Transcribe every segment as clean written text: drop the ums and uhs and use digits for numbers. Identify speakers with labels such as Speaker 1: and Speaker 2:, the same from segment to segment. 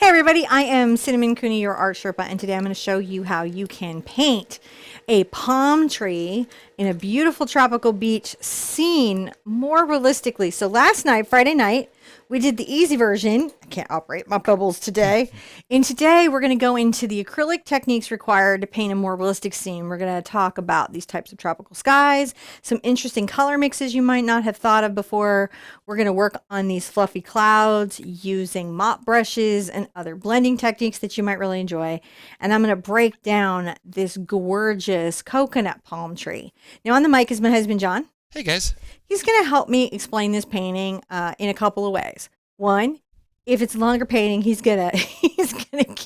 Speaker 1: Hey everybody, I am Cinnamon Cooney, your Art Sherpa, and today I'm going to show you how you can paint a palm tree in a beautiful tropical beach scene more realistically. So last night, Friday night, we did the easy version. I can't operate my bubbles today. And today we're going to go into the acrylic techniques required to paint a more realistic scene. We're going to talk about these types of tropical skies, some interesting color mixes you might not have thought of before. We're going to work on these fluffy clouds using mop brushes and other blending techniques that you might really enjoy. And I'm going to break down this gorgeous coconut palm tree. Now on the mic is my husband, John.
Speaker 2: Hey guys.
Speaker 1: He's going to help me explain this painting in a couple of ways. One, if it's a longer painting, he's gonna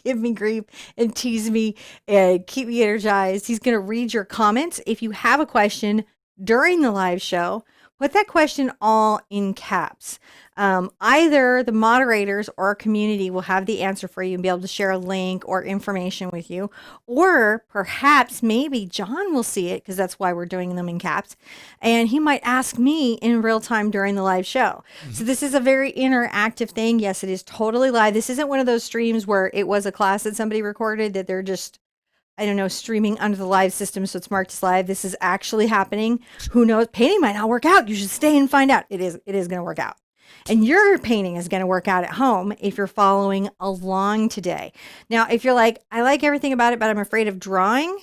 Speaker 1: give me grief and tease me and keep me energized. He's gonna read your comments. If you have a question during the live show, put that question all in caps. Either the moderators or our community will have the answer for you and be able to share a link or information with you, or perhaps maybe John will see it because that's why we're doing them in caps, and he might ask me in real time during the live show. So this is a very interactive thing. Yes, it is totally live. This isn't one of those streams where it was a class that somebody recorded that they're just, I don't know, streaming under the live system, so it's marked as live. This is actually happening. Who knows? Painting might not work out. You should stay and find out. It is going to work out. And your painting is going to work out at home if you're following along today. Now, if you're like, I like everything about it, but I'm afraid of drawing,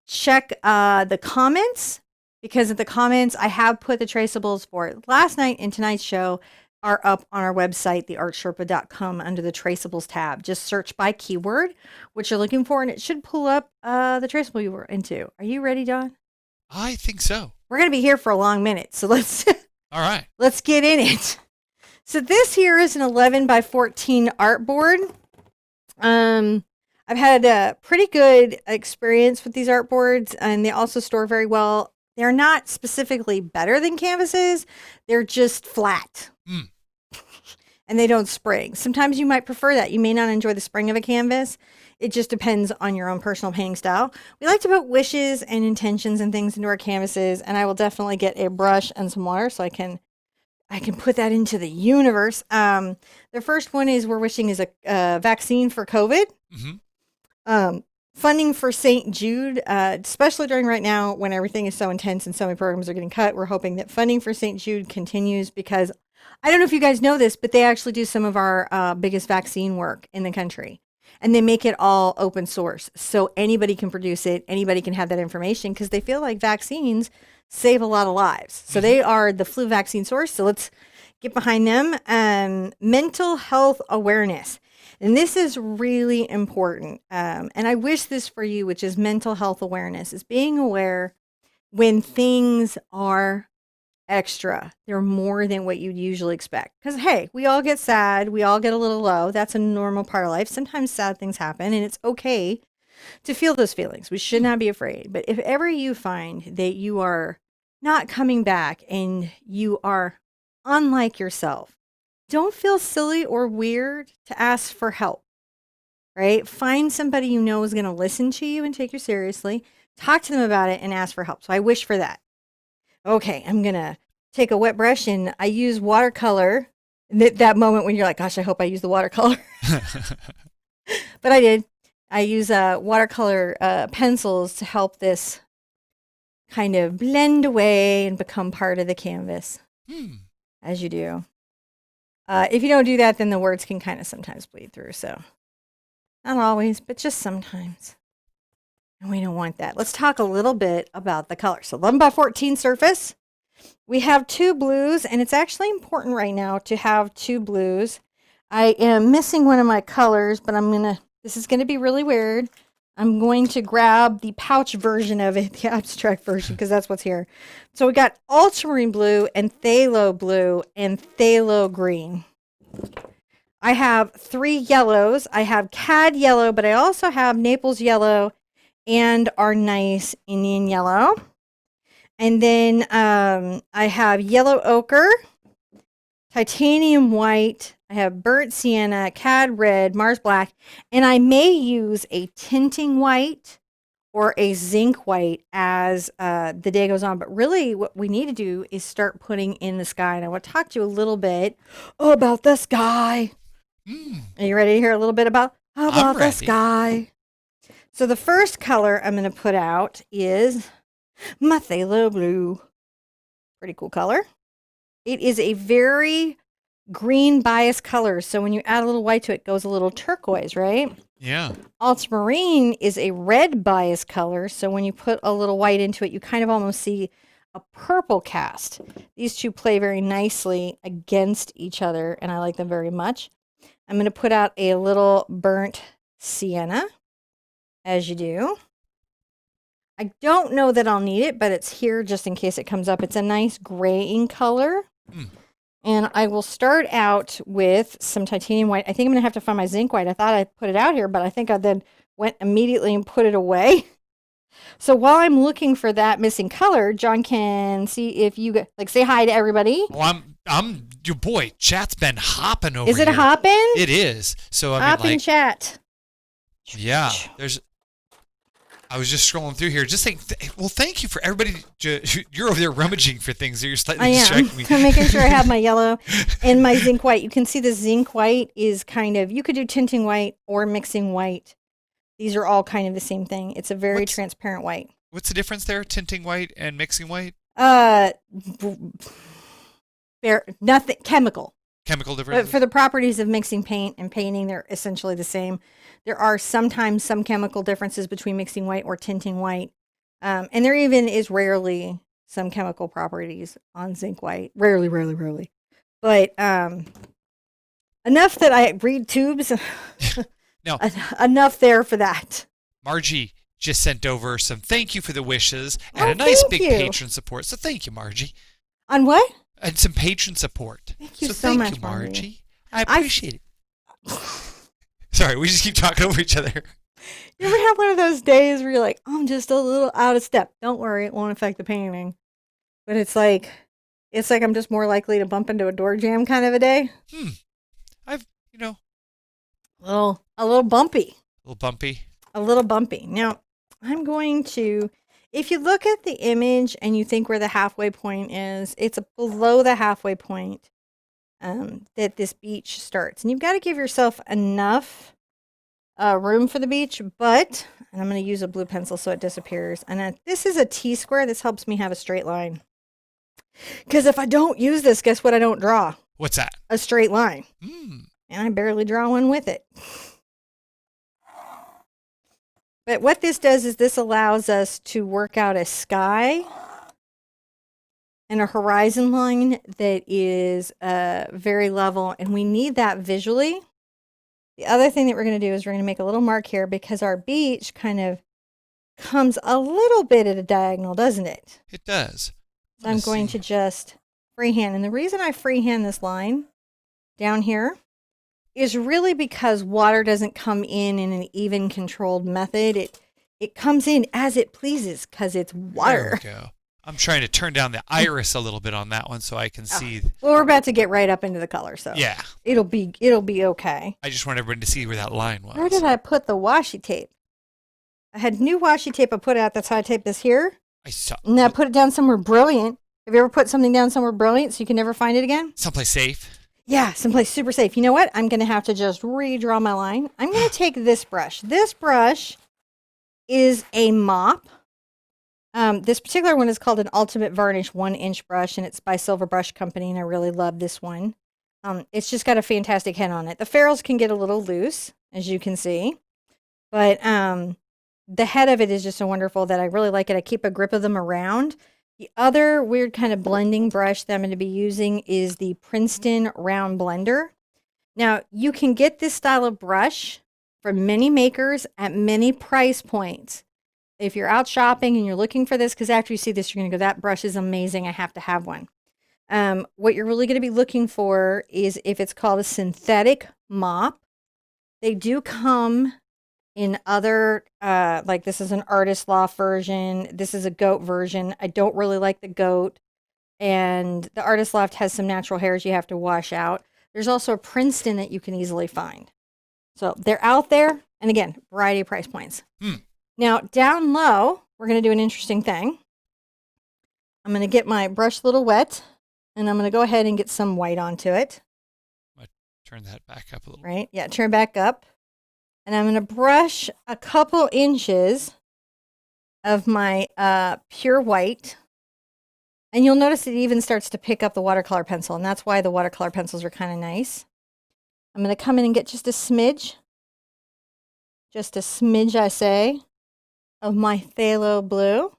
Speaker 1: check the comments, because in the comments, I have put the traceables for last night and tonight's show are up on our website, TheArtSherpa.com, under the traceables tab. Just search by keyword, what you're looking for, and it should pull up the traceable you were into. Are you ready, Don?
Speaker 2: I think so.
Speaker 1: We're going to be here for a long minute, so let's
Speaker 2: All right.
Speaker 1: let's get in it. So this here is an 11 by 14 artboard. I've had a pretty good experience with these artboards, and they also store very well. They're not specifically better than canvases. They're just flat. And they don't spring. Sometimes you might prefer that. You may not enjoy the spring of a canvas. It just depends on your own personal painting style. We like to put wishes and intentions and things into our canvases, and I will definitely get a brush and some water so I can put that into the universe. The first one is we're wishing is a vaccine for COVID. Funding for St. Jude, especially during right now when everything is so intense and so many programs are getting cut. We're hoping that funding for St. Jude continues, because I don't know if you guys know this, but they actually do some of our biggest vaccine work in the country. And they make it all open source. So anybody can produce it. Anybody can have that information because they feel like vaccines save a lot of lives. So they are the flu vaccine source. So let's get behind them. Mental health awareness. And this is really important. And I wish this for you, which is mental health awareness, is being aware when things are extra. They're more than what you'd usually expect. Because, hey, we all get sad. We all get a little low. That's a normal part of life. Sometimes sad things happen, and it's okay to feel those feelings. We should not be afraid. But if ever you find that you are not coming back and you are unlike yourself, don't feel silly or weird to ask for help, right? Find somebody you know is going to listen to you and take you seriously. Talk to them about it and ask for help. So I wish for that. Okay, I'm going to take a wet brush and I use watercolor. That moment when you're like, gosh, I hope I use the watercolor. But I did. I use watercolor pencils to help this kind of blend away and become part of the canvas, as you do. If you don't do that, then the words can kind of sometimes bleed through. So not always, but just sometimes. And we don't want that. Let's talk a little bit about the color. So 11 by 14 surface. We have two blues, and it's actually important right now to have two blues. I am missing one of my colors, but this is going to be really weird. I'm going to grab the pouch version of it, the abstract version, because that's what's here. So we got ultramarine blue and phthalo blue and phthalo green. I have three yellows. I have cad yellow, but I also have Naples yellow and our nice Indian yellow. And then I have yellow ochre, titanium white, I have burnt sienna, cad red, Mars black, and I may use a tinting white or a zinc white as the day goes on. But really what we need to do is start putting in the sky. And I want to talk to you a little bit about the sky. Are you ready to hear a little bit about
Speaker 2: I'm
Speaker 1: the
Speaker 2: ready.
Speaker 1: sky? So the first color I'm going to put out is my phthalo blue. Pretty cool color. It is a very green bias color. So when you add a little white to it, it goes a little turquoise, right?
Speaker 2: Yeah.
Speaker 1: Ultramarine is a red bias color. So when you put a little white into it, you kind of almost see a purple cast. These two play very nicely against each other, and I like them very much. I'm going to put out a little burnt sienna, as you do. I don't know that I'll need it, but it's here just in case it comes up. It's a nice graying color. And I will start out with some titanium white. I think I'm going to have to find my zinc white. I thought I put it out here, but I think I then went immediately and put it away. So while I'm looking for that missing color, John can see if you say hi to everybody.
Speaker 2: Well, I'm your boy. Chat's been hopping over here.
Speaker 1: Is it a hopping?
Speaker 2: It is. So I mean,
Speaker 1: hopping chat.
Speaker 2: Yeah. I was just scrolling through here, just saying. Well, thank you for everybody. You're over there rummaging for things. So you're slightly distracting me.
Speaker 1: I'm making sure I have my yellow and my zinc white. You can see the zinc white is kind of, you could do tinting white or mixing white. These are all kind of the same thing. It's a very transparent white.
Speaker 2: What's the difference there, tinting white and mixing white?
Speaker 1: Nothing chemical.
Speaker 2: Chemical difference.
Speaker 1: But for the properties of mixing paint and painting, they're essentially the same. There are sometimes some chemical differences between mixing white or tinting white. And there even is rarely some chemical properties on zinc white. Rarely. But enough that I read tubes.
Speaker 2: No.
Speaker 1: Enough there for that.
Speaker 2: Margie just sent over some thank you for the wishes and a nice big patron support. So thank you, Margie.
Speaker 1: On what?
Speaker 2: And some patron support.
Speaker 1: Thank you so much,
Speaker 2: Margie. I appreciate it. Sorry, we just keep talking over each other.
Speaker 1: You ever have one of those days where you're like, oh, I'm just a little out of step. Don't worry, it won't affect the painting. But it's like I'm just more likely to bump into a door jam kind of a day. A little bumpy. A little bumpy. Now, I'm going to, if you look at the image and you think where the halfway point is, it's below the halfway point that this beach starts. And you've got to give yourself enough room for the beach, and I'm going to use a blue pencil so it disappears. And this is a T-square. This helps me have a straight line. Because if I don't use this, guess what I don't draw?
Speaker 2: What's that?
Speaker 1: A straight line. And I barely draw one with it. But what this does is this allows us to work out a sky and a horizon line that is very level, and we need that visually. The other thing that we're going to do is we're going to make a little mark here because our beach kind of comes a little bit at a diagonal, doesn't it?
Speaker 2: It does.
Speaker 1: So I'm going to just freehand. And the reason I freehand this line down here is really because water doesn't come in an even controlled method. It comes in as it pleases because it's water.
Speaker 2: There we go. I'm trying to turn down the iris a little bit on that one so I can see.
Speaker 1: Well, we're about to get right up into the color, so
Speaker 2: yeah,
Speaker 1: it'll be okay.
Speaker 2: I just want everybody to see where that line was.
Speaker 1: Where did I put the washi tape? I had new washi tape I put out. That's how I taped this here. And then I put it down somewhere brilliant. Have you ever put something down somewhere brilliant so you can never find it again?
Speaker 2: Someplace safe.
Speaker 1: Yeah, someplace super safe. You know what? I'm going to have to just redraw my line. I'm going to take this brush. This brush is a mop. This particular one is called an Ultimate Varnish 1-inch brush, and it's by Silver Brush Company, and I really love this one. It's just got a fantastic head on it. The ferrules can get a little loose, as you can see, but the head of it is just so wonderful that I really like it. I keep a grip of them around. The other weird kind of blending brush that I'm going to be using is the Princeton Round Blender. Now, you can get this style of brush from many makers at many price points. If you're out shopping and you're looking for this, because after you see this, you're going to go, that brush is amazing. I have to have one. What you're really going to be looking for is if it's called a synthetic mop. They do come in other, like this is an Artist Loft version. This is a goat version. I don't really like the goat. And the Artist Loft has some natural hairs you have to wash out. There's also a Princeton that you can easily find. So they're out there. And again, variety of price points. Now, down low, we're going to do an interesting thing. I'm going to get my brush a little wet, and I'm going to go ahead and get some white onto it.
Speaker 2: turn that back up a little.
Speaker 1: Right? Yeah, turn back up. And I'm going to brush a couple inches of my pure white. And you'll notice it even starts to pick up the watercolor pencil. And that's why the watercolor pencils are kind of nice. I'm going to come in and get just a smidge, I say, of my phthalo blue,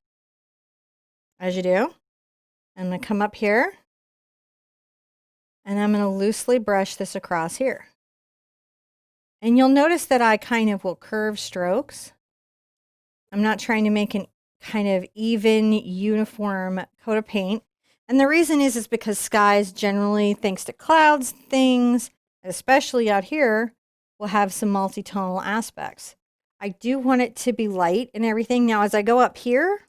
Speaker 1: as you do. I'm going to come up here, and I'm going to loosely brush this across here. And you'll notice that I kind of will curve strokes. I'm not trying to make an kind of even, uniform coat of paint. And the reason is because skies generally, thanks to clouds, things, especially out here, will have some multi-tonal aspects. I do want it to be light and everything. Now, as I go up here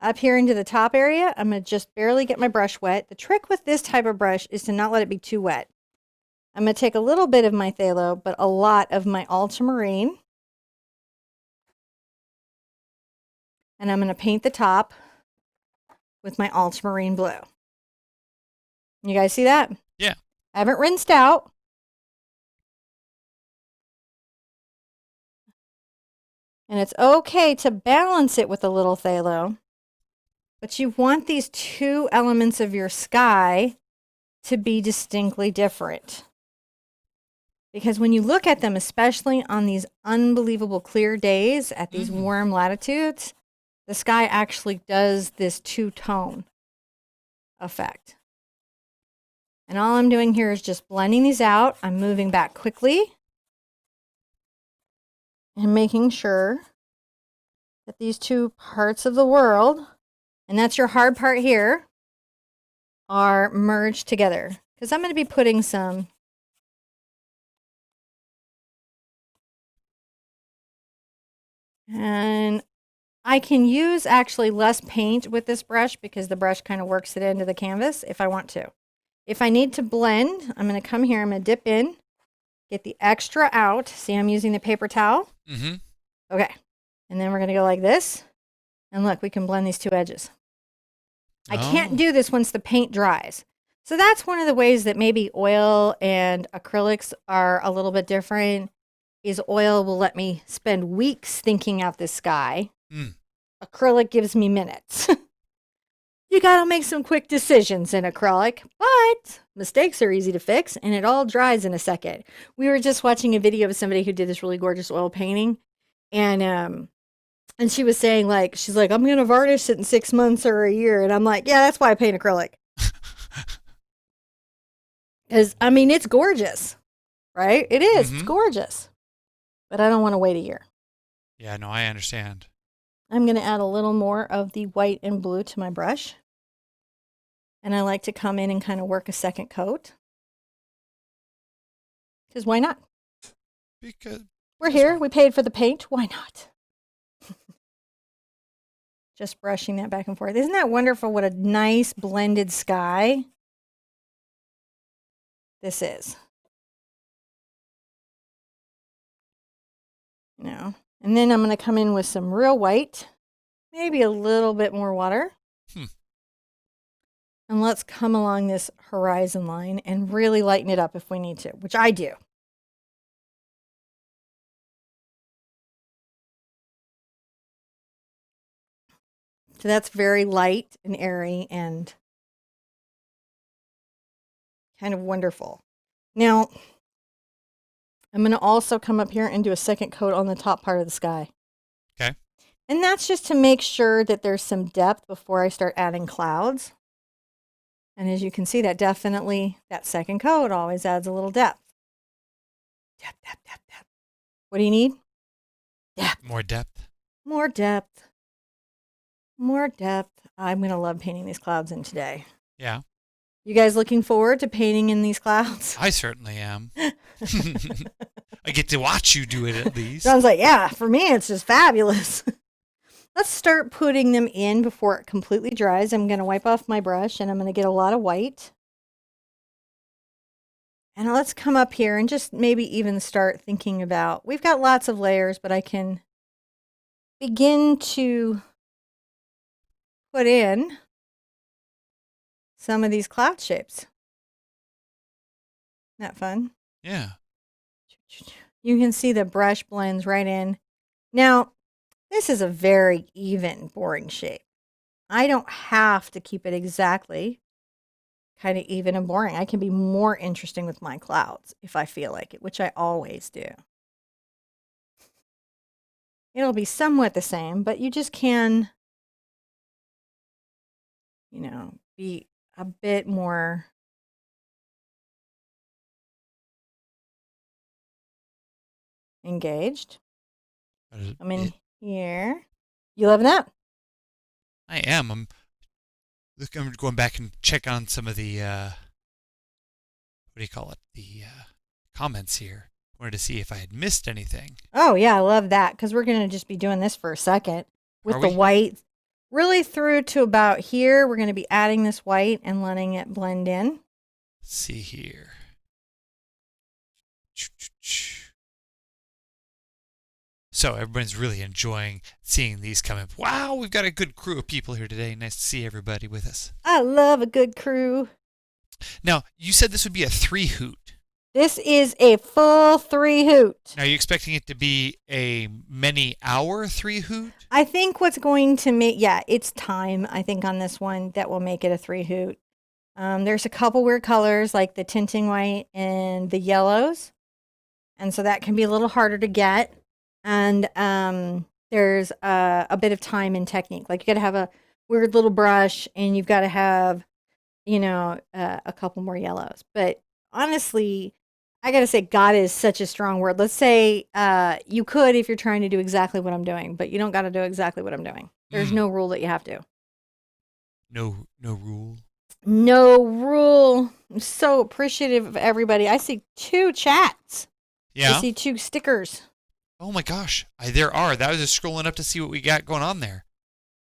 Speaker 1: into the top area, I'm going to just barely get my brush wet. The trick with this type of brush is to not let it be too wet. I'm going to take a little bit of my phthalo, but a lot of my ultramarine. And I'm going to paint the top with my ultramarine blue. You guys see that?
Speaker 2: Yeah.
Speaker 1: I haven't rinsed out. And it's okay to balance it with a little phthalo. But you want these two elements of your sky to be distinctly different. Because when you look at them, especially on these unbelievable clear days at these warm latitudes, the sky actually does this two-tone effect. And all I'm doing here is just blending these out. I'm moving back quickly and making sure that these two parts of the world, and that's your hard part here, are merged together. Because I'm going to be putting some and I can use actually less paint with this brush because the brush kind of works it into the canvas if I want to. If I need to blend, I'm going to come here, I'm going to dip in, get the extra out. See, I'm using the paper towel.
Speaker 2: Mm-hmm.
Speaker 1: Okay. And then we're going to go like this. And look, we can blend these two edges. I can't do this once the paint dries. So that's one of the ways that maybe oil and acrylics are a little bit different, is oil will let me spend weeks thinking out this sky. Acrylic gives me minutes. You got to make some quick decisions in acrylic, but mistakes are easy to fix and it all dries in a second. We were just watching a video of somebody who did this really gorgeous oil painting, and she was saying, like, she's like, I'm going to varnish it in 6 months or a year. And I'm like, yeah, that's why I paint acrylic. Because, I mean, it's gorgeous, right? It is. It's gorgeous. But I don't want to wait a year.
Speaker 2: Yeah, no, I understand.
Speaker 1: I'm going to add a little more of the white and blue to my brush. And I like to come in and kind of work a second coat. Because why not?
Speaker 2: Because
Speaker 1: we're here. We paid for the paint. Why not? Just brushing that back and forth. Isn't that wonderful? What a nice blended sky this is. You know, and then I'm going to come in with some real white, maybe a little bit more water. And let's come along this horizon line and really lighten it up if we need to, which I do. So that's very light and airy and kind of wonderful. Now, I'm going to also come up here and do a second coat on the top part of the sky.
Speaker 2: Okay.
Speaker 1: And that's just to make sure that there's some depth before I start adding clouds. And as you can see, that definitely, that second coat always adds a little depth. Depth, depth, depth, depth. What do you need? Depth.
Speaker 2: More depth.
Speaker 1: More depth. More depth. I'm going to love painting these clouds in today.
Speaker 2: Yeah.
Speaker 1: You guys looking forward to painting in these clouds?
Speaker 2: I certainly am. I get to watch you do it at least.
Speaker 1: Sounds like, yeah, for me, it's just fabulous. Let's start putting them in before it completely dries. I'm going to wipe off my brush and I'm going to get a lot of white. And let's come up here and just maybe even start thinking about, we've got lots of layers, but I can begin to put in some of these cloud shapes. Isn't that fun?
Speaker 2: Yeah.
Speaker 1: You can see the brush blends right in. Now, this is a very even, boring shape. I don't have to keep it exactly kind of even and boring. I can be more interesting with my clouds if I feel like it, which I always do. It'll be somewhat the same, but you just can, be a bit more engaged. I'm in here. You loving that?
Speaker 2: I am. I'm going back and check on some of the what do you call it? The comments here. Wanted to see if I had missed anything.
Speaker 1: Oh, yeah, I love that because we're going to just be doing this for a second with
Speaker 2: Are
Speaker 1: the
Speaker 2: we?
Speaker 1: white really through to about here. We're going to be adding this white and letting it blend in.
Speaker 2: Let's see here. So everyone's really enjoying seeing these come in. Wow, we've got a good crew of people here today. Nice to see everybody with us.
Speaker 1: I love a good crew.
Speaker 2: Now, you said this would be a 3 hoot.
Speaker 1: This is a full 3 hoot.
Speaker 2: Now, are you expecting it to be a many hour 3 hoot?
Speaker 1: I think what's going to make, it's time, I think, on this one that will make it a 3 hoot. There's a couple weird colors like the tinting white and the yellows. And so that can be a little harder to get. And there's a bit of time and technique. Like you got to have a weird little brush and you've got to have, a couple more yellows. But honestly, I got to say, God is such a strong word. Let's say you could if you're trying to do exactly what I'm doing, but you don't got to do exactly what I'm doing. There's no rule that you have to.
Speaker 2: No rule.
Speaker 1: No rule. I'm so appreciative of everybody. I see 2 chats.
Speaker 2: Yeah.
Speaker 1: I see 2 stickers.
Speaker 2: Oh my gosh. There are. That was just scrolling up to see what we got going on there.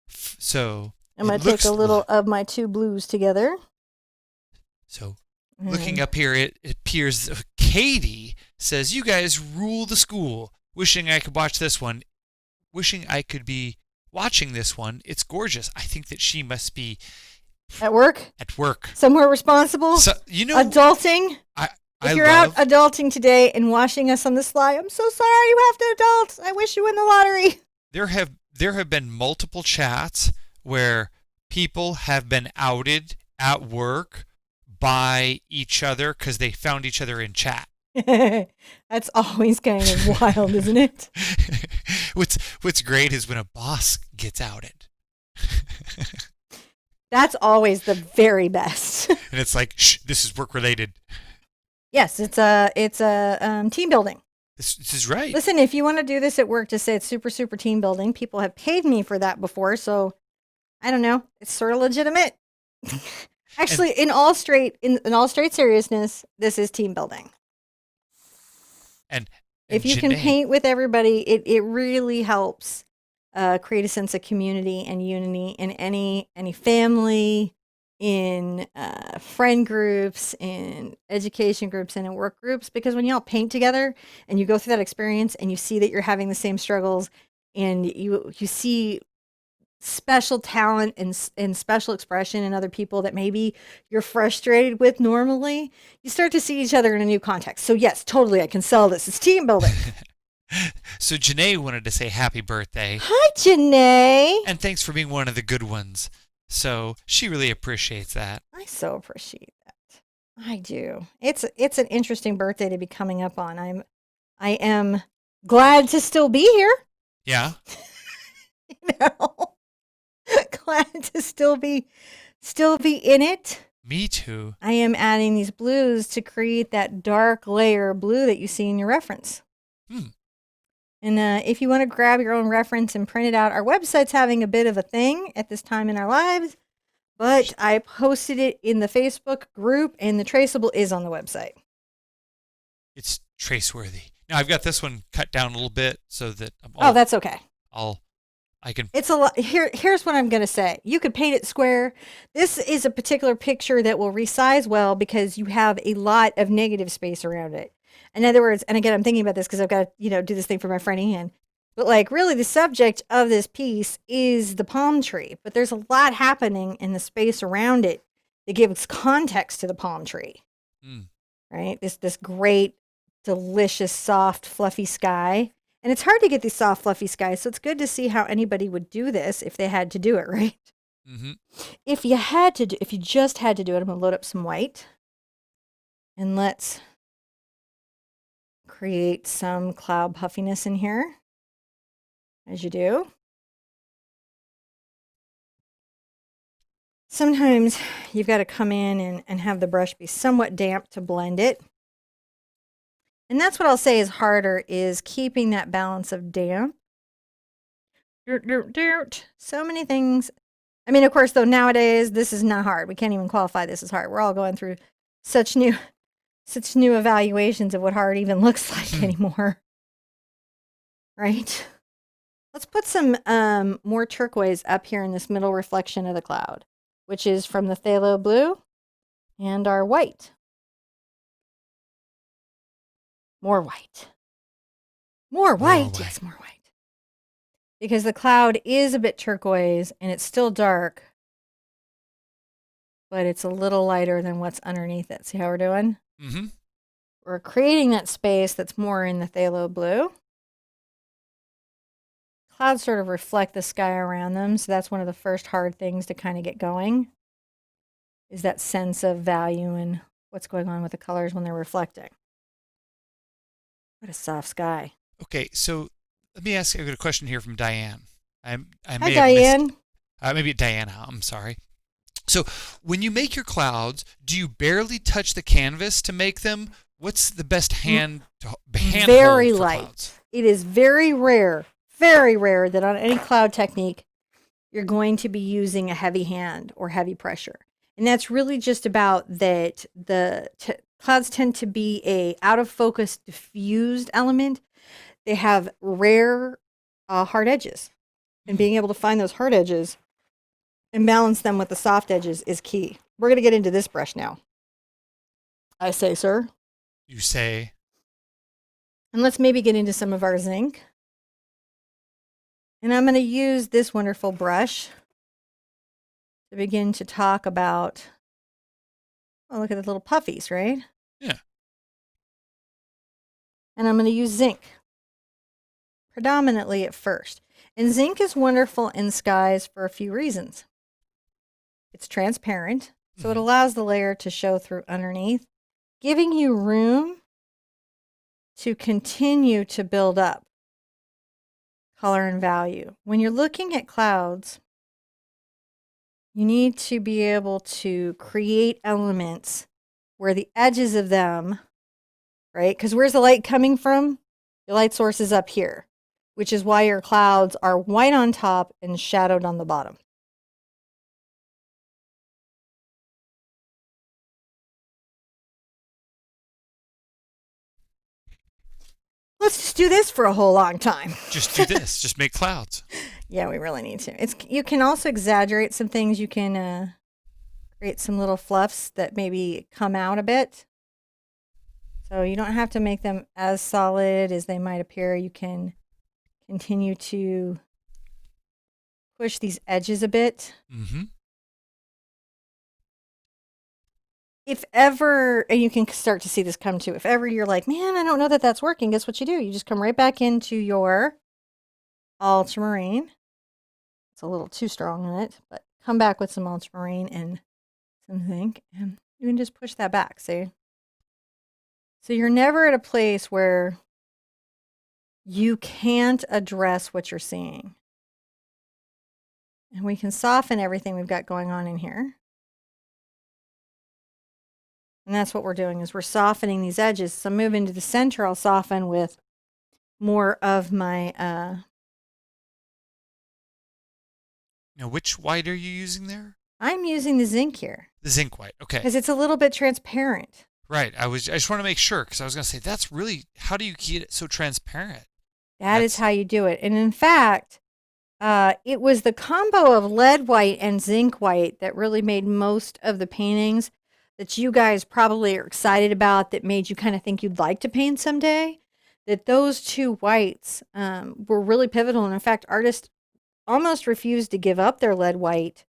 Speaker 2: So
Speaker 1: I'm going to take a little of my 2 blues together.
Speaker 2: So looking up here, it appears Katie says, "You guys rule the school. Wishing I could watch this one. Wishing I could be watching this one. It's gorgeous." I think that she must be
Speaker 1: at work. Somewhere responsible.
Speaker 2: So,
Speaker 1: adulting. If you're out adulting today and watching us on the sly, I'm so sorry you have to adult. I wish you win the lottery.
Speaker 2: There have been multiple chats where people have been outed at work by each other because they found each other in chat.
Speaker 1: That's always kind of wild, isn't it?
Speaker 2: What's great is when a boss gets outed.
Speaker 1: That's always the very best.
Speaker 2: And it's like, shh, this is work related.
Speaker 1: Yes, it's a team building.
Speaker 2: This is right.
Speaker 1: Listen, if you want to do this at work, just say it's super, super team building. People have paid me for that before, so I don't know. It's sort of legitimate. Actually, in all straight seriousness, this is team building.
Speaker 2: And
Speaker 1: if you can paint with everybody, it really helps create a sense of community and unity in any family, in friend groups, in education groups, and in work groups. Because when y'all paint together and you go through that experience and you see that you're having the same struggles and you see special talent and special expression in other people that maybe you're frustrated with normally, you start to see each other in a new context. So yes, totally, I can sell this. It's team building.
Speaker 2: So Janae wanted to say happy birthday.
Speaker 1: Hi, Janae.
Speaker 2: And thanks for being one of the good ones. So she really appreciates that.
Speaker 1: I so appreciate that. I do. It's an interesting birthday to be coming up on. I am glad to still be here.
Speaker 2: Yeah.
Speaker 1: Glad to still be in it.
Speaker 2: Me too.
Speaker 1: I am adding these blues to create that dark layer of blue that you see in your reference. And if you want to grab your own reference and print it out, our website's having a bit of a thing at this time in our lives, but I posted it in the Facebook group, and the traceable is on the website.
Speaker 2: It's traceworthy. Now I've got this one cut down a little bit so that
Speaker 1: that's okay.
Speaker 2: I can.
Speaker 1: It's a lot. Here's what I'm going to say. You could paint it square. This is a particular picture that will resize well because you have a lot of negative space around it. In other words, and again, I'm thinking about this because I've got to, do this thing for my friend Ian. But like really the subject of this piece is the palm tree, but there's a lot happening in the space around it that gives context to the palm tree. Right? This great delicious, soft, fluffy sky. And it's hard to get these soft, fluffy skies, so it's good to see how anybody would do this if they had to do it, right?
Speaker 2: Mm-hmm.
Speaker 1: If you just had to do it, I'm gonna load up some white, and let's create some cloud puffiness in here, as you do. Sometimes you've got to come in and have the brush be somewhat damp to blend it. And that's what I'll say is harder, is keeping that balance of damp. So many things. I mean, of course, though, nowadays, this is not hard. We can't even qualify this as hard. We're all going through such new evaluations of what hard even looks like anymore. Right? Let's put some more turquoise up here in this middle reflection of the cloud, which is from the phthalo blue and our white. More white. More white. Yes, more white. Because the cloud is a bit turquoise and it's still dark, but it's a little lighter than what's underneath it. See how we're doing?
Speaker 2: Mm-hmm.
Speaker 1: We're creating that space that's more in the phthalo blue. Clouds sort of reflect the sky around them, so that's one of the first hard things to kind of get going, is that sense of value and what's going on with the colors when they're reflecting. What a soft sky.
Speaker 2: Okay, so let me ask you a question here from Diane. I
Speaker 1: Hi,
Speaker 2: may
Speaker 1: Diane.
Speaker 2: have missed, maybe Diana, I'm sorry. So when you make your clouds, do you barely touch the canvas to make them? What's the best hand
Speaker 1: Very
Speaker 2: hold for
Speaker 1: light.
Speaker 2: clouds?
Speaker 1: It is very rare that on any cloud technique, you're going to be using a heavy hand or heavy pressure. And that's really just about that clouds tend to be a out of focus, diffused element. They have rare hard edges. And being able to find those hard edges and balance them with the soft edges is key. We're going to get into this brush now. I say, sir.
Speaker 2: You say.
Speaker 1: And let's maybe get into some of our zinc. And I'm going to use this wonderful brush to begin to talk about, oh, look at the little puffies, right?
Speaker 2: Yeah.
Speaker 1: And I'm going to use zinc predominantly at first. And zinc is wonderful in skies for a few reasons. It's transparent, so it allows the layer to show through underneath, giving you room to continue to build up color and value. When you're looking at clouds, you need to be able to create elements where the edges of them, right? Because where's the light coming from? The light source is up here, which is why your clouds are white on top and shadowed on the bottom. Let's just do this for a whole long time.
Speaker 2: Just do this. Just make clouds.
Speaker 1: Yeah, we really need to. You can also exaggerate some things. You can create some little fluffs that maybe come out a bit. So you don't have to make them as solid as they might appear. You can continue to push these edges a bit.
Speaker 2: Mm-hmm.
Speaker 1: If ever, and you can start to see this come to, if ever you're like, man, I don't know that that's working, guess what you do? You just come right back into your ultramarine. It's a little too strong in it, but come back with some ultramarine and some zinc, and you can just push that back, see? So you're never at a place where you can't address what you're seeing. And we can soften everything we've got going on in here. And that's what we're doing, is we're softening these edges. So move into the center, I'll soften with more of my...
Speaker 2: Now, which white are you using there?
Speaker 1: I'm using the zinc here.
Speaker 2: The zinc white, okay.
Speaker 1: Because it's a little bit transparent.
Speaker 2: Right. I just want to make sure, because I was going to say, that's really, how do you get it so transparent?
Speaker 1: That is how you do it. And in fact, it was the combo of lead white and zinc white that really made most of the paintings that you guys probably are excited about, that made you kind of think you'd like to paint someday. That those two whites were really pivotal. And in fact, artists almost refused to give up their lead white.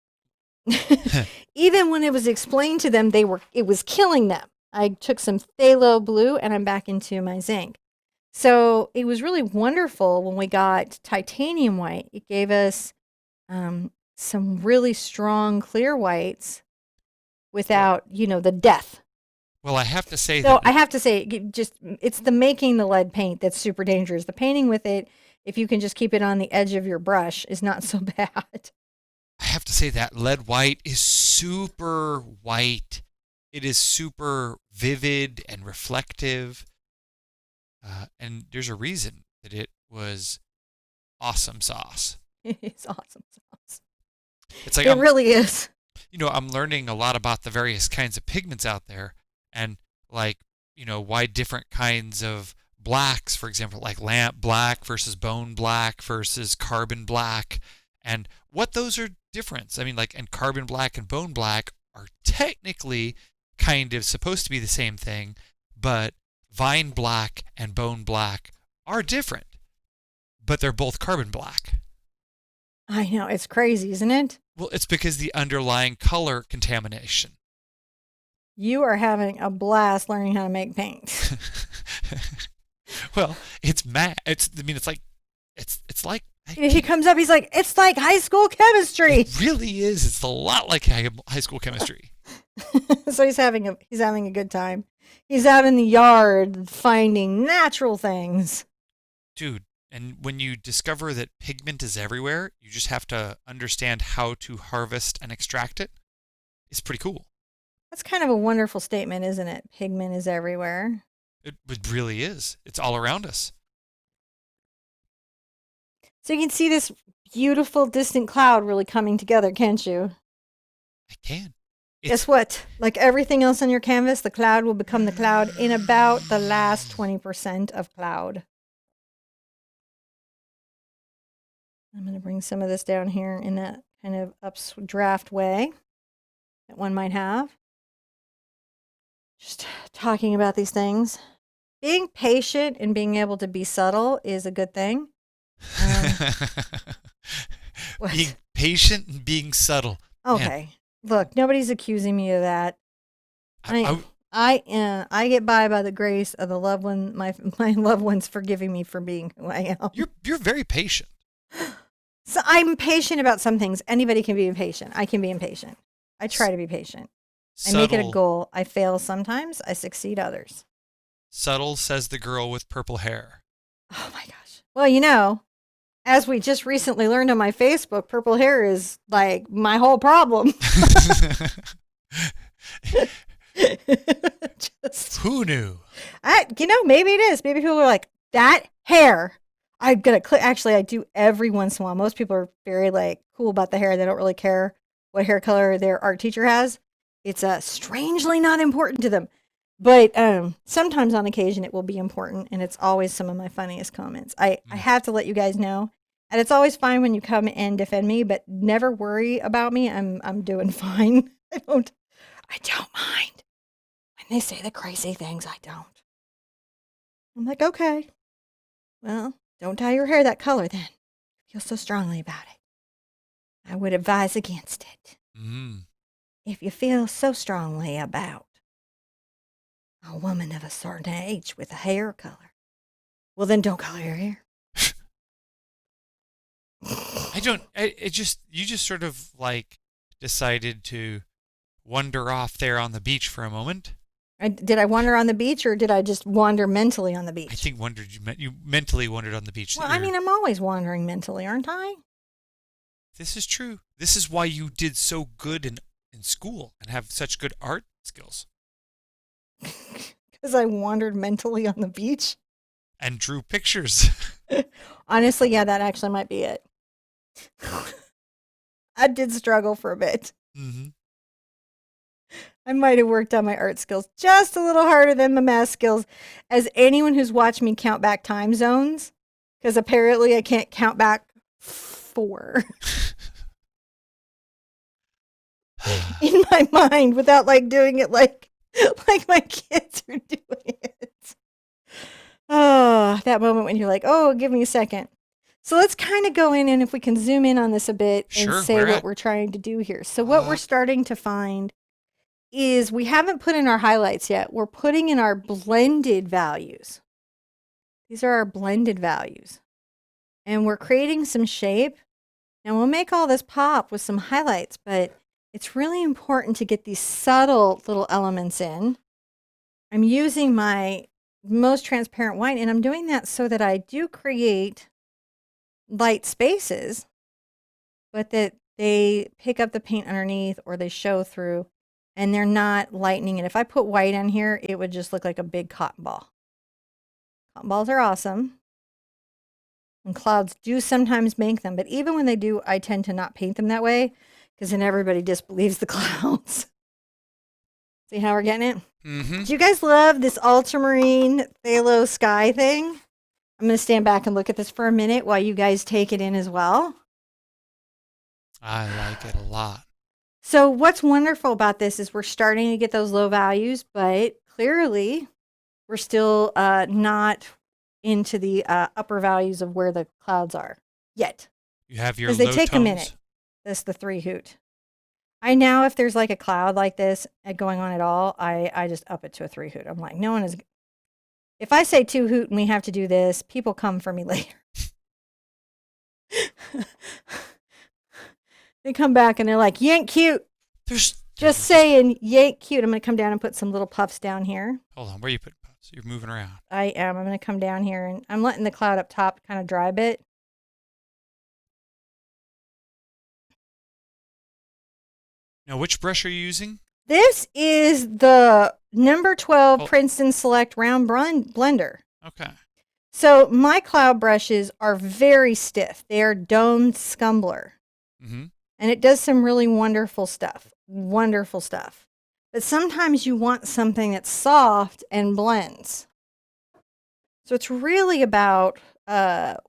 Speaker 1: Even when it was explained to them, it was killing them. I took some phthalo blue and I'm back into my zinc. So it was really wonderful when we got titanium white. It gave us some really strong clear whites
Speaker 2: Well,
Speaker 1: without, the death.
Speaker 2: well, I have to say
Speaker 1: So
Speaker 2: that
Speaker 1: I have to say, it's the making the lead paint that's super dangerous. The painting with it, if you can just keep it on the edge of your brush, is not so bad.
Speaker 2: I have to say that lead white is super white. It is super vivid and reflective, and there's a reason that it was awesome sauce.
Speaker 1: It's awesome sauce.
Speaker 2: It's like
Speaker 1: It really is.
Speaker 2: I'm learning a lot about the various kinds of pigments out there, and like, why different kinds of blacks, for example, like lamp black versus bone black versus carbon black, and what those are different. I mean, like, and carbon black and bone black are technically kind of supposed to be the same thing, but vine black and bone black are different, but they're both carbon black.
Speaker 1: I know. It's crazy, isn't it?
Speaker 2: Well, it's because the underlying color contamination.
Speaker 1: You are having a blast learning how to make paint.
Speaker 2: Well, it's math. It's like, it's like,
Speaker 1: He comes up, he's like, it's like high school chemistry.
Speaker 2: it really is. It's a lot like high school chemistry.
Speaker 1: So he's having a good time. He's out in the yard finding natural things.
Speaker 2: Dude, and when you discover that pigment is everywhere, you just have to understand how to harvest and extract it. It's pretty cool.
Speaker 1: That's kind of a wonderful statement, isn't it? Pigment is everywhere.
Speaker 2: It really is. It's all around us.
Speaker 1: So you can see this beautiful distant cloud really coming together, can't you?
Speaker 2: I can.
Speaker 1: Guess what? Like everything else on your canvas, the cloud will become the cloud in about the last 20% of cloud. I'm going to bring some of this down here in that kind of updraft way that one might have. Just talking about these things. Being patient and being able to be subtle is a good thing.
Speaker 2: Being patient and being subtle.
Speaker 1: Okay. Man. Look, nobody's accusing me of that. I get by the grace of the loved one, my loved ones forgiving me for being who I am.
Speaker 2: You're very patient.
Speaker 1: So I'm patient about some things. Anybody can be impatient. I can be impatient. I try to be patient.
Speaker 2: Subtle.
Speaker 1: I make it a goal. I fail sometimes. I succeed others.
Speaker 2: Subtle, says the girl with purple hair.
Speaker 1: Oh my gosh. Well, as we just recently learned on my Facebook, purple hair is like my whole problem.
Speaker 2: Who knew?
Speaker 1: Maybe it is. Maybe people are like, that hair. I'm going to click. Actually, I do every once in a while. Most people are very cool about the hair. They don't really care what hair color their art teacher has. It's strangely not important to them. But sometimes on occasion it will be important, and it's always some of my funniest comments. I have to let you guys know. And it's always fine when you come and defend me, but never worry about me. I'm doing fine. I don't mind. When they say the crazy things, I don't. I'm like, okay. Well, don't dye your hair that color then. I feel so strongly about it. I would advise against it. If you feel so strongly about a woman of a certain age with a hair color, well, then don't color your hair.
Speaker 2: You just sort of decided to wander off there on the beach for a moment.
Speaker 1: Did I wander on the beach, or did I just wander mentally on the beach?
Speaker 2: I think you mentally wandered on the beach.
Speaker 1: Well, I'm always wandering mentally, aren't I?
Speaker 2: This is true. This is why you did so good in school and have such good art skills.
Speaker 1: Because I wandered mentally on the beach?
Speaker 2: And drew pictures.
Speaker 1: Honestly, yeah, that actually might be it. I did struggle for a bit.
Speaker 2: Mm-hmm.
Speaker 1: I might have worked on my art skills just a little harder than my math skills, as anyone who's watched me count back time zones, because apparently I can't count back 4 in my mind without doing it like my kids are doing it. Oh, that moment when you're like, oh, give me a second. So let's kind of go in, and if we can zoom in on this a bit and say what we're trying to do here. So what we're starting to find is we haven't put in our highlights yet. We're putting in our blended values. These are our blended values. And we're creating some shape. And we'll make all this pop with some highlights, but it's really important to get these subtle little elements in. I'm using my most transparent white, and I'm doing that so that I do create light spaces, but that they pick up the paint underneath or they show through, and they're not lightening it. If I put white on here, it would just look like a big cotton ball. Cotton balls are awesome. And clouds do sometimes make them, but even when they do, I tend to not paint them that way because then everybody disbelieves the clouds. See how we're getting it?
Speaker 2: Mm-hmm.
Speaker 1: Do you guys love this ultramarine phthalo sky thing? I'm going to stand back and look at this for a minute while you guys take it in as well.
Speaker 2: I like it a lot.
Speaker 1: So what's wonderful about this is we're starting to get those low values, but clearly we're still not into the upper values of where the clouds are yet.
Speaker 2: You have your low
Speaker 1: because they take
Speaker 2: tones.
Speaker 1: a minute. That's the 3 hoot. I now, if there's like a cloud like this going on at all, I just up it to a 3 hoot. I'm like, no one is. If I say 2 hoot and we have to do this, people come for me later. They come back and they're like, you ain't cute. Just saying, you ain't cute. I'm going to come down and put some little puffs down here.
Speaker 2: Hold on, where are you putting puffs? You're moving around.
Speaker 1: I am. I'm going to come down here and I'm letting the cloud up top kind of dry a bit.
Speaker 2: Now, which brush are you using?
Speaker 1: This is the number 12 Princeton Select Round Blender.
Speaker 2: Okay.
Speaker 1: So my cloud brushes are very stiff. They are domed scumbler.
Speaker 2: Mm-hmm.
Speaker 1: And it does some really wonderful stuff. Wonderful stuff. But sometimes you want something that's soft and blends. So it's really about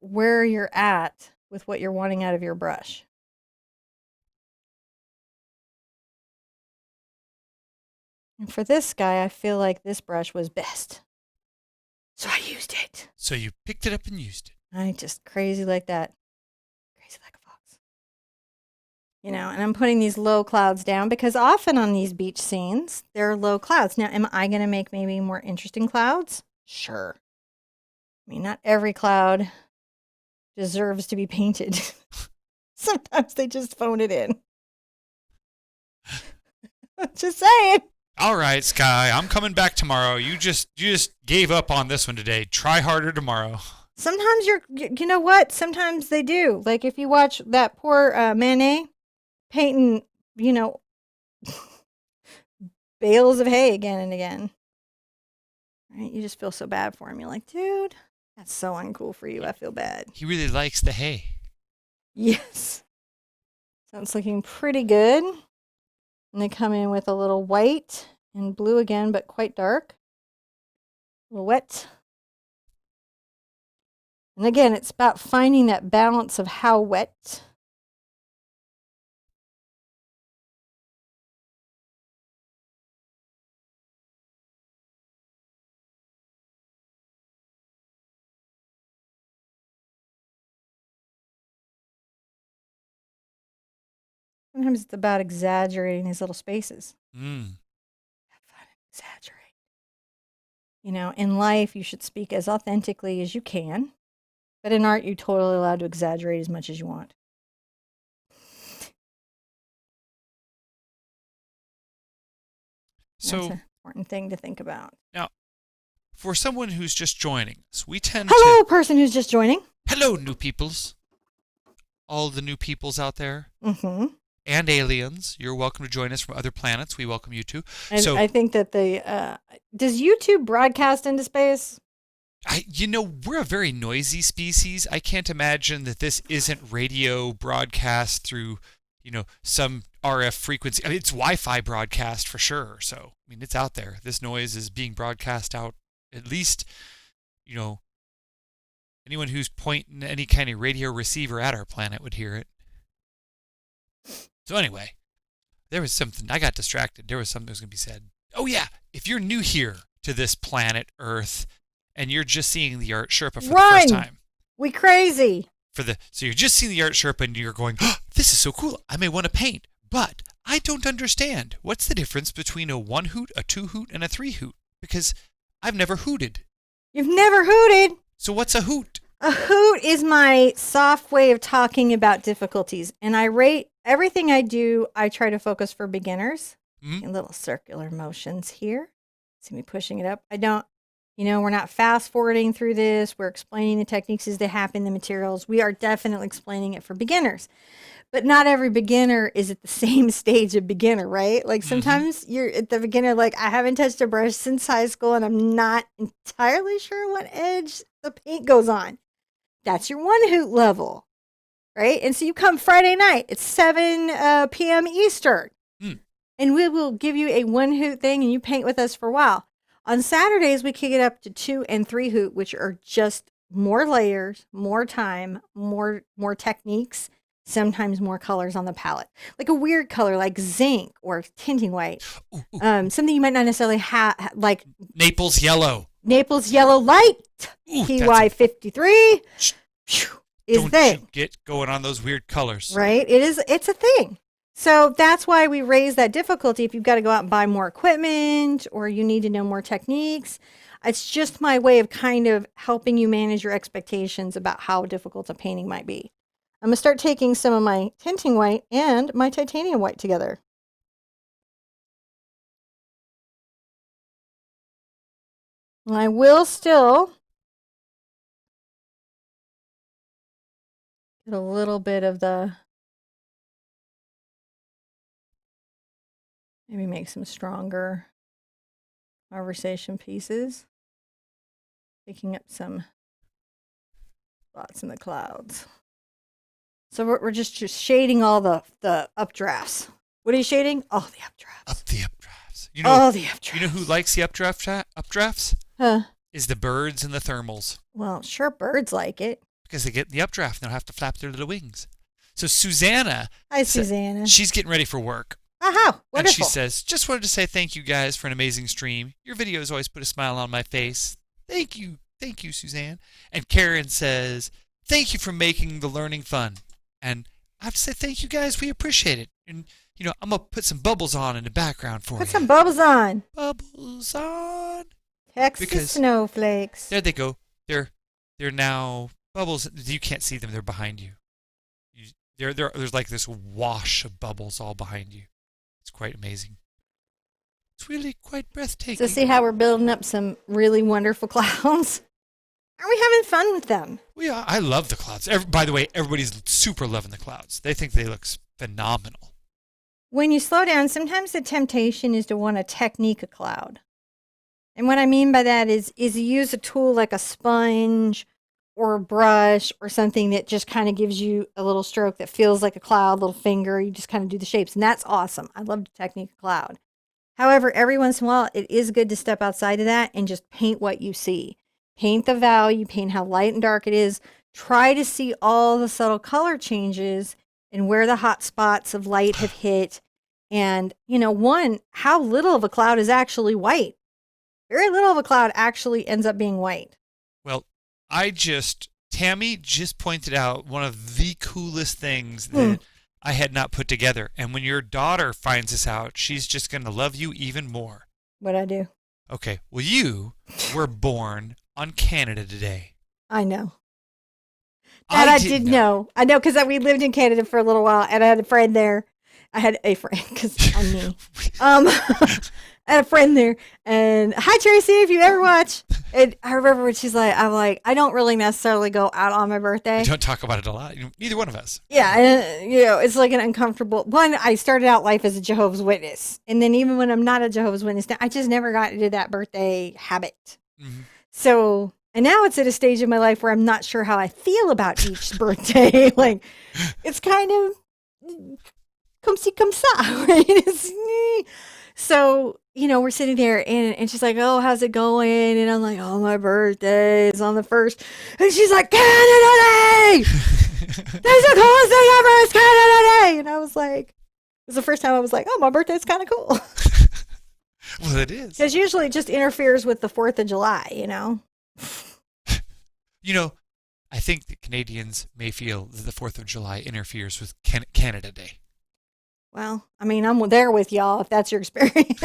Speaker 1: where you're at with what you're wanting out of your brush. And for this guy, I feel like this brush was best. So I used it.
Speaker 2: So you picked it up and used it.
Speaker 1: I just crazy like that. Crazy like a fox. You know, and I'm putting these low clouds down because often on these beach scenes, there are low clouds. Now, am I going to make maybe more interesting clouds? Sure. I mean, not every cloud deserves to be painted. Sometimes they just phone it in. Just saying.
Speaker 2: All right, Sky, I'm coming back tomorrow. You just gave up on this one today. Try harder tomorrow.
Speaker 1: Sometimes you know what? Sometimes they do. Like if you watch that poor Manet painting, you know, bales of hay again and again. Right? You just feel so bad for him. You're like, dude, that's so uncool for you. I feel bad.
Speaker 2: He really likes the hay.
Speaker 1: Yes. So it's looking pretty good. And they come in with a little white and blue again, but quite dark. A little wet. And again, it's about finding that balance of how wet. Sometimes it's about exaggerating these little spaces. Have fun, exaggerate. You know, in life, you should speak as authentically as you can. But in art, you're totally allowed to exaggerate as much as you want.
Speaker 2: So,
Speaker 1: that's an important thing to think about.
Speaker 2: Now, for someone who's just joining us, we tend
Speaker 1: Hello, person who's just joining.
Speaker 2: Hello, new peoples. All the new peoples out there.
Speaker 1: Mm-hmm.
Speaker 2: And aliens. You're welcome to join us from other planets. We welcome you too.
Speaker 1: And I think that does YouTube broadcast into space?
Speaker 2: We're a very noisy species. I can't imagine that this isn't radio broadcast through, some RF frequency. I mean, it's Wi-Fi broadcast for sure. So, I mean, it's out there. This noise is being broadcast out. At least, anyone who's pointing any kind of radio receiver at our planet would hear it. So anyway, there was something. I got distracted. There was something that was going to be said. Oh yeah, if you're new here to this planet Earth, and you're just seeing the Art Sherpa for the first time,
Speaker 1: we crazy.
Speaker 2: So you're just seeing the Art Sherpa, and you're going, oh, "This is so cool! I may want to paint, but I don't understand. What's the difference between a 1 hoot, a 2 hoot, and a 3 hoot? Because I've never hooted.
Speaker 1: You've never hooted?
Speaker 2: So what's a hoot?
Speaker 1: A hoot is my soft way of talking about difficulties. And I rate everything I do, I try to focus for beginners.
Speaker 2: Mm-hmm.
Speaker 1: Little circular motions here. See me pushing it up. I don't, we're not fast forwarding through this. We're explaining the techniques as they happen, the materials. We are definitely explaining it for beginners. But not every beginner is at the same stage of beginner, right? Like sometimes you're at the beginner, like I haven't touched a brush since high school and I'm not entirely sure what edge the paint goes on. That's your 1 hoot level, right? And so you come Friday night, it's 7 p.m. Eastern, and we will give you a 1 hoot thing and you paint with us for a while. On Saturdays, we kick it up to 2 and 3 hoot, which are just more layers, more time, more techniques, sometimes more colors on the palette. Like a weird color like zinc or tinting white. Something you might not necessarily have, like
Speaker 2: Naples yellow.
Speaker 1: Naples yellow light, PY53 is
Speaker 2: Don't
Speaker 1: thing.
Speaker 2: you get going on those weird colors.
Speaker 1: Right? It's a thing. So that's why we raise that difficulty. If you've got to go out and buy more equipment or you need to know more techniques, it's just my way of kind of helping you manage your expectations about how difficult a painting might be. I'm going to start taking some of my tinting white and my titanium white together. I will still get a little bit of the, maybe make some stronger conversation pieces. Picking up some spots in the clouds. So we're just shading all the updrafts. What are you shading? Oh, the updrafts.
Speaker 2: Up the updrafts.
Speaker 1: The updrafts.
Speaker 2: You know who likes the updrafts?
Speaker 1: Huh.
Speaker 2: Is the birds and the thermals.
Speaker 1: Well, sure, birds like it.
Speaker 2: Because they get the updraft and they'll have to flap their little wings. So Susanna.
Speaker 1: Hi, Susanna.
Speaker 2: She's getting ready for work.
Speaker 1: Aha, wonderful.
Speaker 2: And she says, just wanted to say thank you guys for an amazing stream. Your videos always put a smile on my face. Thank you. Thank you, Suzanne. And Karen says, thank you for making the learning fun. And I have to say thank you guys. We appreciate it. And, I'm going to put some bubbles on in the background for you.
Speaker 1: Put some bubbles on.
Speaker 2: Bubbles on.
Speaker 1: Texas snowflakes.
Speaker 2: There they go. They're now bubbles. You can't see them. They're behind you. There's like this wash of bubbles all behind you. It's quite amazing. It's really quite breathtaking.
Speaker 1: So see how we're building up some really wonderful clouds? Are we having fun with them?
Speaker 2: I love the clouds. By the way, everybody's super loving the clouds. They think they look phenomenal.
Speaker 1: When you slow down, sometimes the temptation is to want to technique a cloud. And what I mean by that is you use a tool like a sponge or a brush or something that just kind of gives you a little stroke that feels like a cloud, little finger. You just kind of do the shapes. And that's awesome. I love to technique a cloud. However, every once in a while, it is good to step outside of that and just paint what you see. Paint the value, paint how light and dark it is. Try to see all the subtle color changes and where the hot spots of light have hit. And, how little of a cloud is actually white. Very little of a cloud actually ends up being white.
Speaker 2: Well, Tammy just pointed out one of the coolest things that I had not put together. And when your daughter finds this out, she's just going to love you even more.
Speaker 1: What'd I do?
Speaker 2: Okay. Well, you were born on Canada Day.
Speaker 1: I know. That I did know. I know because we lived in Canada for a little while and I had a friend there. I had a friend because I'm me. I had a friend there. And hi, Tracy, if you ever watch. And I remember when I'm like, I don't really necessarily go out on my birthday.
Speaker 2: We don't talk about it a lot. Neither one of us.
Speaker 1: Yeah. And, it's like an uncomfortable one. I started out life as a Jehovah's Witness. And then even when I'm not a Jehovah's Witness, I just never got into that birthday habit. Mm-hmm. So, and now it's at a stage of my life where I'm not sure how I feel about each birthday. Like, it's kind of comme ci, comme ça, right? So, we're sitting there and she's like, oh, how's it going? And I'm like, oh, my birthday is on the 1st. And she's like, Canada Day! That's the coolest thing ever! It's Canada Day! And I was like, it was the first time I was like, oh, my birthday's kind of cool.
Speaker 2: Well, it is.
Speaker 1: Because usually it just interferes with the 4th of July,
Speaker 2: I think that Canadians may feel that the 4th of July interferes with Canada Day.
Speaker 1: Well, I mean, I'm there with y'all if that's your experience.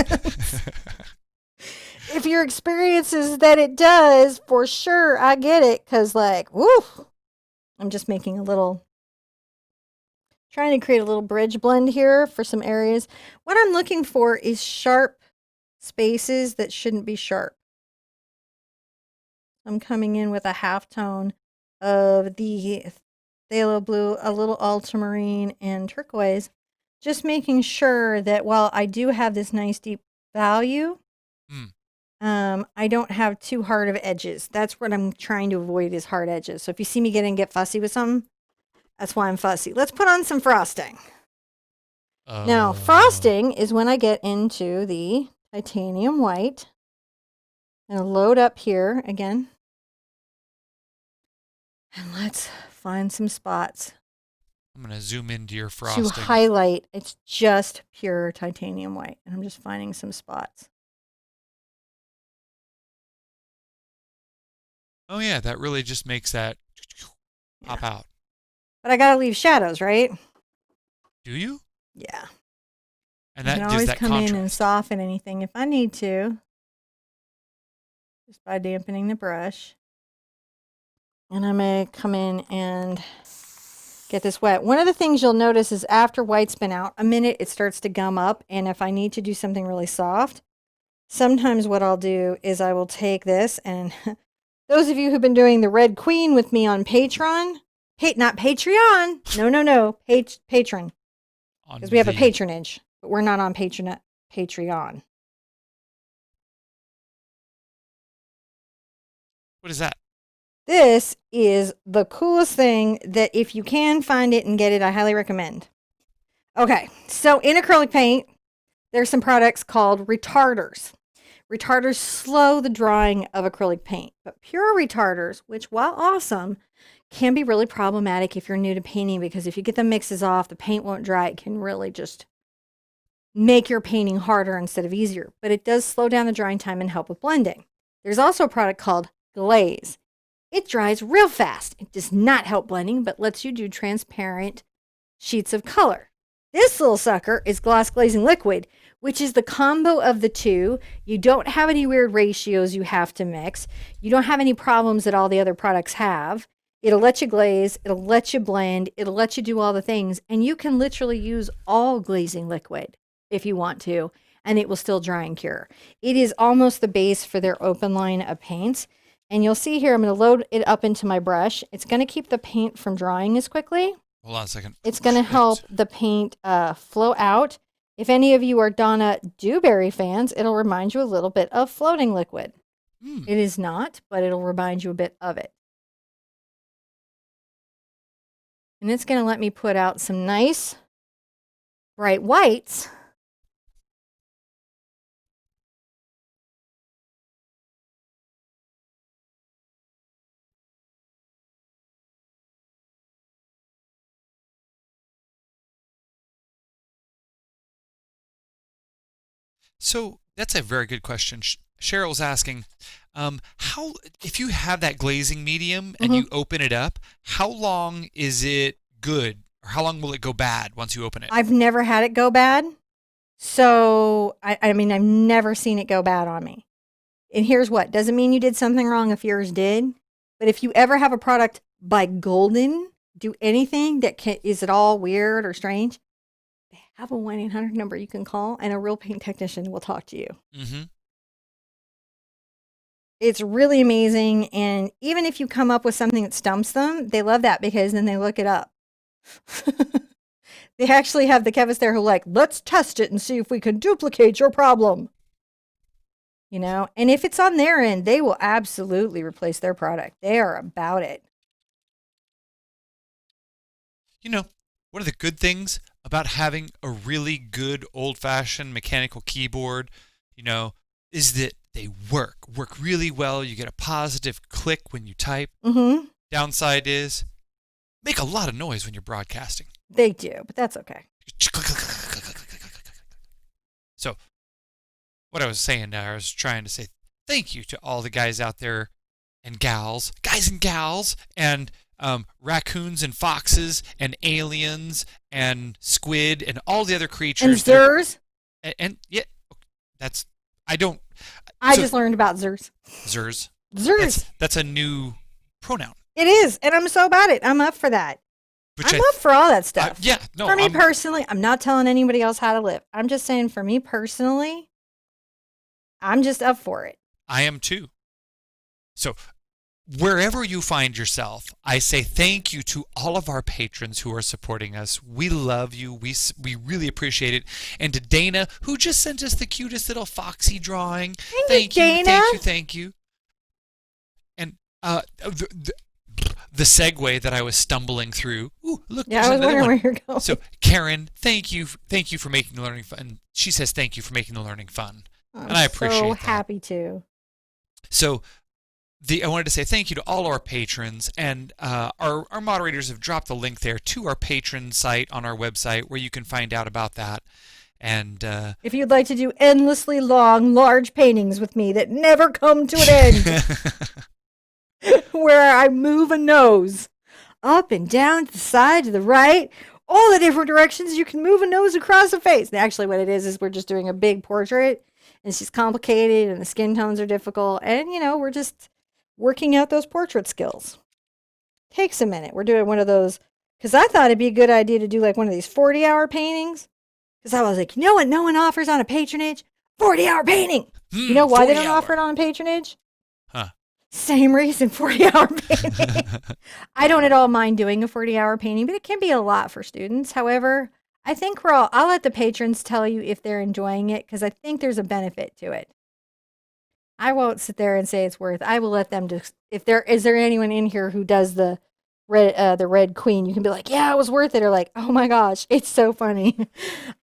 Speaker 1: If your experience is that it does, for sure, I get it. Because, like, woof, I'm just making a little, trying to create a little bridge blend here for some areas. What I'm looking for is sharp spaces that shouldn't be sharp. I'm coming in with a half tone of the phthalo blue, a little ultramarine, and turquoise. Just making sure that while I do have this nice deep value, I don't have too hard of edges. That's what I'm trying to avoid is hard edges. So if you see me get fussy with something, that's why I'm fussy. Let's put on some frosting. Now, frosting is when I get into the titanium white. I'm going to load up here again. And let's find some spots.
Speaker 2: I'm going to zoom into your frosting.
Speaker 1: To highlight, it's just pure titanium white. And I'm just finding some spots.
Speaker 2: Oh, yeah, that really just makes that pop out.
Speaker 1: But I got to leave shadows, right?
Speaker 2: Do you?
Speaker 1: Yeah.
Speaker 2: And that
Speaker 1: I can
Speaker 2: gives
Speaker 1: always
Speaker 2: that
Speaker 1: come
Speaker 2: contrast.
Speaker 1: in and soften anything if I need to. Just by dampening the brush. And I'm going to come in and get this wet. One of the things you'll notice is after white's been out a minute, it starts to gum up. And if I need to do something really soft, sometimes what I'll do is I will take this and those of you who've been doing the Red Queen with me on Patreon, not Patreon. No. Patron. Because we have a patronage, but we're not on Patreon.
Speaker 2: What is that?
Speaker 1: This is the coolest thing that if you can find it and get it, I highly recommend. Okay, so in acrylic paint, there's some products called retarders. Retarders slow the drying of acrylic paint, but pure retarders, which while awesome, can be really problematic if you're new to painting because if you get the mixes off, the paint won't dry. It can really just make your painting harder instead of easier, but it does slow down the drying time and help with blending. There's also a product called glaze. It dries real fast. It does not help blending, but lets you do transparent sheets of color. This little sucker is gloss glazing liquid, which is the combo of the two. You don't have any weird ratios you have to mix. You don't have any problems that all the other products have. It'll let you glaze, it'll let you blend, it'll let you do all the things, and you can literally use all glazing liquid if you want to, and it will still dry and cure. It is almost the base for their open line of paints. And you'll see here, I'm going to load it up into my brush. It's going to keep the paint from drying as quickly.
Speaker 2: Hold on a second.
Speaker 1: It's going to help the paint flow out. If any of you are Donna Dewberry fans, it'll remind you a little bit of floating liquid. It is not, but it'll remind you a bit of it. And it's going to let me put out some nice bright whites.
Speaker 2: So that's a very good question. Cheryl's asking, how if you have that glazing medium and you open it up, how long is it good, or how long will it go bad once you open it?
Speaker 1: I've never had it go bad, so I mean I've never seen it go bad on me. And here's what: doesn't mean you did something wrong if yours did, but if you ever have a product by Golden do anything that is at all weird or strange, they have a 1-800 number you can call, and a real paint technician will talk to you. It's really amazing, and even if you come up with something that stumps them, they love that because then they look it up. They actually have the chemist there who let's test it and see if we can duplicate your problem. You know, and if it's on their end, they will absolutely replace their product. They are about it.
Speaker 2: You know, one of the good things about having a really good old-fashioned mechanical keyboard, is that they work really well. You get a positive click when you type. Downside is make a lot of noise when you're broadcasting.
Speaker 1: They do, but that's okay.
Speaker 2: So what I was saying there, I was trying to say thank you to all the guys out there and gals, guys and gals, and raccoons and foxes and aliens and squid and all the other
Speaker 1: And
Speaker 2: creatures.
Speaker 1: Zers.
Speaker 2: And yeah, that's I don't.
Speaker 1: I
Speaker 2: So,
Speaker 1: just learned about Zers.
Speaker 2: Zers.
Speaker 1: Zers.
Speaker 2: That's a new pronoun.
Speaker 1: It is, and I'm so about it. I'm up for that. I'm up for all that stuff.
Speaker 2: Yeah, no.
Speaker 1: For me personally, I'm not telling anybody else how to live. I'm just saying, for me personally, I'm just up for it.
Speaker 2: I am too. So, wherever you find yourself, I say thank you to all of our patrons who are supporting us. We love you. We really appreciate it. And to Dana, who just sent us the cutest little foxy drawing.
Speaker 1: Thank you, Dana.
Speaker 2: Thank you. And the segue that I was stumbling through. Ooh, look,
Speaker 1: yeah, I was wondering where you're going.
Speaker 2: So, Karen, thank you for making the learning fun. She says thank you for making the learning fun, and I appreciate that.
Speaker 1: So happy to.
Speaker 2: So, I wanted to say thank you to all our patrons, and our moderators have dropped the link there to our patron site on our website where you can find out about that. And
Speaker 1: if you'd like to do endlessly long, large paintings with me that never come to an end, where I move a nose up and down to the side, to the right, all the different directions you can move a nose across a face. And actually what it is we're just doing a big portrait, and it's just complicated, and the skin tones are difficult, and, we're just working out those portrait skills. Takes a minute. We're doing one of those, because I thought it'd be a good idea to do like one of these 40-hour paintings. Because I was like, you know what no one offers on a patronage? 40-hour painting. You know why they don't offer it on a patronage?
Speaker 2: Huh.
Speaker 1: Same reason, 40-hour painting. I don't at all mind doing a 40-hour painting, but it can be a lot for students. However, I think I'll let the patrons tell you if they're enjoying it, because I think there's a benefit to it. I won't sit there and say it's worth. I will let them just. Is there anyone in here who does the Red Queen? You can be like, yeah, it was worth it, or like, oh my gosh, it's so funny.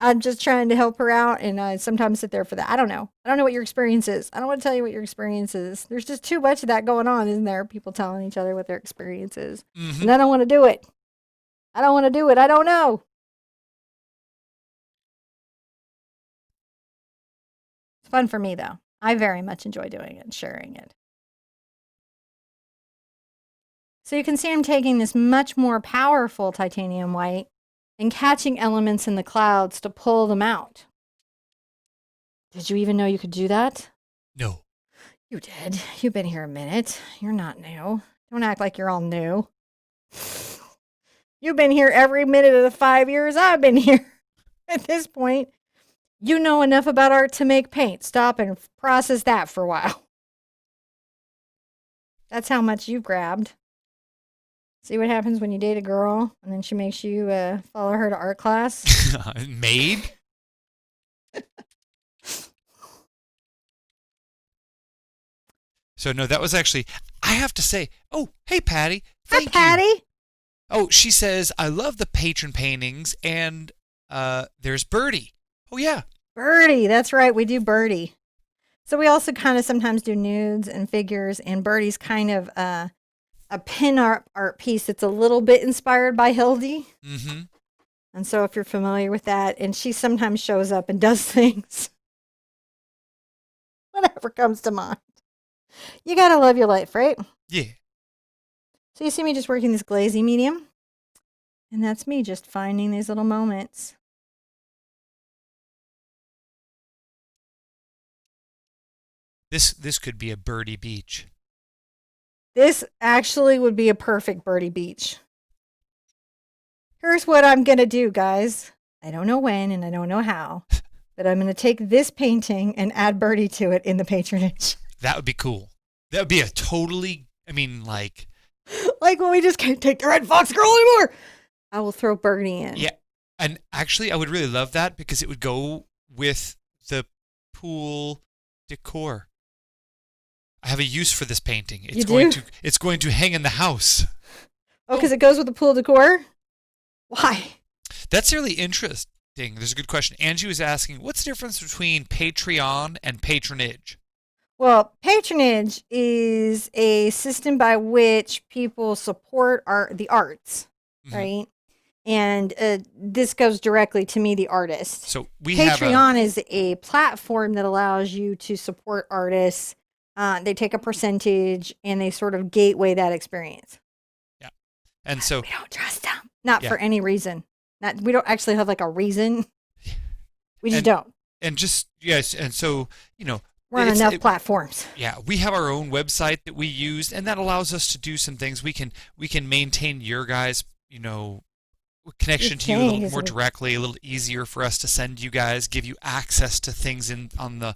Speaker 1: I'm just trying to help her out, and I sometimes sit there for that. I don't know what your experience is. I don't want to tell you what your experience is. There's just too much of that going on, isn't there? People telling each other what their experience is, and I don't want to do it. I don't know. It's fun for me though. I very much enjoy doing it and sharing it. So you can see I'm taking this much more powerful titanium white and catching elements in the clouds to pull them out. Did you even know you could do that?
Speaker 2: No.
Speaker 1: You did. You've been here a minute. You're not new. Don't act like you're all new. You've been here every minute of the 5 years I've been here. At this point, you know enough about art to make paint. Stop and process that for a while. That's how much you've grabbed. See what happens when you date a girl and then she makes you follow her to art class?
Speaker 2: Maid? So, no, that was actually, I have to say, oh, hey, Patty. Thank you.
Speaker 1: Hi, Patty.
Speaker 2: Oh, she says, I love the patron paintings, and there's Birdie. Oh, yeah.
Speaker 1: Birdie. That's right. We do Birdie. So we also kind of sometimes do nudes and figures, and Birdie's kind of a pin art piece that's a little bit inspired by Hildy.
Speaker 2: Mm-hmm.
Speaker 1: And so if you're familiar with that, and she sometimes shows up and does things. Whatever comes to mind. You got to love your life, right?
Speaker 2: Yeah.
Speaker 1: So you see me just working this glazy medium, and that's me just finding these little moments.
Speaker 2: This could be a birdie beach.
Speaker 1: This actually would be a perfect birdie beach. Here's what I'm going to do, guys. I don't know when and I don't know how, but I'm going to take this painting and add birdie to it in the patronage.
Speaker 2: That would be cool. That would be a totally, like
Speaker 1: when we just can't take the red fox girl anymore. I will throw birdie in.
Speaker 2: Yeah. And actually, I would really love that because it would go with the pool decor. I have a use for this painting. It's going to hang in the house.
Speaker 1: Oh, because it goes with the pool decor? Why?
Speaker 2: That's really interesting. There's a good question. Angie was asking, what's the difference between Patreon and patronage?
Speaker 1: Well, patronage is a system by which people support the arts, right? And this goes directly to me, the artist.
Speaker 2: So
Speaker 1: Patreon is a platform that allows you to support artists. They take a percentage and they sort of gateway that experience.
Speaker 2: Yeah. And so
Speaker 1: we don't trust them. Not
Speaker 2: yeah,
Speaker 1: for any reason. We don't actually have like a reason. We just
Speaker 2: and
Speaker 1: don't.
Speaker 2: and just yes, and so
Speaker 1: We're on enough platforms.
Speaker 2: yeah, we have our own website that we use, and that allows us to do some things. We can maintain your guys connection to you a little more directly, a little easier for us to send you guys, give you access to things on the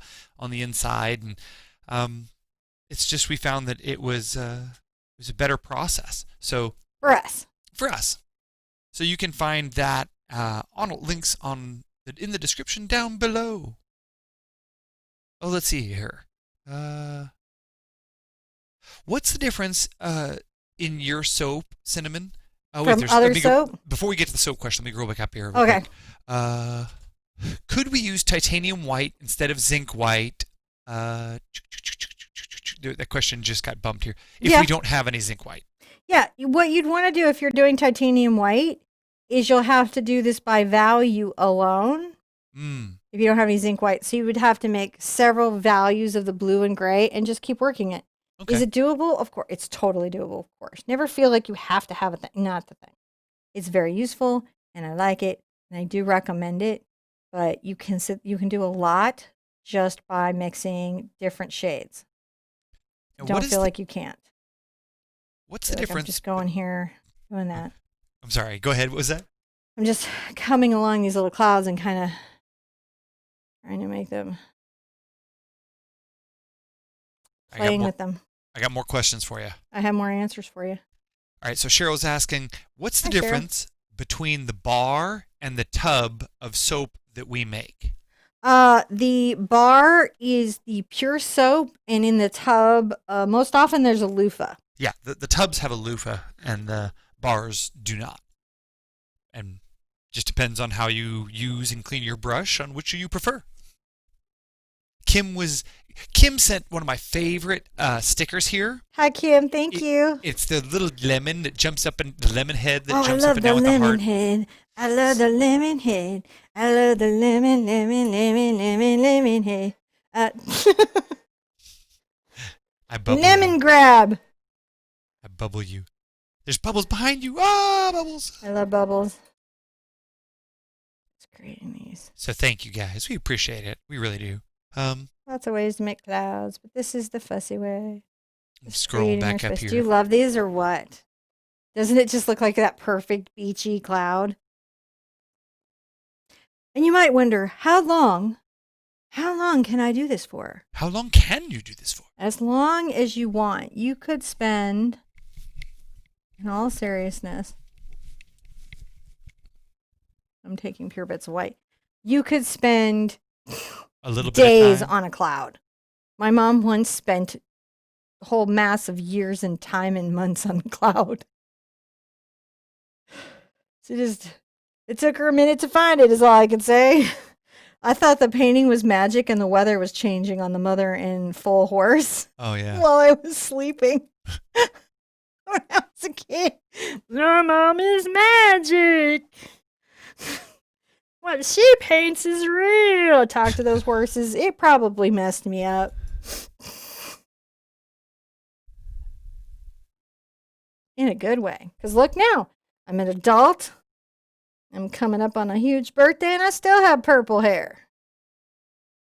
Speaker 2: inside, and it's just we found that it was a better process. So
Speaker 1: for us.
Speaker 2: So you can find that on links in the description down below. Oh, let's see here. What's the difference in your soap, Cinnamon? Oh, wait,
Speaker 1: from other soap?
Speaker 2: Before we get to the soap question, let me go back up here.
Speaker 1: Okay.
Speaker 2: Could we use titanium white instead of zinc white? That question just got bumped here. If we don't have any zinc white.
Speaker 1: Yeah, what you'd want to do if you're doing titanium white is you'll have to do this by value alone. If you don't have any zinc white. So you would have to make several values of the blue and gray and just keep working it. Okay. Is it doable? Of course. It's totally doable, of course. Never feel like you have to have a thing. Not the thing. It's very useful, and I like it, and I do recommend it. But you can do a lot just by mixing different shades. Now, don't feel like you can't.
Speaker 2: What's the difference?
Speaker 1: I'm just going here, doing that.
Speaker 2: I'm sorry. Go ahead. What was that?
Speaker 1: I'm just coming along these little clouds and kind of trying to make them, playing with them.
Speaker 2: I got more questions for you.
Speaker 1: I have more answers for you.
Speaker 2: All right. So Cheryl's asking, what's the difference between the bar and the tub of soap that we make?
Speaker 1: The bar is the pure soap, and in the tub, most often there's a loofah.
Speaker 2: Yeah, the tubs have a loofah, and the bars do not. And just depends on how you use and clean your brush, on which you prefer. Kim sent one of my favorite stickers here.
Speaker 1: Hi, Kim. Thank you.
Speaker 2: It's the little lemon that jumps up, and the lemon head that jumps
Speaker 1: up
Speaker 2: and down with the heart.
Speaker 1: I love the lemon head. I love the lemon head. I love the lemon head.
Speaker 2: I bubble
Speaker 1: lemon
Speaker 2: you.
Speaker 1: grab.
Speaker 2: I bubble you. There's bubbles behind you. Ah, bubbles.
Speaker 1: I love bubbles. It's creating these.
Speaker 2: So thank you guys. We appreciate it. We really do.
Speaker 1: Lots of ways to make clouds, but this is the fussy way.
Speaker 2: Scroll back up here.
Speaker 1: Do you love these or what? Doesn't it just look like that perfect beachy cloud? And you might wonder, how long can I do this for?
Speaker 2: How long can you do this for?
Speaker 1: As long as you want. You could spend, in all seriousness, I'm taking pure bits of white. You could spend
Speaker 2: a little bit
Speaker 1: days on a cloud. My mom once spent a whole mass of years and time and months on a cloud. So it took her a minute to find it, is all I can say. I thought the painting was magic and the weather was changing on the mother in full horse.
Speaker 2: Oh, yeah.
Speaker 1: While I was sleeping. When I was a kid. Your mom is magic. What she paints is real. Talk to those horses. It probably messed me up. In a good way. Because look now. I'm an adult. I'm coming up on a huge birthday and I still have purple hair.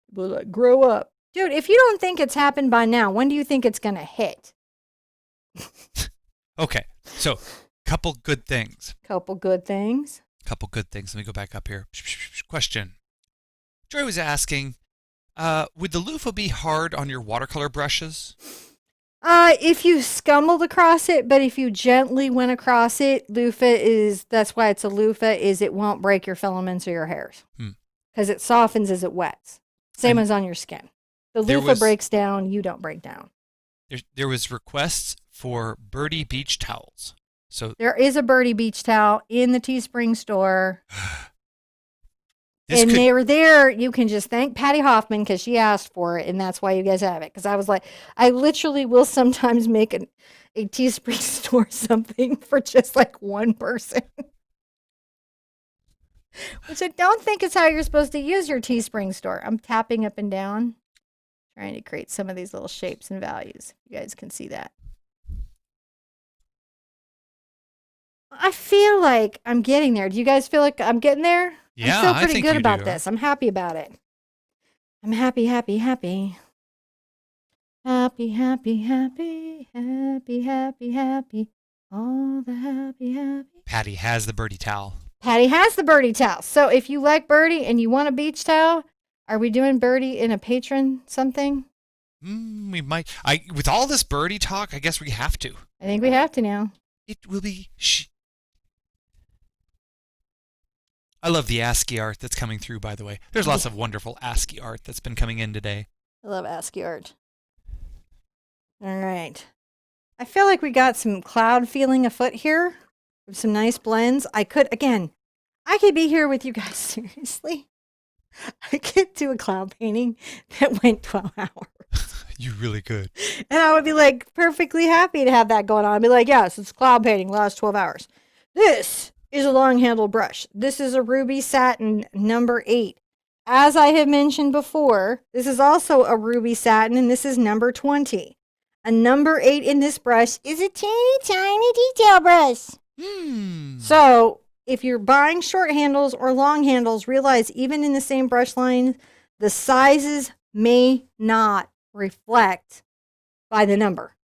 Speaker 1: People like, grow up. Dude, if you don't think it's happened by now, when do you think it's going to hit?
Speaker 2: Okay. So, couple good things.
Speaker 1: Couple good things.
Speaker 2: Let me go back up here. Question. Joy was asking, would the loofah be hard on your watercolor brushes?
Speaker 1: If you scumbled across it, but if you gently went across it, that's why it's a loofah, is it won't break your filaments or your hairs. Because it softens as it wets. Same as on your skin. The loofah breaks down, you don't break down.
Speaker 2: There was requests for Birdie beach towels. So
Speaker 1: there is a Birdie beach towel in the Teespring store. They were there. You can just thank Patty Hoffman because she asked for it, and that's why you guys have it. Because I was like, I literally will sometimes make a Teespring store something for just like one person. Which I don't think is how you're supposed to use your Teespring store. I'm tapping up and down, trying to create some of these little shapes and values. You guys can see that. I feel like I'm getting there. Do you guys feel like I'm getting there? I
Speaker 2: Yeah,
Speaker 1: feel
Speaker 2: I
Speaker 1: pretty
Speaker 2: think
Speaker 1: good
Speaker 2: you
Speaker 1: about
Speaker 2: do.
Speaker 1: this. I'm happy about it. I'm happy, happy, happy. Happy, happy, happy, happy, happy, happy. All the happy, happy.
Speaker 2: Patty has the birdie towel.
Speaker 1: Patty has the birdie towel. So if you like birdie and you want a beach towel, are we doing birdie in a patron something?
Speaker 2: We might. With all this birdie talk, I guess we have to.
Speaker 1: I think we have to now.
Speaker 2: It will be. I love the ASCII art that's coming through, by the way. There's lots of wonderful ASCII art that's been coming in today.
Speaker 1: I love ASCII art. All right. I feel like we got some cloud feeling afoot here. Some nice blends. I could be here with you guys, seriously. I could do a cloud painting that went 12 hours.
Speaker 2: You really could.
Speaker 1: And I would be like perfectly happy to have that going on. I'd be like, yes, it's cloud painting, last 12 hours. This is a long handled brush. This is a ruby satin number 8. As I have mentioned before, this is also a ruby satin, and this is number 20. A number 8 in this brush is a teeny tiny detail brush. So if you're buying short handles or long handles, realize even in the same brush line, the sizes may not reflect by the number.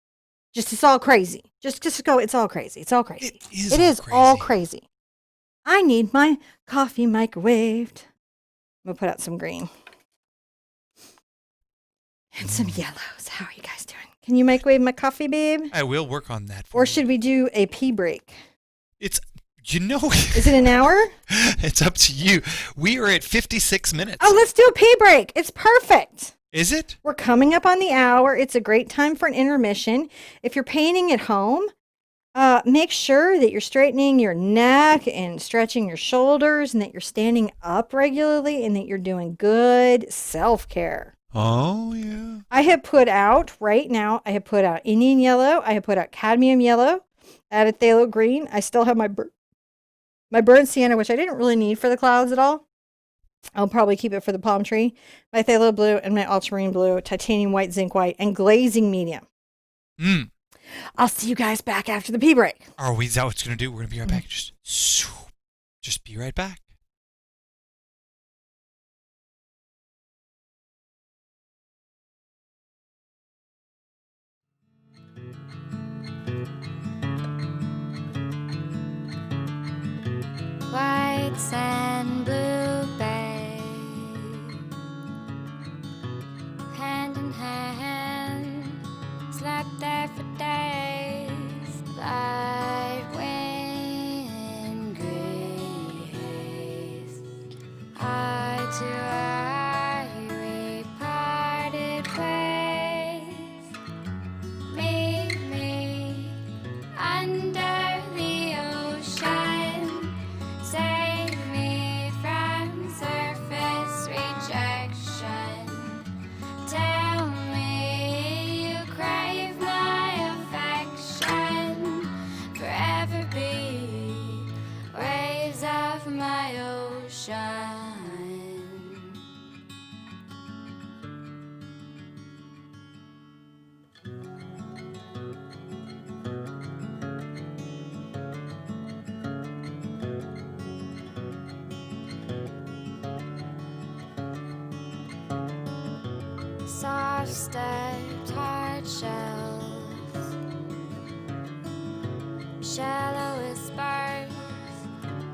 Speaker 1: It's all crazy. Just go, it's all crazy. It's all crazy. It is all crazy. I need my coffee microwaved. I'm going to put out some green. And some yellows. How are you guys doing? Can you microwave my coffee, babe?
Speaker 2: I will work on that.
Speaker 1: Or should we do a pee break?
Speaker 2: Is
Speaker 1: it an hour?
Speaker 2: It's up to you. We are at 56 minutes.
Speaker 1: Oh, let's do a pee break. It's perfect.
Speaker 2: Is it?
Speaker 1: We're coming up on the hour. It's a great time for an intermission. If you're painting at home, make sure that you're straightening your neck and stretching your shoulders and that you're standing up regularly and that you're doing good self-care.
Speaker 2: Oh, yeah.
Speaker 1: I have put out Indian yellow. I have put out cadmium yellow. Added phthalo green. I still have my burnt sienna, which I didn't really need for the clouds at all. I'll probably keep it for the palm tree. My phthalo blue and my ultramarine blue, titanium white, zinc white, and glazing medium. I'll see you guys back after the pee break.
Speaker 2: Are we? Is that what it's going to do? We're going to be right back. Just be right back.
Speaker 3: White sand, blue bay, hand in hand, slept there for days. Light wind, gray haze, eye to eye, we parted ways. Meet me under the ocean. Save me from surface rejection. Tell me you crave my affection. Forever be waves of my ocean. Soft stepped hard shells, shallow whispers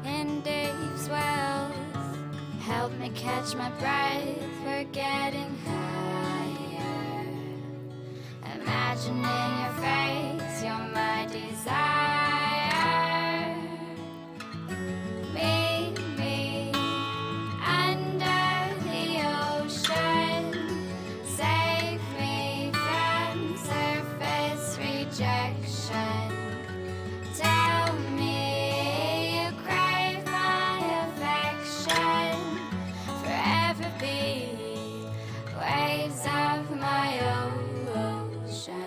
Speaker 3: in deep swells. Help me catch my breath, we're getting higher. Imagining your face, you're my desire. Meet me under the ocean. Save me from surface rejection. Tell me you crave my affection. Forever be waves of my ocean.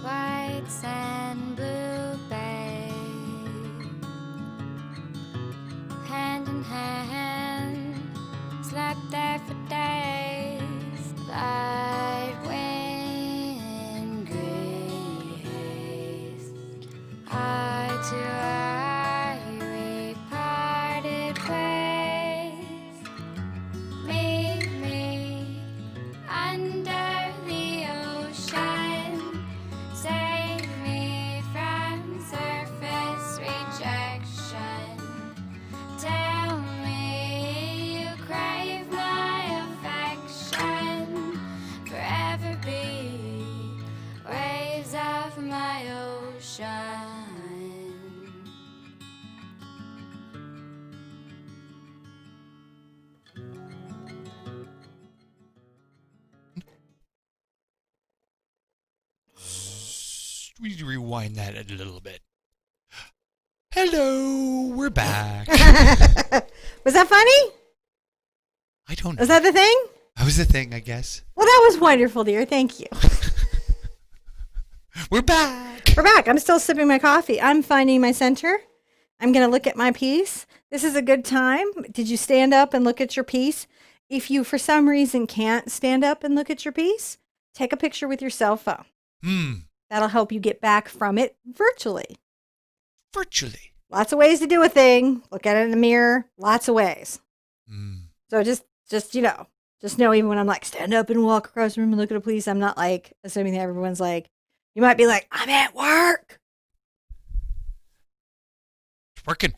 Speaker 3: white sand, blue bay, hand in hand, slept there for days. Light wind, gray haze, eye to eye, we parted ways. Meet me under the ocean, save me from surface rejection. Tell me you crave my affection, forever be waves of my ocean.
Speaker 2: We need to rewind that a little bit. Hello, we're back.
Speaker 1: Was that funny?
Speaker 2: I don't know.
Speaker 1: Was that the thing?
Speaker 2: That was the thing, I guess.
Speaker 1: Well, that was wonderful, dear. Thank you.
Speaker 2: We're back.
Speaker 1: We're back. I'm still sipping my coffee. I'm finding my center. I'm going to look at my piece. This is a good time. Did you stand up and look at your piece? If you, for some reason, can't stand up and look at your piece, take a picture with your cell phone. That'll help you get back from it virtually.
Speaker 2: Virtually.
Speaker 1: Lots of ways to do a thing. Look at it in the mirror. Lots of ways. So just know even when I'm like, stand up and walk across the room and look at a piece, I'm not like assuming that everyone's like, you might be like, I'm at work.
Speaker 2: It's working.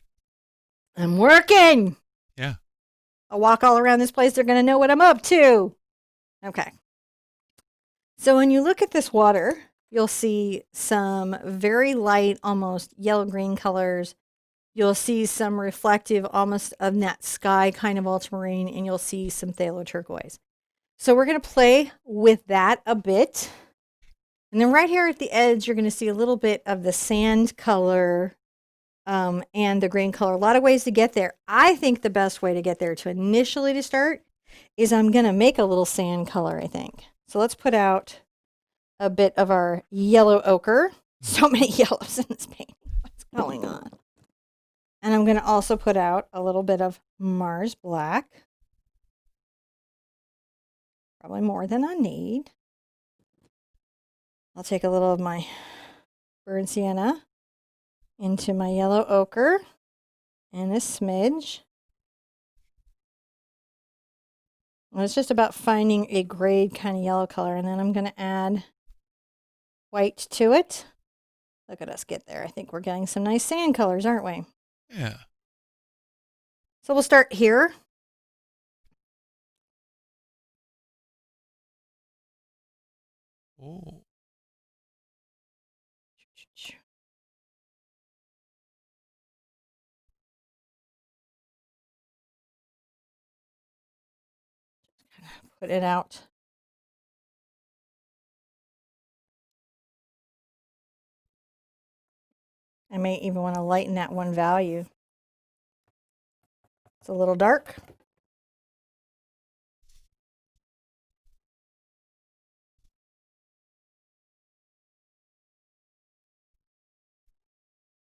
Speaker 1: I'm working.
Speaker 2: Yeah.
Speaker 1: I'll walk all around this place. They're going to know what I'm up to. Okay. So when you look at this water, you'll see some very light, almost yellow-green colors. You'll see some reflective, almost of that sky kind of ultramarine, and you'll see some phthalo turquoise. So we're going to play with that a bit. And then right here at the edge, you're going to see a little bit of the sand color and the green color. A lot of ways to get there. I think the best way to get there to start is I'm going to make a little sand color, I think. So let's put out a bit of our yellow ochre. So many yellows in this painting. What's going on? And I'm going to also put out a little bit of Mars black. Probably more than I need. I'll take a little of my burnt sienna into my yellow ochre and a smidge. Well, it's just about finding a grade kind of yellow color, and then I'm going to add white to it. Look at us get there. I think we're getting some nice sand colors, aren't we?
Speaker 2: Yeah.
Speaker 1: So we'll start here.
Speaker 2: Oh.
Speaker 1: Put it out. I may even want to lighten that one value. It's a little dark.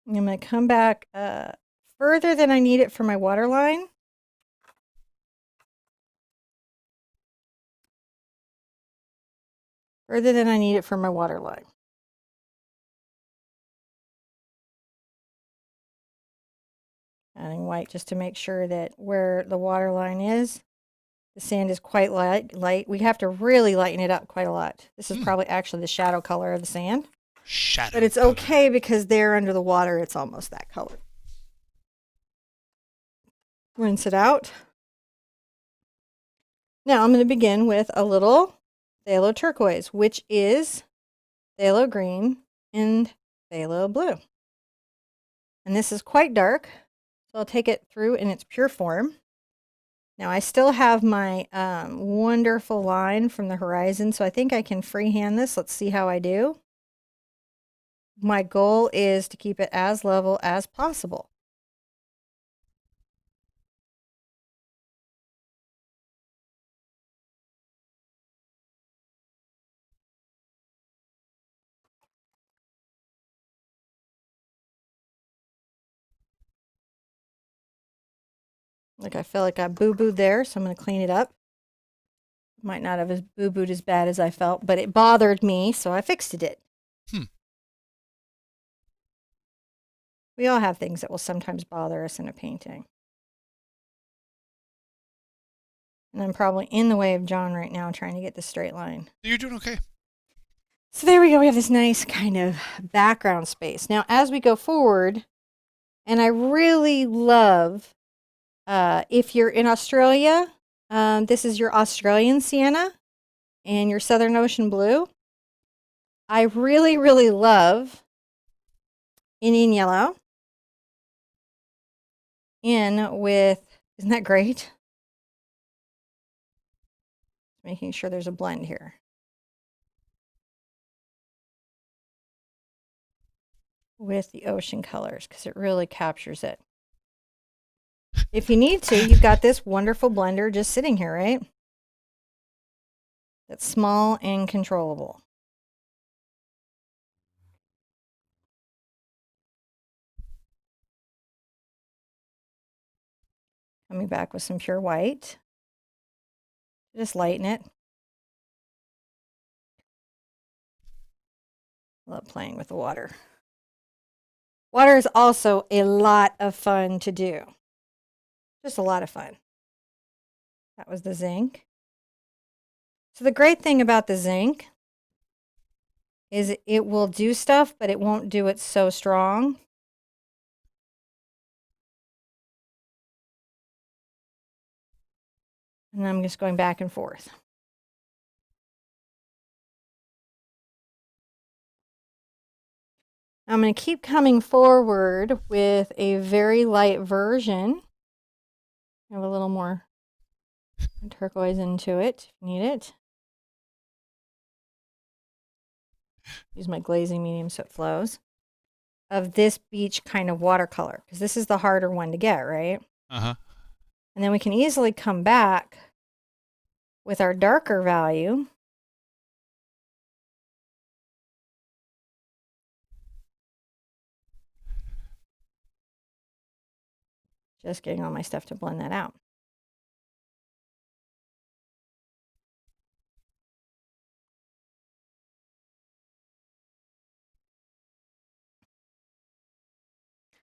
Speaker 1: I'm going to come back further than I need it for my water line. Further than I need it for my water line. Adding white just to make sure that where the water line is, the sand is quite light. We have to really lighten it up quite a lot. This is probably actually the shadow color of the sand.
Speaker 2: Shadow
Speaker 1: but it's
Speaker 2: color.
Speaker 1: okay because there under the water, it's almost that color. Rinse it out. Now I'm going to begin with a little phthalo turquoise, which is phthalo green and phthalo blue. And this is quite dark, so I'll take it through in its pure form. Now I still have my wonderful line from the horizon, so I think I can freehand this. Let's see how I do. My goal is to keep it as level as possible. Like I feel like I boo-booed there, so I'm going to clean it up. Might not have boo-booed as bad as I felt, but it bothered me, so I fixed it. We all have things that will sometimes bother us in a painting. And I'm probably in the way of John right now trying to get the straight line.
Speaker 2: You're doing okay.
Speaker 1: So there we go. We have this nice kind of background space. Now, as we go forward, and I really love, if you're in Australia, this is your Australian sienna and your Southern Ocean blue. I really, really love Indian yellow in with, isn't that great? Making sure there's a blend here. With the ocean colors, because it really captures it. If you need to, you've got this wonderful blender just sitting here, right? That's small and controllable. Coming back with some pure white. Just lighten it. Love playing with the water. Water is also a lot of fun to do. Just a lot of fun. That was the zinc. So the great thing about the zinc is it will do stuff, but it won't do it so strong. And I'm just going back and forth. I'm going to keep coming forward with a very light version. Have a little more turquoise into it if you need it. Use my glazing medium so it flows. Of this beach kind of watercolor, because this is the harder one to get, right?
Speaker 2: Uh-huh.
Speaker 1: And then we can easily come back with our darker value. Just getting all my stuff to blend that out.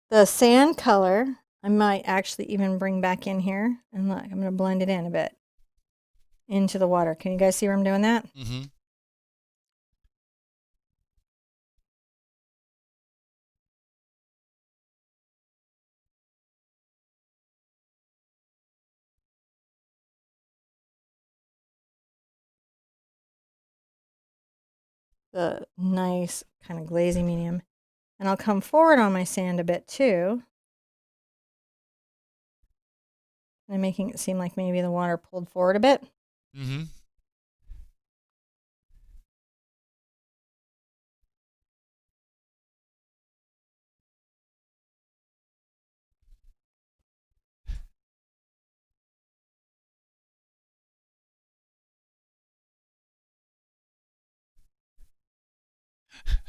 Speaker 1: The sand color, I might actually even bring back in here. And look, I'm going to blend it in a bit into the water. Can you guys see where I'm doing that?
Speaker 2: Mm-hmm.
Speaker 1: The nice kind of glazy medium. And I'll come forward on my sand a bit too. And making it seem like maybe the water pulled forward a bit.
Speaker 2: Mm-hmm.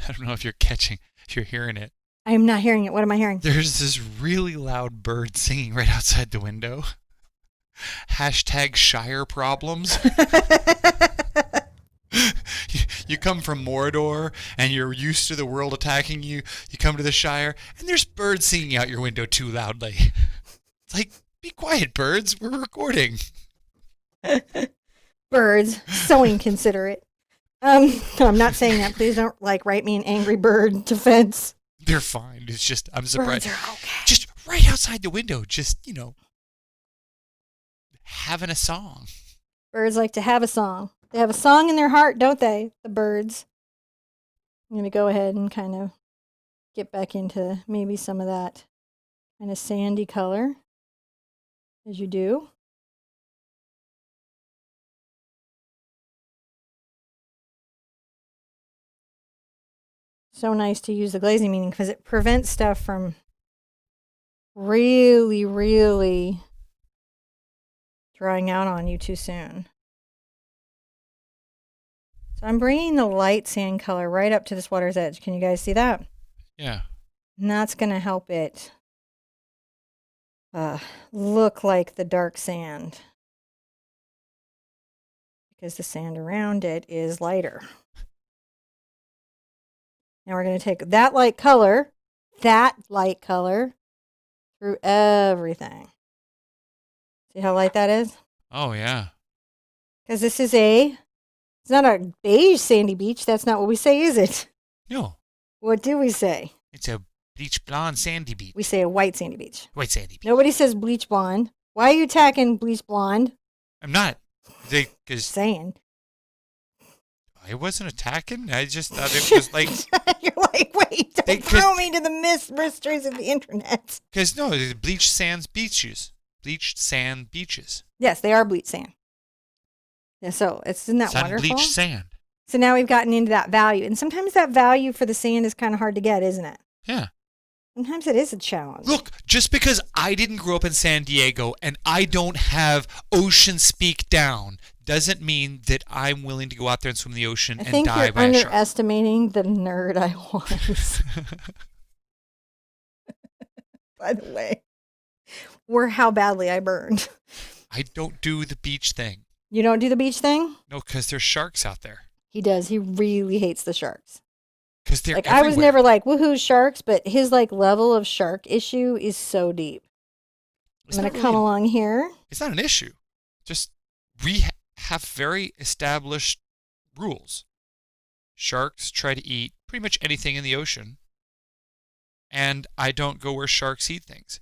Speaker 2: I don't know if you're hearing it.
Speaker 1: I am not hearing it. What am I hearing?
Speaker 2: There's this really loud bird singing right outside the window. Hashtag Shire problems. You come from Mordor and you're used to the world attacking you. You come to the Shire and there's birds singing out your window too loudly. It's like, be quiet, birds. We're recording.
Speaker 1: Birds, so inconsiderate. I'm not saying that. Please don't write me an angry bird defense.
Speaker 2: They're fine. It's just I'm surprised.
Speaker 1: Birds are okay.
Speaker 2: Just right outside the window, just having a song.
Speaker 1: Birds like to have a song. They have a song in their heart, don't they? The birds. I'm going to go ahead and kind of get back into maybe some of that kind of sandy color, as you do. So nice to use the glazing medium because it prevents stuff from really, really drying out on you too soon. So I'm bringing the light sand color right up to this water's edge. Can you guys see that?
Speaker 2: Yeah.
Speaker 1: And that's going to help it look like the dark sand because the sand around it is lighter. Now we're going to take that light color through everything. See how light that is?
Speaker 2: Oh, yeah.
Speaker 1: Because it's not a beige sandy beach. That's not what we say, is it?
Speaker 2: No.
Speaker 1: What do we say?
Speaker 2: It's a bleach blonde sandy beach.
Speaker 1: We say a white sandy beach.
Speaker 2: White sandy beach.
Speaker 1: Nobody says bleach blonde. Why are you attacking bleach blonde?
Speaker 2: I'm not. Because
Speaker 1: Saying.
Speaker 2: I wasn't attacking. I just thought it was like...
Speaker 1: You're like, wait, don't throw me to the mysteries of the internet.
Speaker 2: Because, no, it's bleached sand beaches. Bleached sand beaches.
Speaker 1: Yes, they are bleached sand. Yeah, so isn't that wonderful?
Speaker 2: Sun-bleached sand.
Speaker 1: So now we've gotten into that value. And sometimes that value for the sand is kind of hard to get, isn't it?
Speaker 2: Yeah.
Speaker 1: Sometimes it is a challenge.
Speaker 2: Look, just because I didn't grow up in San Diego and I don't have ocean speak down doesn't mean that I'm willing to go out there and swim in the ocean
Speaker 1: I
Speaker 2: and
Speaker 1: think
Speaker 2: die
Speaker 1: you're
Speaker 2: by a shark.
Speaker 1: underestimating the nerd I was. By the way, or how badly I burned.
Speaker 2: I don't do the beach thing.
Speaker 1: You don't do the beach thing?
Speaker 2: No, because there's sharks out there.
Speaker 1: He does. He really hates the sharks.
Speaker 2: Because they're
Speaker 1: like
Speaker 2: everywhere.
Speaker 1: I was never like woohoo sharks, but his like level of shark issue is so deep. I'm gonna come along here.
Speaker 2: It's not an issue. Just we have very established rules. Sharks try to eat pretty much anything in the ocean, and I don't go where sharks eat things.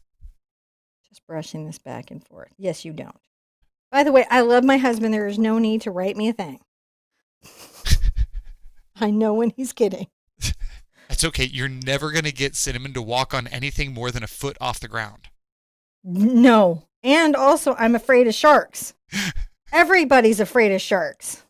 Speaker 1: Just brushing this back and forth. Yes, you don't. By the way, I love my husband. There is no need to write me a thing. I know when he's kidding.
Speaker 2: That's okay. You're never going to get Cinnamon to walk on anything more than a foot off the ground.
Speaker 1: No. And also, I'm afraid of sharks. Everybody's afraid of sharks.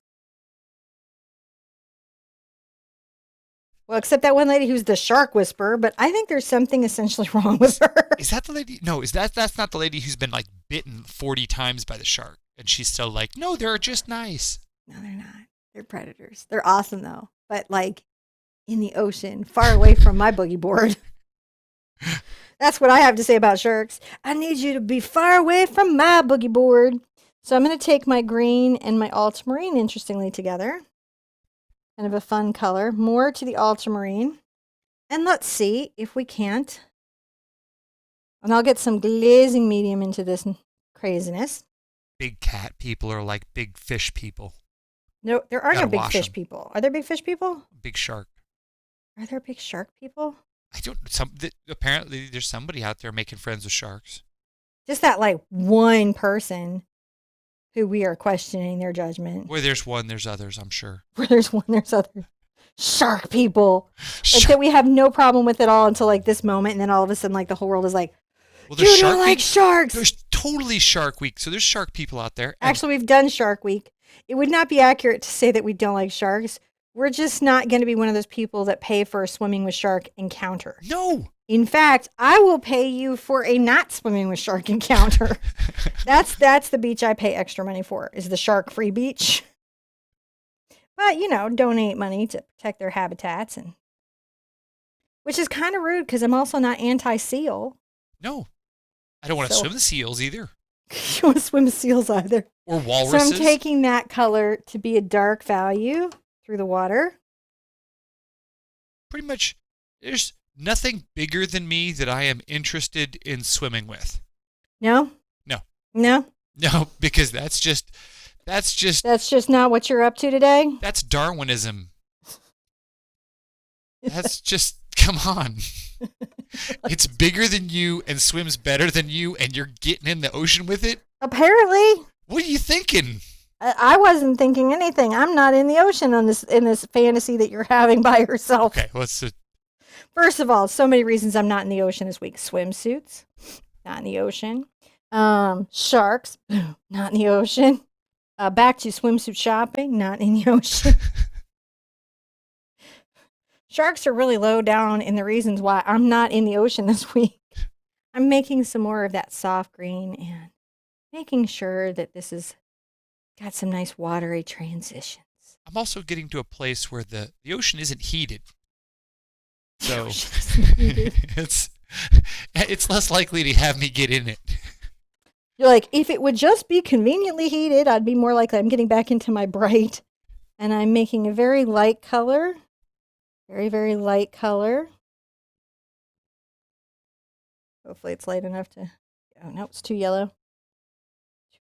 Speaker 1: Well, except that one lady who's the shark whisperer, but I think there's something essentially wrong with her.
Speaker 2: Is that the lady? No, that's not the lady who's been like bitten 40 times by the shark. And she's still like, no, they're just nice.
Speaker 1: No, they're not. They're predators. They're awesome though. But like in the ocean, far away from my boogie board. That's what I have to say about sharks. I need you to be far away from my boogie board. So I'm going to take my green and my ultramarine, interestingly, together. Kind of a fun color. More to the ultramarine. And let's see if we can't. And I'll get some glazing medium into this craziness.
Speaker 2: Big cat people are like big fish people.
Speaker 1: No, there are no big fish
Speaker 2: them.
Speaker 1: people. Are there big fish people?
Speaker 2: Big shark.
Speaker 1: Are there big shark people?
Speaker 2: Apparently there's somebody out there making friends with sharks.
Speaker 1: Just that like one person who we are questioning their judgment.
Speaker 2: Where there's one, there's others, I'm sure.
Speaker 1: Where there's one, there's others. Shark people. Like that we have no problem with at all until like this moment. And then all of a sudden like the whole world is like, well, you don't like sharks.
Speaker 2: There's totally Shark Week. So there's shark people out there.
Speaker 1: Actually, we've done Shark Week. It would not be accurate to say that we don't like sharks. We're just not going to be one of those people that pay for a swimming with shark encounter.
Speaker 2: No.
Speaker 1: In fact, I will pay you for a not swimming with shark encounter. That's the beach I pay extra money for, is the shark-free beach. But, donate money to protect their habitats, and which is kind of rude because I'm also not anti-seal.
Speaker 2: No. I don't want to swim with seals either.
Speaker 1: You don't want to swim with seals either.
Speaker 2: Or walruses.
Speaker 1: So I'm taking that color to be a dark value through the water.
Speaker 2: Pretty much, there's nothing bigger than me that I am interested in swimming with.
Speaker 1: No?
Speaker 2: No.
Speaker 1: No?
Speaker 2: No, because that's just
Speaker 1: not what you're up to today?
Speaker 2: That's Darwinism. That's just, come on. It's bigger than you and swims better than you, and you're getting in the ocean with it?
Speaker 1: Apparently.
Speaker 2: What are you thinking?
Speaker 1: I wasn't thinking anything. I'm not in the ocean in this fantasy that you're having by yourself.
Speaker 2: Okay, what's the...
Speaker 1: First of all, so many reasons I'm not in the ocean this week. Swimsuits, not in the ocean. Sharks, not in the ocean. Back to swimsuit shopping, not in the ocean. Sharks are really low down in the reasons why I'm not in the ocean this week. I'm making some more of that soft green and making sure that this has got some nice watery transitions.
Speaker 2: I'm also getting to a place where the ocean isn't heated. So It's less likely to have me get in it.
Speaker 1: You're like, if it would just be conveniently heated, I'd be more likely. I'm getting back into my bright, and I'm making a very light color. Very, very light color. Hopefully it's light enough to, oh no, it's too yellow.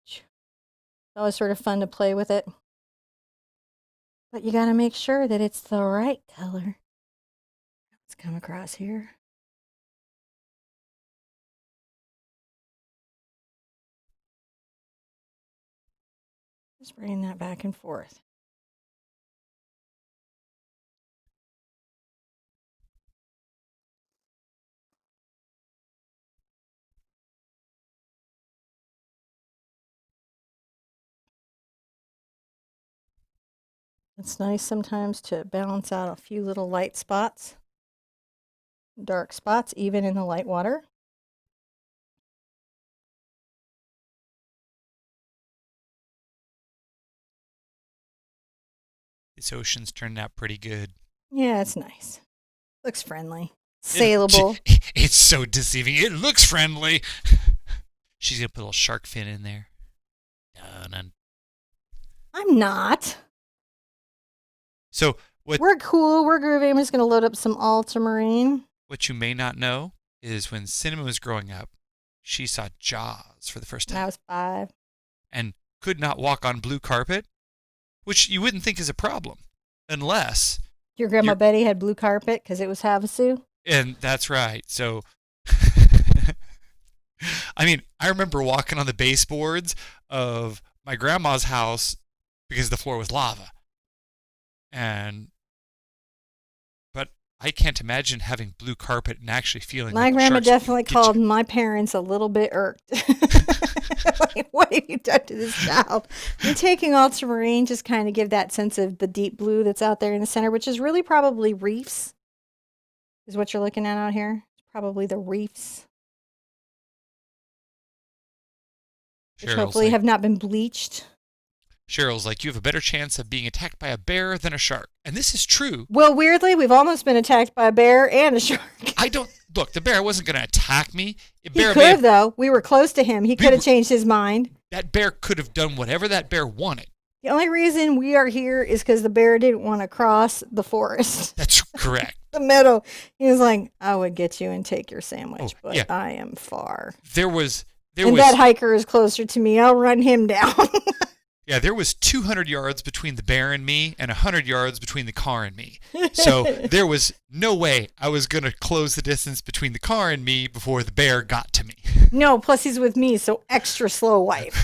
Speaker 1: It's always sort of fun to play with it. But you got to make sure that it's the right color. Let's come across here. Just bringing that back and forth. It's nice sometimes to balance out a few little light spots, dark spots, even in the light water.
Speaker 2: This ocean's turned out pretty good.
Speaker 1: Yeah, it's nice. Looks friendly. Sailable.
Speaker 2: It's so deceiving. It looks friendly. She's going to put a little shark fin in there. Dun.
Speaker 1: I'm not.
Speaker 2: So
Speaker 1: we're cool. We're groovy. I'm just going to load up some ultramarine.
Speaker 2: What you may not know is when Cinnamon was growing up, she saw Jaws for the first time.
Speaker 1: When I was 5.
Speaker 2: And could not walk on blue carpet, which you wouldn't think is a problem unless...
Speaker 1: Your grandma Betty had blue carpet because it was Havasu?
Speaker 2: And that's right. So, I mean, I remember walking on the baseboards of my grandma's house because the floor was lava. But I can't imagine having blue carpet and actually feeling
Speaker 1: my
Speaker 2: like
Speaker 1: grandma
Speaker 2: sharks
Speaker 1: definitely
Speaker 2: get
Speaker 1: called
Speaker 2: you.
Speaker 1: my parents a little bit irked. Like, what have you done to this child? You're taking ultramarine, just kind of give that sense of the deep blue that's out there in the center, which is really probably reefs, is what you're looking at out here. It's probably the reefs, which hopefully have not been bleached.
Speaker 2: Cheryl's like, you have a better chance of being attacked by a bear than a shark. And this is true.
Speaker 1: Well, weirdly, we've almost been attacked by a bear and a shark.
Speaker 2: Look, the bear wasn't going to attack me.
Speaker 1: He could have, though. We were close to him. He could have changed his mind.
Speaker 2: That bear could have done whatever that bear wanted.
Speaker 1: The only reason we are here is because the bear didn't want to cross the forest.
Speaker 2: That's correct.
Speaker 1: The meadow. He was like, I would get you and take your sandwich, but
Speaker 2: yeah.
Speaker 1: I am far.
Speaker 2: That
Speaker 1: hiker is closer to me. I'll run him down.
Speaker 2: Yeah, there was 200 yards between the bear and me and 100 yards between the car and me. So there was no way I was going to close the distance between the car and me before the bear got to me.
Speaker 1: No, plus he's with me, so extra slow wife.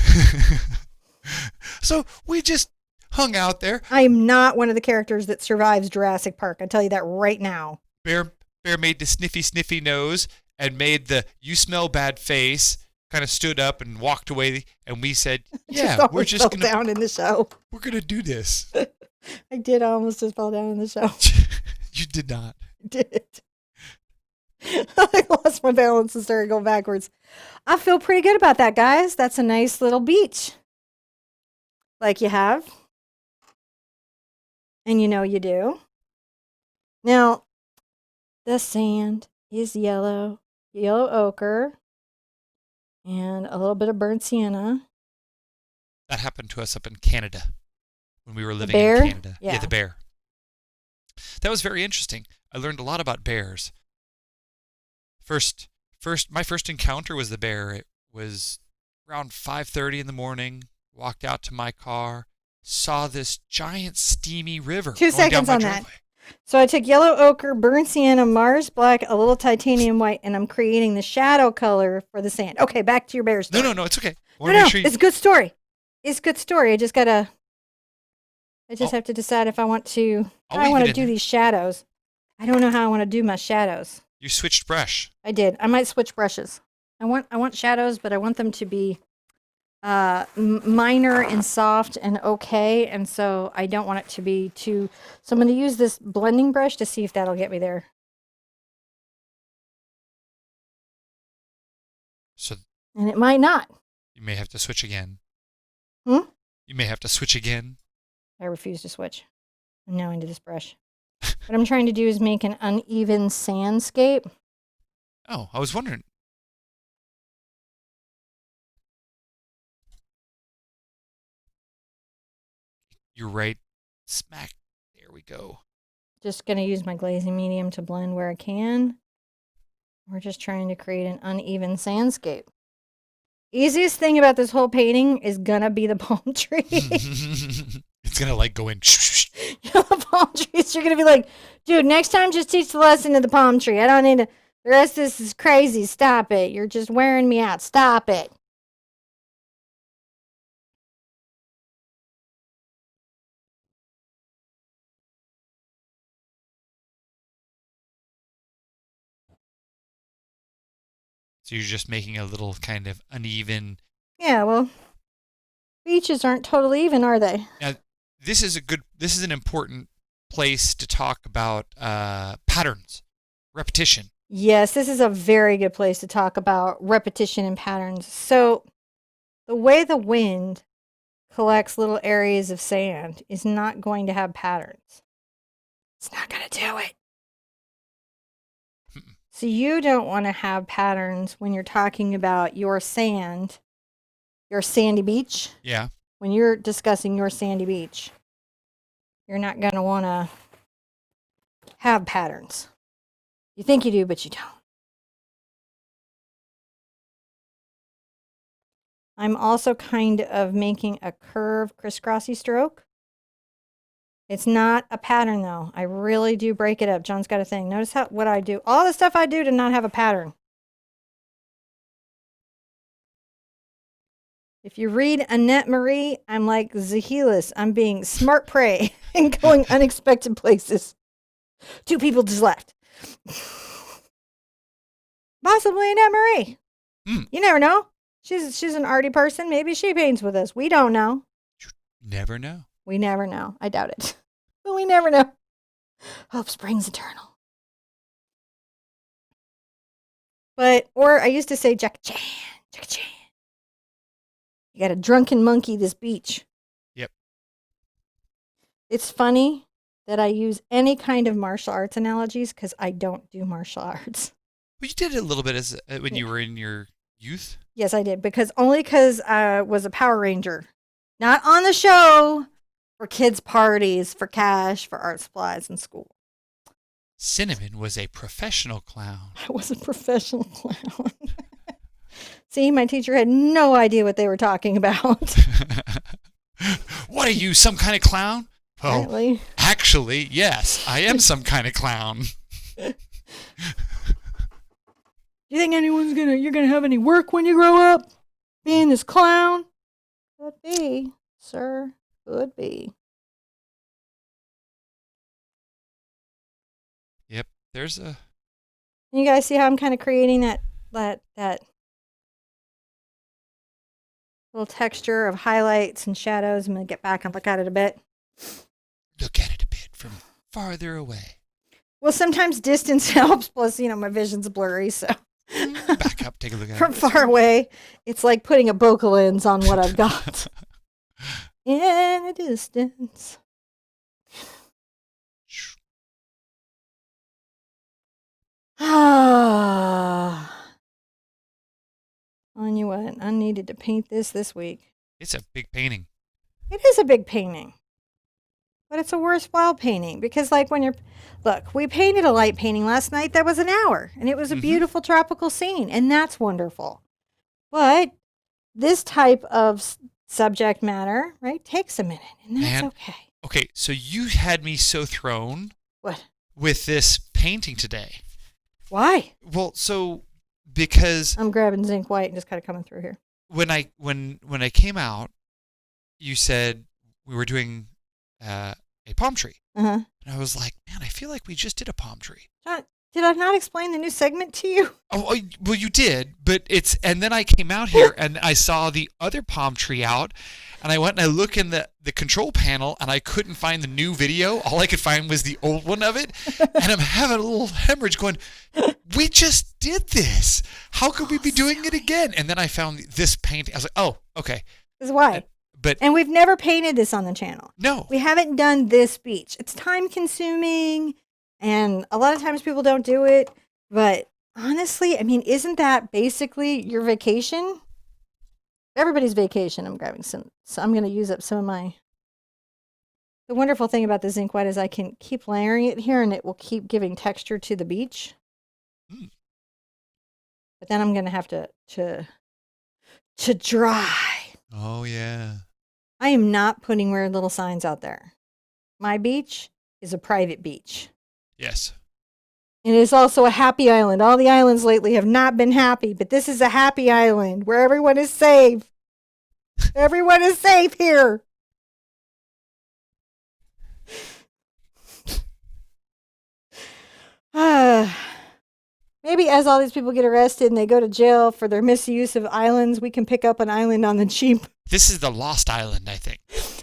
Speaker 2: So we just hung out there.
Speaker 1: I am not one of the characters that survives Jurassic Park. I tell you that right now.
Speaker 2: Bear made the sniffy nose and made the you smell bad face. Kind of stood up and walked away, and we said, "Yeah, we're just
Speaker 1: gonna down in the show.
Speaker 2: We're gonna do this."
Speaker 1: I did. I almost just fell down in the show.
Speaker 2: You did not.
Speaker 1: I did. I lost my balance and started going backwards. I feel pretty good about that, guys. That's a nice little beach, like you have, and you know you do. Now, the sand is yellow ochre. And a little bit of burnt sienna.
Speaker 2: That happened to us up in Canada when we were living
Speaker 1: in
Speaker 2: Canada. Yeah, the bear. That was very interesting. I learned a lot about bears. My first encounter was the bear. It was around 5:30 in the morning. Walked out to my car, saw this giant steamy river.
Speaker 1: 2 seconds on that. So I took yellow ochre, burnt sienna, Mars black, a little titanium white, and I'm creating the shadow color for the sand. Okay, back to your bear story.
Speaker 2: No, it's okay.
Speaker 1: It's a good story. It's a good story. I just have to decide if I want to. I want to do these shadows. I don't know how I want to do my shadows.
Speaker 2: You switched brush.
Speaker 1: I did. I might switch brushes. I want shadows, but I want them to be minor and soft and okay, and so I don't want it to be too. So I'm going to use this blending brush to see if that'll get me there. And it might not.
Speaker 2: You may have to switch again.
Speaker 1: You
Speaker 2: may have to switch again.
Speaker 1: I refuse to switch. I'm now into this brush. What I'm trying to do is make an uneven sandscape.
Speaker 2: Oh, I was wondering. You're right. Smack. There we go.
Speaker 1: Just going to use my glazing medium to blend where I can. We're just trying to create an uneven sandscape. Easiest thing about this whole painting is going to be the palm tree.
Speaker 2: It's going to like go in.
Speaker 1: The palm trees, you're going to be like, dude, next time just teach the lesson to the palm tree. I don't need to. The rest of this is crazy. Stop it. You're just wearing me out. Stop it.
Speaker 2: So you're just making a little kind of uneven.
Speaker 1: Yeah, well, beaches aren't totally even, are they?
Speaker 2: Now, this is an important place to talk about patterns, repetition.
Speaker 1: Yes, this is a very good place to talk about repetition and patterns. So, the way the wind collects little areas of sand is not going to have patterns. It's not going to do it. So, you don't want to have patterns when you're talking about your sand, your sandy beach.
Speaker 2: Yeah.
Speaker 1: When you're discussing your sandy beach, you're not going to want to have patterns. You think you do, but you don't. I'm also kind of making a curve crisscrossy stroke. It's not a pattern though. I really do break it up. John's got a thing. Notice what I do. All the stuff I do to not have a pattern. If you read Annette Marie, I'm like Zahilus. I'm being smart prey and going unexpected places. 2 people just left. Possibly Annette Marie. You never know. She's an arty person. Maybe she paints with us. We don't know.
Speaker 2: Never know.
Speaker 1: We never know. I doubt it. But we never know. Hope springs eternal. Or I used to say Jackie Chan. You got a drunken monkey this beach.
Speaker 2: Yep.
Speaker 1: It's funny that I use any kind of martial arts analogies because I don't do martial arts.
Speaker 2: Well, you did it a little bit when you were in your youth.
Speaker 1: Yes, I did. Because I was a Power Ranger. Not on the show. For kids' parties, for cash, for art supplies in school.
Speaker 2: Cinnamon was a professional clown.
Speaker 1: I was a professional clown. See, my teacher had no idea what they were talking about.
Speaker 2: What are you, some kind of clown? Well,
Speaker 1: Apparently.
Speaker 2: actually, yes, I am some kind of clown.
Speaker 1: Do you think you're gonna have any work when you grow up? Being this clown? Could be, sir. Could be.
Speaker 2: Yep, there's a...
Speaker 1: You guys see how I'm kind of creating that little texture of highlights and shadows? I'm going to get back and look at it a bit.
Speaker 2: Look at it a bit from farther away.
Speaker 1: Well, sometimes distance helps. Plus, my vision's blurry, so...
Speaker 2: Back up, take a look at it.
Speaker 1: From far away, it's like putting a bokeh lens on what I've got. In the distance. On you what? I needed to paint this week.
Speaker 2: It's a big painting.
Speaker 1: It is a big painting. But it's a worthwhile painting because look, we painted a light painting last night that was an hour and it was a beautiful tropical scene and that's wonderful. But this type of subject matter, right, takes a minute and that's okay.
Speaker 2: Okay, so you had me so thrown.
Speaker 1: What?
Speaker 2: With this painting today.
Speaker 1: Why?
Speaker 2: Well, because
Speaker 1: I'm grabbing zinc white and just kind of coming through here.
Speaker 2: When I came out, you said we were doing a palm tree.
Speaker 1: Uh-huh.
Speaker 2: And I was like, man, I feel like we just did a palm tree.
Speaker 1: John, did I not explain the new segment to you?
Speaker 2: Oh, well, you did, but and then I came out here and I saw the other palm tree out, and I went and I looked in the control panel and I couldn't find the new video. All I could find was the old one of it, and I'm having a little hemorrhage going, we just did this. How could we be doing it again? And then I found this painting. I was like, oh, okay.
Speaker 1: This is why. And we've never painted this on the channel.
Speaker 2: No.
Speaker 1: We haven't done this beach. It's time consuming and a lot of times people don't do it, but honestly, I mean, isn't that basically your vacation? Everybody's vacation. I'm grabbing some, so I'm going to use up some of my. The wonderful thing about this ink white is I can keep layering it here and it will keep giving texture to the beach.
Speaker 2: Mm.
Speaker 1: But then I'm going to have to dry.
Speaker 2: Oh, yeah.
Speaker 1: I am not putting weird little signs out there. My beach is a private beach.
Speaker 2: Yes.
Speaker 1: And it is also a happy island. All the islands lately have not been happy, but this is a happy island where everyone is safe. Everyone is safe here. Maybe as all these people get arrested and they go to jail for their misuse of islands, we can pick up an island on the cheap.
Speaker 2: This is the Lost Island, I think.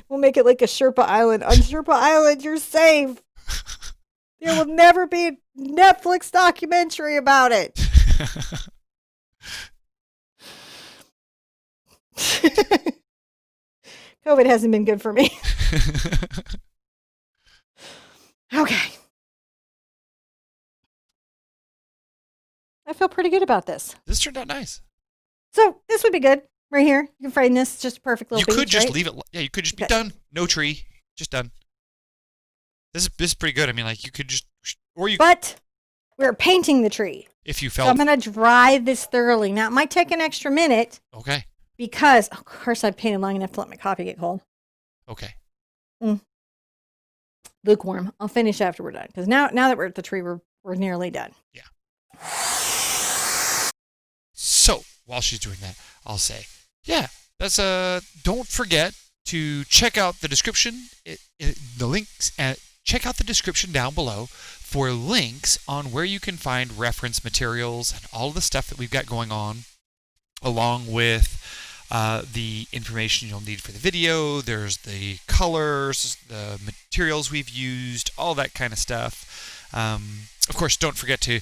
Speaker 1: We'll make it like a Sherpa island. On Sherpa Island, you're safe. There will never be a Netflix documentary about it. COVID hasn't been good for me. Okay. I feel pretty good about this.
Speaker 2: This turned out nice.
Speaker 1: So this would be good right here. You can frame this. Just a perfect little
Speaker 2: You could
Speaker 1: beach,
Speaker 2: just
Speaker 1: right?
Speaker 2: leave it. Yeah, you could just be
Speaker 1: Okay.
Speaker 2: done. No tree. Just done. This is pretty good. I mean, like, you could just, or you,
Speaker 1: But we're painting the tree.
Speaker 2: if you
Speaker 1: So
Speaker 2: felt,
Speaker 1: I'm going to dry this thoroughly. Now, it might take an extra minute
Speaker 2: okay,
Speaker 1: because, of course, I've painted long enough to let my coffee get cold.
Speaker 2: okay.
Speaker 1: Lukewarm. I'll finish after we're done. Because now that we're at the tree, we're nearly done.
Speaker 2: Yeah. So, while she's doing that, I'll say, yeah, that's don't forget to check out the description, the links, check out the description down below for links on where you can find reference materials and all the stuff that we've got going on, along with the information you'll need for the video. There's the colors, the materials we've used, all that kind of stuff. Of course, don't forget to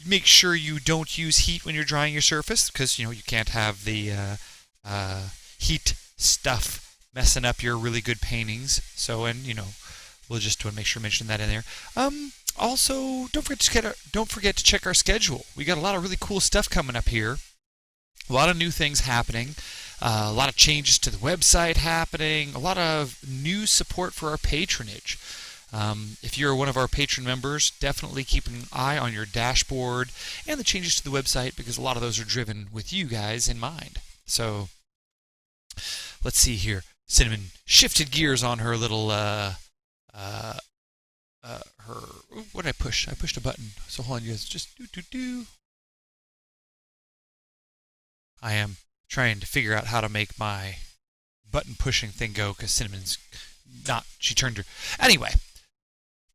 Speaker 2: make sure you don't use heat when you're drying your surface, because you can't have the heat stuff messing up your really good paintings. So, and we'll just want to make sure to mention that in there. Also, don't forget to check our schedule. We got a lot of really cool stuff coming up here. A lot of new things happening. A lot of changes to the website happening. A lot of new support for our patronage. If you're one of our patron members, definitely keep an eye on your dashboard and the changes to the website, because a lot of those are driven with you guys in mind. So let's see here. Cinnamon shifted gears on her little what did I push? I pushed a button. So hold on, you guys. Just do. I am trying to figure out how to make my button pushing thing go, because Cinnamon's not. She turned her. Anyway,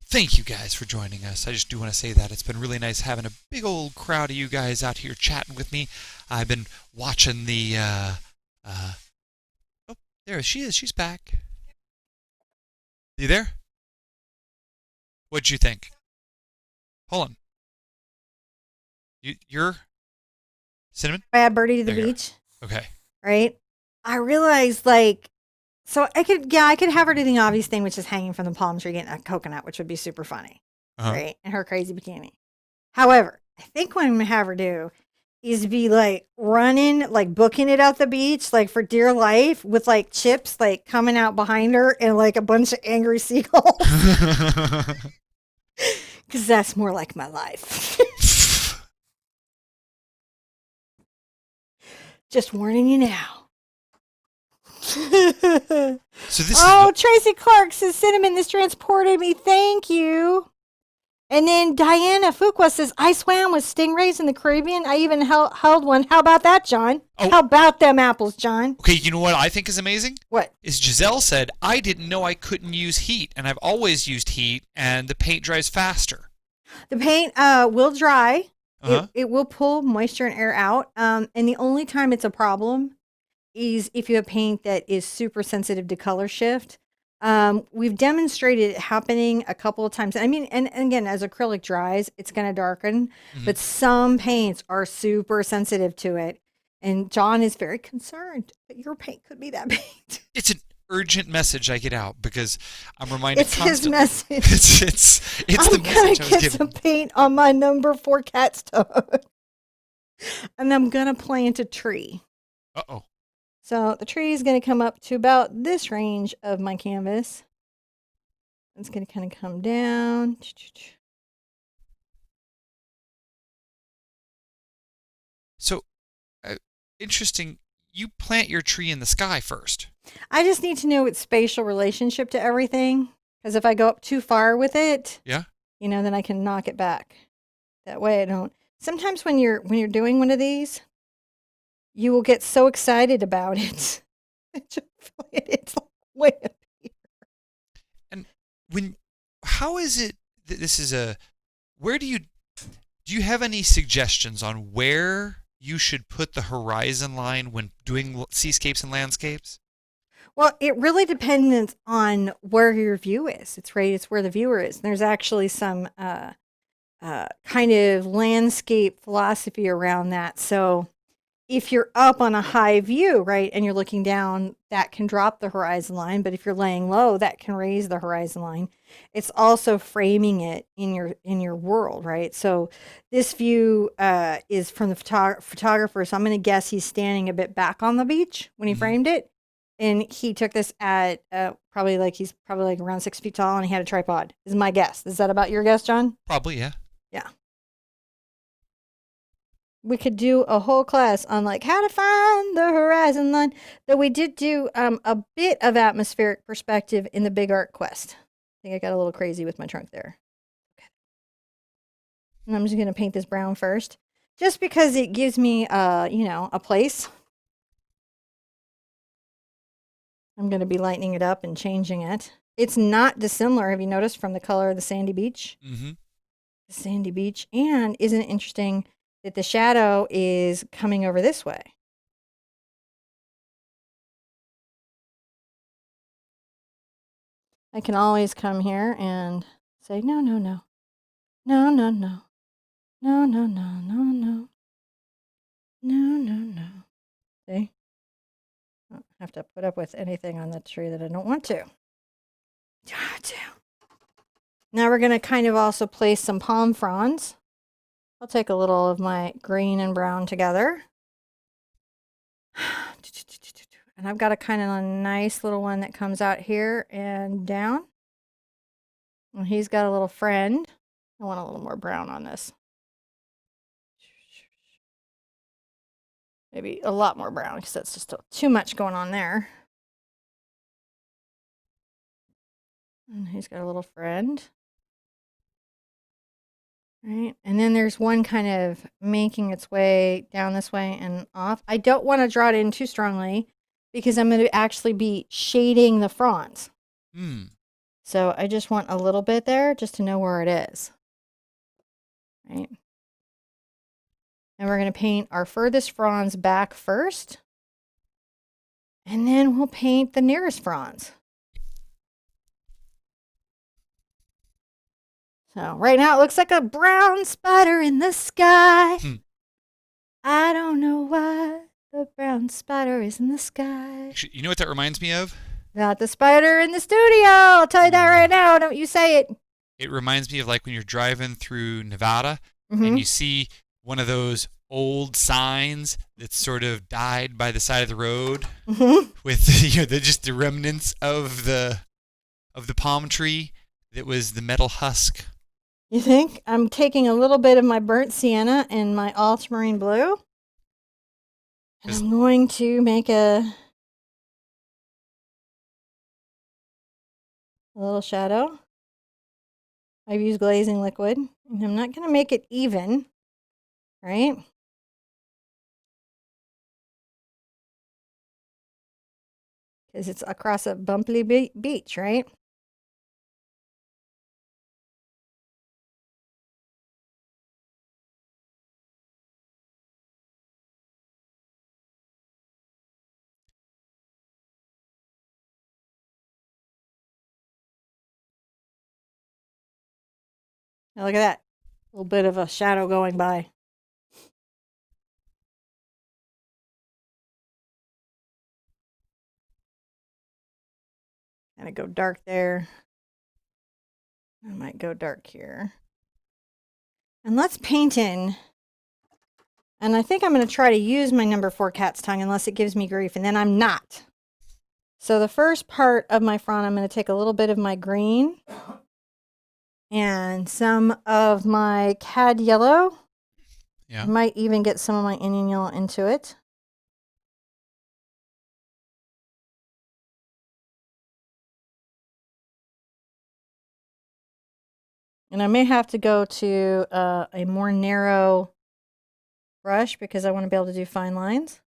Speaker 2: thank you guys for joining us. I just do want to say that it's been really nice having a big old crowd of you guys out here chatting with me. I've been watching the. Oh, there she is. She's back. You there? What'd you think? Hold on. You're Cinnamon?
Speaker 1: Bad birdie to the
Speaker 2: There you are.
Speaker 1: beach.
Speaker 2: Okay.
Speaker 1: Right? I realized, so I could have her do the obvious thing, which is hanging from the palm tree getting a coconut, which would be super funny.
Speaker 2: Uh-huh.
Speaker 1: Right? And her crazy bikini. However, I think what I'm going to have her do is be running, booking it out the beach, for dear life, with chips, coming out behind her and a bunch of angry seagulls. Because that's more like my life. Just warning you now.
Speaker 2: So this
Speaker 1: Tracy Clark says, Cinnamon, this transported me. Thank you. And then Diana Fuqua says, I swam with stingrays in the Caribbean. I even held one. How about that, John?
Speaker 2: Oh.
Speaker 1: How about them apples, John?
Speaker 2: Okay, you know what I think is amazing?
Speaker 1: What?
Speaker 2: Is Giselle said, I didn't know I couldn't use heat, and I've always used heat, and the paint dries faster.
Speaker 1: The paint will dry.
Speaker 2: Uh-huh.
Speaker 1: It will pull moisture and air out. And the only time it's a problem is if you have paint that is super sensitive to color shift. We've demonstrated it happening a couple of times. I mean, and again, as acrylic dries, it's going to darken, but some paints are super sensitive to it. And John is very concerned that your paint could be that paint.
Speaker 2: It's an urgent message I get out, because I'm reminded
Speaker 1: It's his
Speaker 2: constantly.
Speaker 1: message.
Speaker 2: It's the
Speaker 1: I'm
Speaker 2: message I
Speaker 1: going
Speaker 2: was
Speaker 1: to get
Speaker 2: given.
Speaker 1: some paint on my number 4 catstone. And I'm going to plant a tree.
Speaker 2: Uh-oh.
Speaker 1: So the tree is going to come up to about this range of my canvas. It's going to kind of come down.
Speaker 2: So, interesting. You plant your tree in the sky first.
Speaker 1: I just need to know its spatial relationship to everything. Because if I go up too far with it,
Speaker 2: Yeah.
Speaker 1: then I can knock it back. That way I don't. Sometimes when you're doing one of these, you will get so excited about it. It's like way up here.
Speaker 2: And how is it that this is where do you have any suggestions on where you should put the horizon line when doing seascapes and landscapes?
Speaker 1: Well, it really depends on where your view is. It's where the viewer is. There's actually some kind of landscape philosophy around that. So if you're up on a high view, right, and you're looking down, that can drop the horizon line. But if you're laying low, that can raise the horizon line. It's also framing it in your world, right? So this view is from the photographer. So I'm going to guess he's standing a bit back on the beach when he framed it, and he took this at he's probably like around 6 feet tall, and he had a tripod. Is my guess. Is that about your guess, John?
Speaker 2: Probably, yeah.
Speaker 1: Yeah. We could do a whole class on like how to find the horizon line. Though we did do a bit of atmospheric perspective in the Big Art Quest. I think I got a little crazy with my trunk there. Okay. And I'm just going to paint this brown first. Just because it gives me, a place. I'm going to be lightening it up and changing it. It's not dissimilar, have you noticed, from the color of the sandy beach?
Speaker 2: Mm-hmm.
Speaker 1: The sandy beach. And isn't it interesting that the shadow is coming over this way? I can always come here and say, no, no, no. No, no, no. No, no, no, no, no. No, no, no. See? I don't have to put up with anything on the tree that I don't want to. Now we're going to kind of also place some palm fronds. I'll take a little of my green and brown together. And I've got a kind of a nice little one that comes out here and down. And he's got a little friend. I want a little more brown on this. Maybe a lot more brown because that's just too much going on there. And he's got a little friend. Right. And then there's one kind of making its way down this way and off. I don't want to draw it in too strongly because I'm going to actually be shading the fronds. So I just want a little bit there just to know where it is. Right. And we're going to paint our furthest fronds back first. And then we'll paint the nearest fronds. So right now it looks like a brown spider in the sky. I don't know why the brown spider is in the sky.
Speaker 2: You know what that reminds me of?
Speaker 1: Not the spider in the studio. I'll tell you that right now. Don't you say it.
Speaker 2: It reminds me of like when you're driving through Nevada and you see one of those old signs that's sort of died by the side of the road with just the remnants of the palm tree that was the metal husk.
Speaker 1: You think? I'm taking a little bit of my burnt sienna and my ultramarine blue. And I'm going to make a little shadow. I've used glazing liquid. And I'm not going to make it even, right? Because it's across a bumpy beach, right? Now look at that. A little bit of a shadow going by. Kind of go dark there. I might go dark here. And let's paint in And I think I'm going to try to use my number 4 cat's tongue unless it gives me grief, and then I'm not. So the first part of my frond, I'm going to take a little bit of my green and some of my cad yellow.
Speaker 2: Yeah.
Speaker 1: I might even get some of my Indian yellow into it. And I may have to go to a more narrow brush because I want to be able to do fine lines.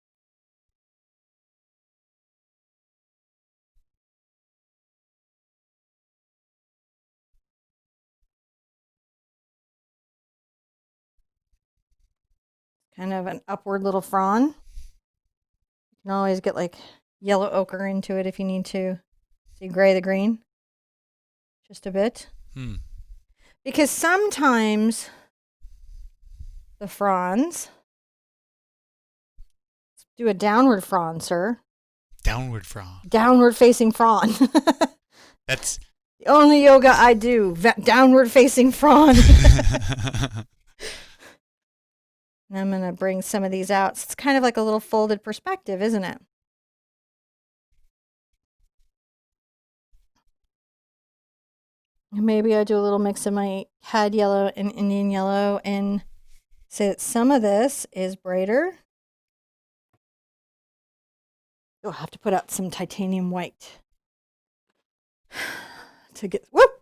Speaker 1: Kind of an upward little frond. You can always get like yellow ochre into it if you need to. See, gray the green. Just a bit. Because sometimes the fronds, let's do a downward frond, sir.
Speaker 2: Downward frond.
Speaker 1: Downward facing frond.
Speaker 2: That's
Speaker 1: the only yoga I do. Downward facing frond. And I'm going to bring some of these out. It's kind of like a little folded perspective, isn't it? Maybe I do a little mix of my cad yellow and Indian yellow and say that some of this is brighter. You'll have to put out some titanium white to get, whoop!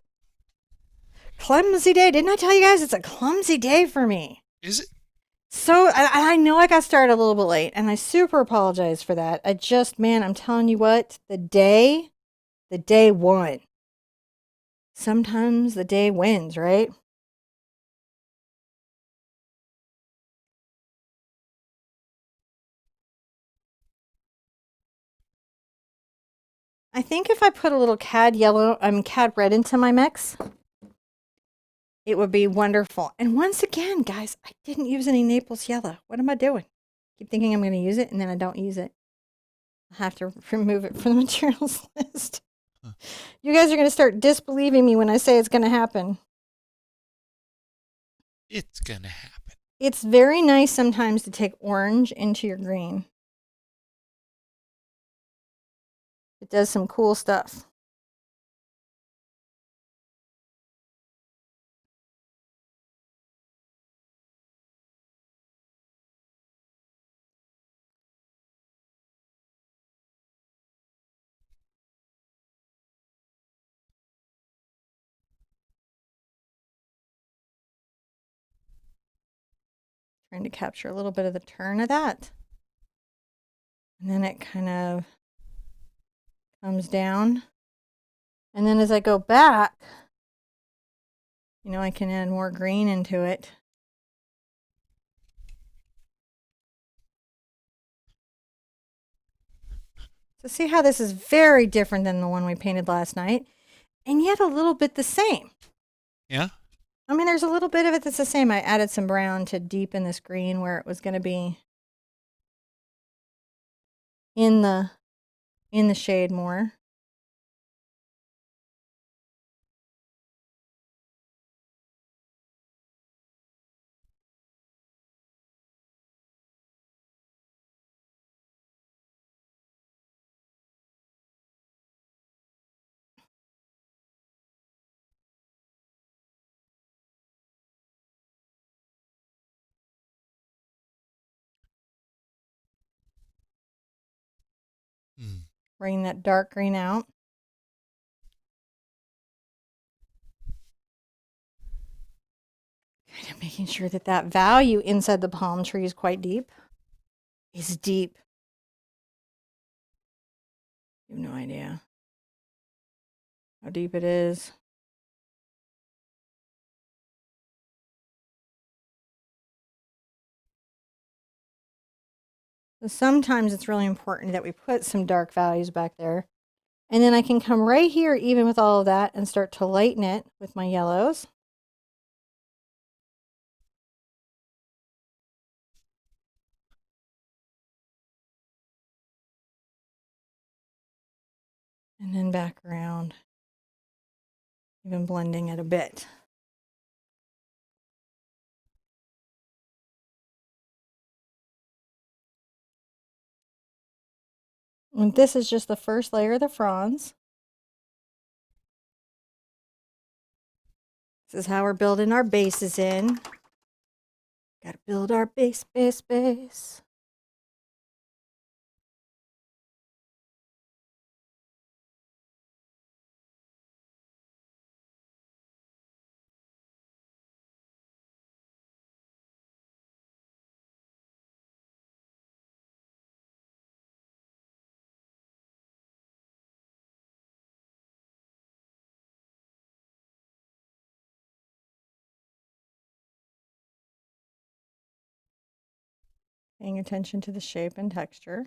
Speaker 1: Clumsy day. Didn't I tell you guys it's a clumsy day for me?
Speaker 2: Is it?
Speaker 1: So I know I got started a little bit late and I super apologize for that. Man, I'm telling you what, the day won. Sometimes the day wins, right? I think if I put a little cad red into my mix, it would be wonderful. And once again, guys, I didn't use any Naples yellow. What am I doing? Keep thinking I'm going to use it and then I don't use it. I have to remove it from the materials list. You guys are going to start disbelieving me when I say it's going to happen.
Speaker 2: It's going to happen.
Speaker 1: It's very nice sometimes to take orange into your green. It does some cool stuff. Trying to capture a little bit of the turn of that. And then it kind of comes down. And then as I go back, you know, I can add more green into it. So see how this is very different than the one we painted last night, and yet a little bit the same.
Speaker 2: Yeah?
Speaker 1: I mean, there's a little bit of it that's the same. I added some brown to deepen this green where it was going to be in the shade more. Bring that dark green out. Kind of making sure that that value inside the palm tree is quite deep. Is deep. You have no idea how deep it is. So sometimes it's really important that we put some dark values back there. And then I can come right here, even with all of that, and start to lighten it with my yellows. And then back around, even blending it a bit. And this is just the first layer of the fronds. This is how we're building our bases in. Gotta build our base. Paying attention to the shape and texture.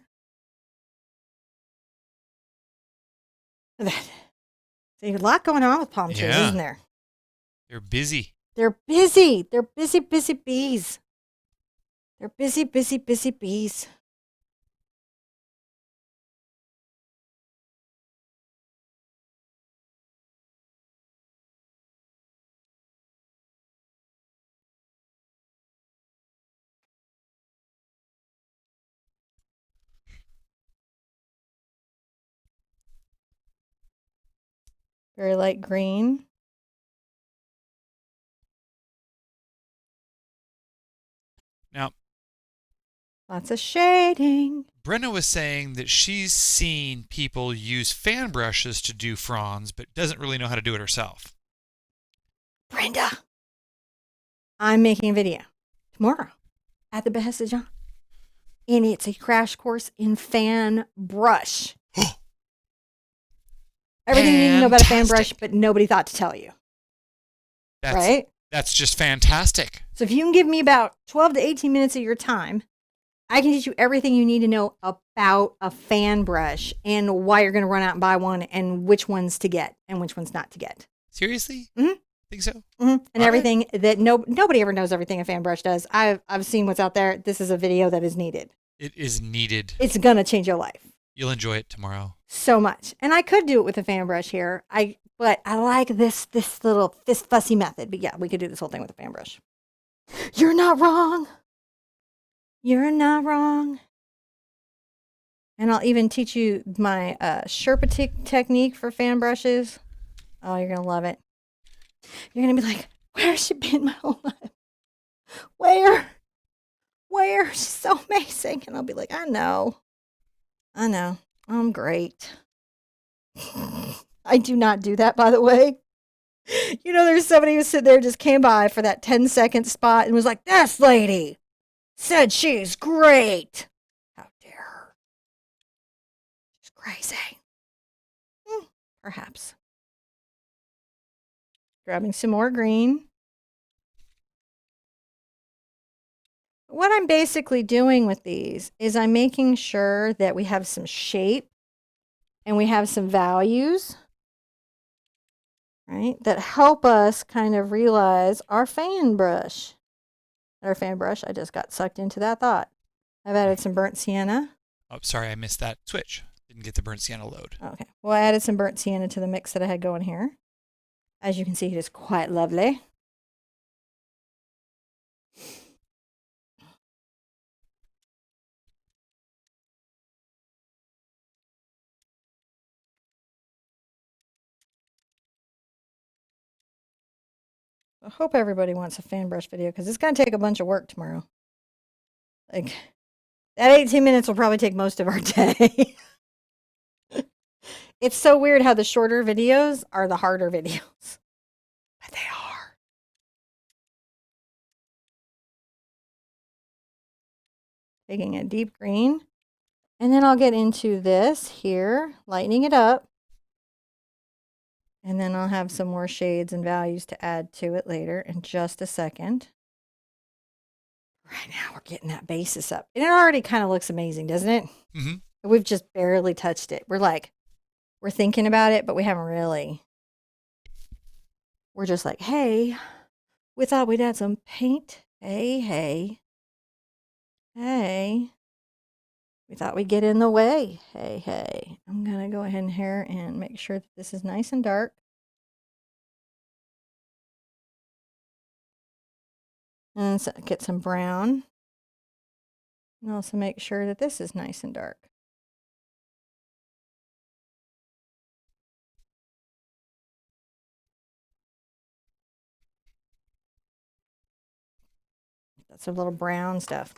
Speaker 1: See, a lot going on with palm trees,
Speaker 2: Yeah.
Speaker 1: isn't there?
Speaker 2: They're busy.
Speaker 1: They're busy. They're busy bees. They're busy bees. Very light green.
Speaker 2: Now,
Speaker 1: Lots of shading.
Speaker 2: Brenna was saying that she's seen people use fan brushes to do fronds, but doesn't really know how to do it herself.
Speaker 1: Brenda, I'm making a video tomorrow at the behest of John. And it's a crash course in fan brush. Everything you need to know about a fan brush, but nobody thought to tell you. Right?
Speaker 2: That's just fantastic.
Speaker 1: So if you can give me about 12 to 18 minutes of your time, I can teach you everything you need to know about a fan brush and why you're going to run out and buy one and which ones to get and which ones not to get.
Speaker 2: Seriously?
Speaker 1: Mm-hmm.
Speaker 2: Think so?
Speaker 1: Mm-hmm. And everything that nobody ever knows everything a fan brush does. I've seen what's out there. This is a video that is needed.
Speaker 2: It is needed.
Speaker 1: It's going to change your life.
Speaker 2: You'll enjoy it tomorrow.
Speaker 1: So much. And I could do it with a fan brush here. But I like this fussy method. But yeah, we could do this whole thing with a fan brush. You're not wrong. You're not wrong. And I'll even teach you my Sherpa technique for fan brushes. Oh, you're going to love it. You're going to be like, where has she been my whole life? Where? She's so amazing. And I'll be like, I know. I'm great. I do not do that, by the way. You know, there's somebody who sitting there just came by for that 10-second spot and was like, this lady said she's great. How dare her? She's crazy. Perhaps. Grabbing some more green. What I'm basically doing with these is I'm making sure that we have some shape and we have some values, right, that help us kind of realize our fan brush. I just got sucked into that thought. I've added some burnt sienna.
Speaker 2: Oh, sorry, I missed that switch. Didn't get the burnt sienna load.
Speaker 1: Okay. Well, I added some burnt sienna to the mix that I had going here. As you can see, it is quite lovely. I hope everybody wants a fan brush video because it's going to take a bunch of work tomorrow. Like, that 18 minutes will probably take most of our day. It's so weird how the shorter videos are the harder videos. But they are. Taking a deep green. And then I'll get into this here, lightening it up. And then I'll have some more shades and values to add to it later in just a second. Right now, we're getting that basis up. And it already kind of looks amazing, doesn't it?
Speaker 2: Mm-hmm.
Speaker 1: We've just barely touched it. We're thinking about it, but we haven't really. We're just like, hey, we thought we'd add some paint. Hey. We thought we'd get in the way. Hey. I'm going to go ahead and here and make sure that this is nice and dark. And so get some brown. And also make sure that this is nice and dark. That's a little brown stuff.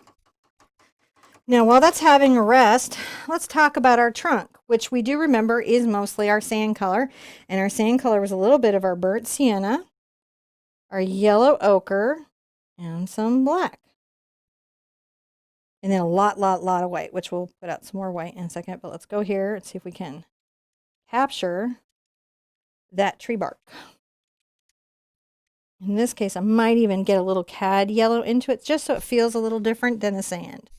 Speaker 1: Now, while that's having a rest, let's talk about our trunk, which we do remember is mostly our sand color. And our sand color was a little bit of our burnt sienna, our yellow ochre, and some black. And then a lot of white, which we'll put out some more white in a second. But let's go here and see if we can capture that tree bark. In this case, I might even get a little cad yellow into it, just so it feels a little different than the sand.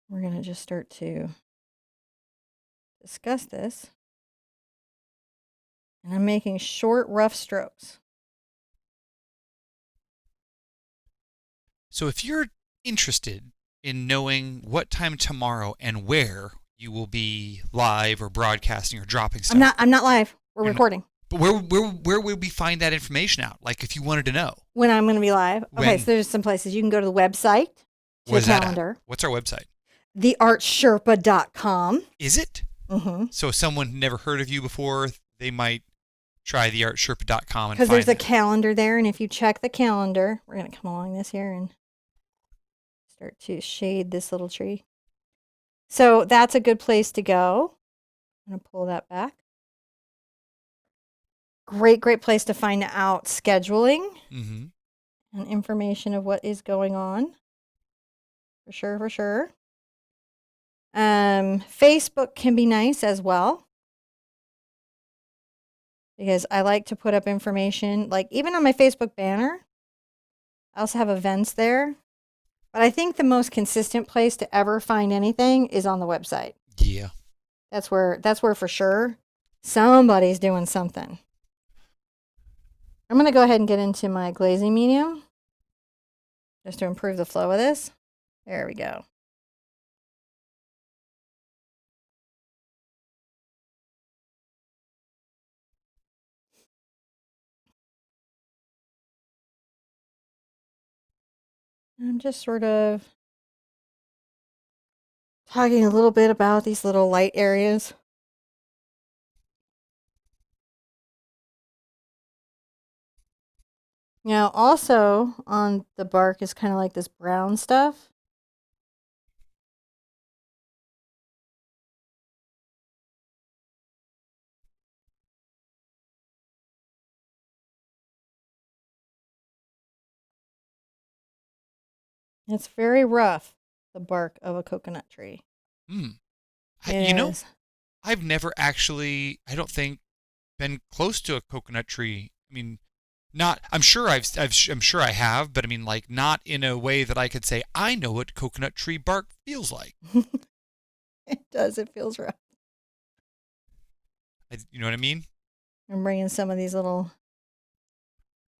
Speaker 1: We're going to just start to discuss this. And I'm making short, rough strokes.
Speaker 2: So if you're interested in knowing what time tomorrow and where you will be live or broadcasting or dropping stuff.
Speaker 1: I'm not live. We're recording.
Speaker 2: But where would we find that information out? Like if you wanted to know.
Speaker 1: When I'm going to be live. Okay, so there's some places. You can go to the website, to the calendar.
Speaker 2: What's our website?
Speaker 1: TheArtSherpa.com.
Speaker 2: Is it?
Speaker 1: Mm-hmm.
Speaker 2: So if someone never heard of you before, they might try TheArtSherpa.com and
Speaker 1: because
Speaker 2: find
Speaker 1: there's a calendar there, and if you check the calendar, we're going to come along this here and start to shade this little tree. So that's a good place to go. I'm going to pull that back. Great place to find out scheduling and information of what is going on. For sure. Facebook can be nice as well, because I like to put up information, like even on my Facebook banner. I also have events there, but I think the most consistent place to ever find anything is on the website.
Speaker 2: Yeah.
Speaker 1: That's where for sure somebody's doing something. I'm going to go ahead and get into my glazing medium just to improve the flow of this. There we go. I'm just sort of talking a little bit about these little light areas. Now, also on the bark is kind of like this brown stuff. It's very rough, the bark of a coconut tree.
Speaker 2: I've never actually, I don't think, been close to a coconut tree. I mean, not. I'm sure I'm sure I have, but I mean, like, not in a way that I could say I know what coconut tree bark feels like.
Speaker 1: It does. It feels rough.
Speaker 2: You know what I mean?
Speaker 1: I'm bringing some of these little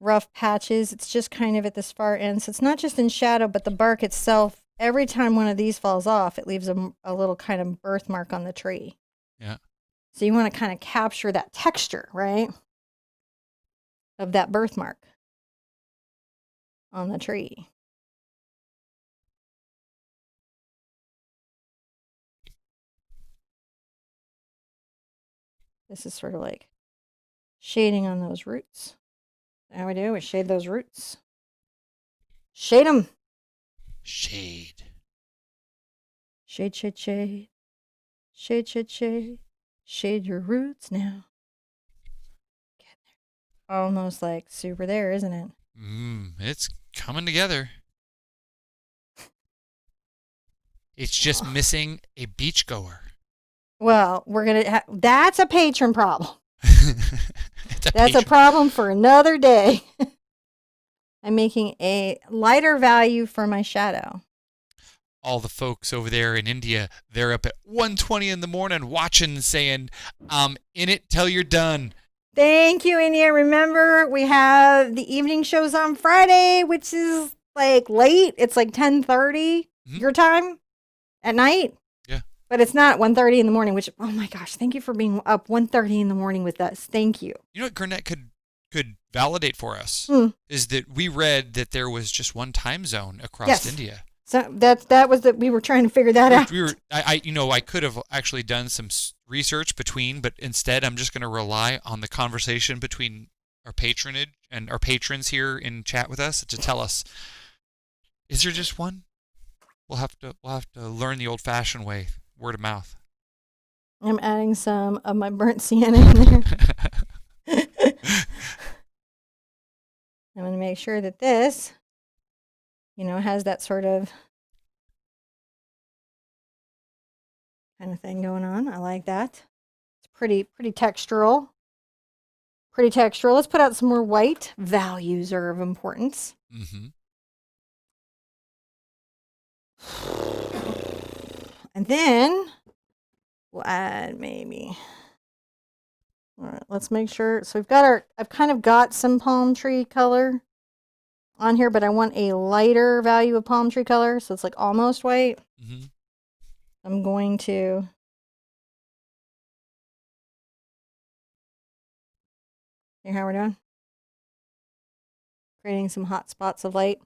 Speaker 1: rough patches. It's just kind of at this far end, so it's not just in shadow, but the bark itself. Every time one of these falls off, it leaves a little kind of birthmark on the tree.
Speaker 2: Yeah.
Speaker 1: So you want to kind of capture that texture, right, of that birthmark on the tree. This is sort of like shading on those roots. How we do? We shade those roots. Shade them.
Speaker 2: Shade.
Speaker 1: Shade, shade, shade. Shade, shade, shade. Shade your roots now. Get there. Almost like super there, isn't it?
Speaker 2: It's coming together. It's just missing a beachgoer.
Speaker 1: Well, we're going to that's a patron problem. That's a problem for another day. I'm making a lighter value for my shadow.
Speaker 2: All the folks over there in India, they're up at 1:20 in the morning watching and saying, I'm in it till you're done.
Speaker 1: Thank you, India. Remember, we have the evening shows on Friday, which is like late. It's like 10:30 your time at night.
Speaker 2: Yeah.
Speaker 1: But it's not 1:30 in the morning, which, oh my gosh, thank you for being up 1:30 in the morning with us. Thank you.
Speaker 2: You know what Gurnett could validate for us is that we read that there was just one time zone across India.
Speaker 1: So that was that we were trying to figure that out.
Speaker 2: I could have actually done some research between, but instead I'm just going to rely on the conversation between our patronage and our patrons here in chat with us to tell us, is there just one? We'll have to learn the old-fashioned way, word of mouth.
Speaker 1: I'm adding some of my burnt sienna in there. I'm going to make sure that this, has that sort of kind of thing going on. I like that. It's pretty textural. Pretty textural. Let's put out some more white. Values are of importance.
Speaker 2: Mm-hmm.
Speaker 1: And then we'll add maybe. All right, let's make sure. So I've kind of got some palm tree color on here, but I want a lighter value of palm tree color. So it's like almost white.
Speaker 2: Mm-hmm.
Speaker 1: I'm going to. See how we're doing? Creating some hot spots of light.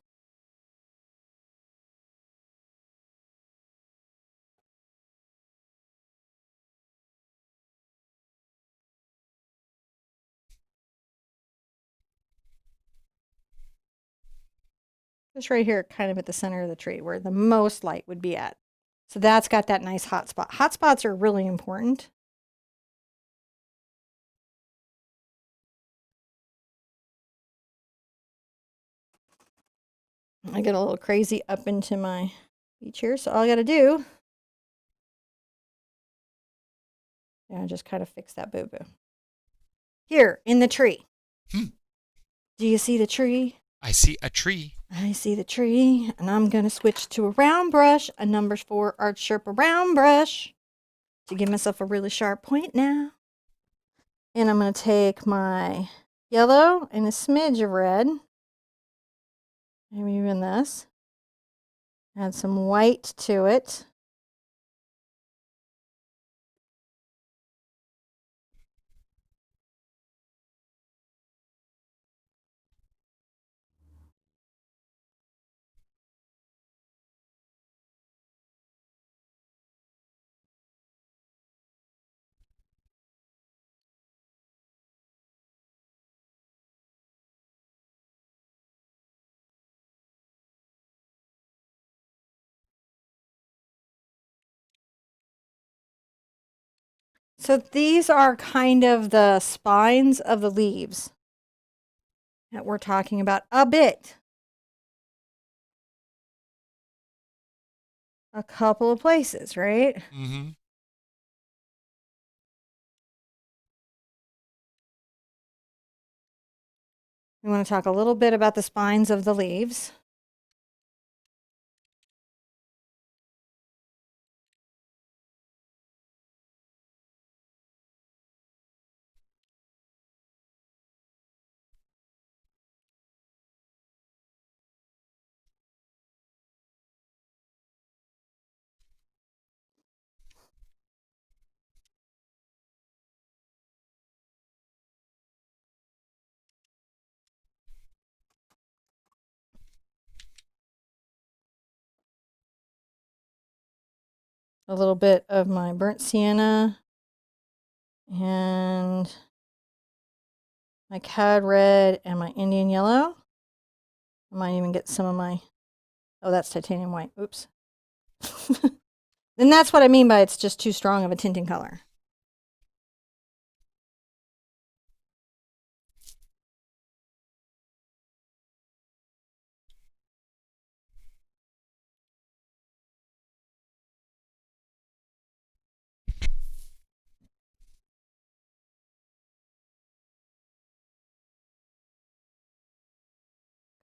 Speaker 1: Just right here, kind of at the center of the tree where the most light would be at. So that's got that nice hot spot. Hot spots are really important. I get a little crazy up into my beach here. So all I got to do, just kind of fix that boo-boo. Here in the tree. Do you see the tree?
Speaker 2: I see a tree.
Speaker 1: I see the tree, and I'm going to switch to a round brush, a number 4 Art Sherpa round brush to give myself a really sharp point now. And I'm going to take my yellow and a smidge of red, maybe even this, add some white to it. So these are kind of the spines of the leaves that we're talking about a bit. A couple of places, right?
Speaker 2: Mm-hmm.
Speaker 1: We want to talk a little bit about the spines of the leaves. A little bit of my burnt sienna and my cad red and my Indian yellow. I might even get some of my, that's titanium white. Oops. And that's what I mean by it's just too strong of a tinting color.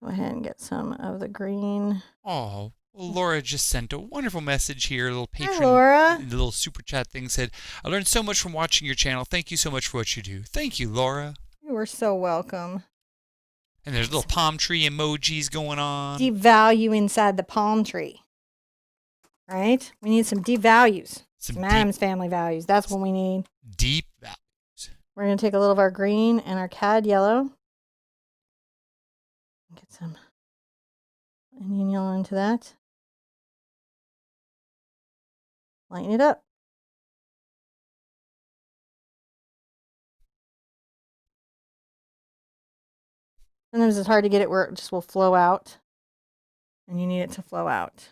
Speaker 1: Go ahead and get some of the green.
Speaker 2: Oh, well, Laura just sent a wonderful message here. A little patron,
Speaker 1: Hi, Laura.
Speaker 2: the little super chat thing said, I learned so much from watching your channel. Thank you so much for what you do. Thank you, Laura.
Speaker 1: You are so welcome.
Speaker 2: And there's little palm tree emojis going on.
Speaker 1: Deep value inside the palm tree. Right? We need some deep values. Some Adams family values. That's what we need.
Speaker 2: Deep values.
Speaker 1: We're going to take a little of our green and our cad yellow. Get some Indian yellow into that. Lighten it up. Sometimes it's hard to get it where it just will flow out. And you need it to flow out.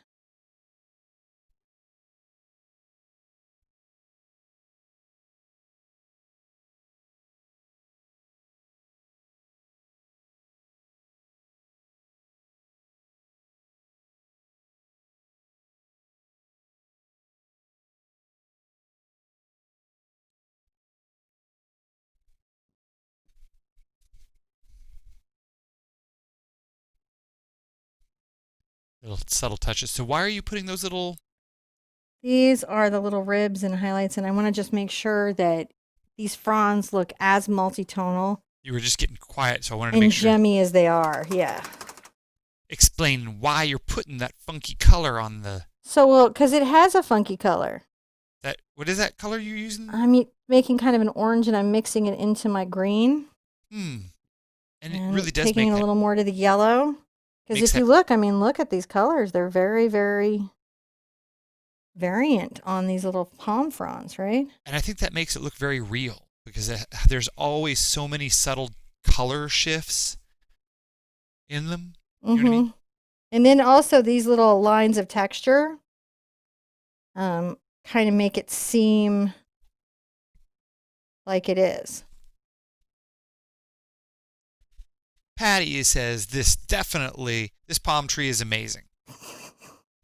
Speaker 2: Little subtle touches. So why are you putting those little?
Speaker 1: These are the little ribs and highlights, and I want to just make sure that these fronds look as multitonal
Speaker 2: You were just getting quiet, so I wanted to
Speaker 1: and
Speaker 2: make sure.
Speaker 1: gemmy as they are. Yeah.
Speaker 2: Explain why you're putting that funky color on the.
Speaker 1: So, well, because it has a funky color.
Speaker 2: That what is that color you're using?
Speaker 1: I'm making kind of an orange, and I'm mixing it into my green.
Speaker 2: And it
Speaker 1: And
Speaker 2: really does
Speaker 1: taking
Speaker 2: make
Speaker 1: it a
Speaker 2: that.
Speaker 1: little more to the yellow. Because
Speaker 2: Makes
Speaker 1: if you
Speaker 2: that-
Speaker 1: look, I mean, look at these colors. They're very, very variant on these little palm fronds, right?
Speaker 2: And I think that makes it look very real because there's always so many subtle color shifts in them. You know what I mean?
Speaker 1: And then also these little lines of texture kind of make it seem like it is.
Speaker 2: Patty says this palm tree is amazing.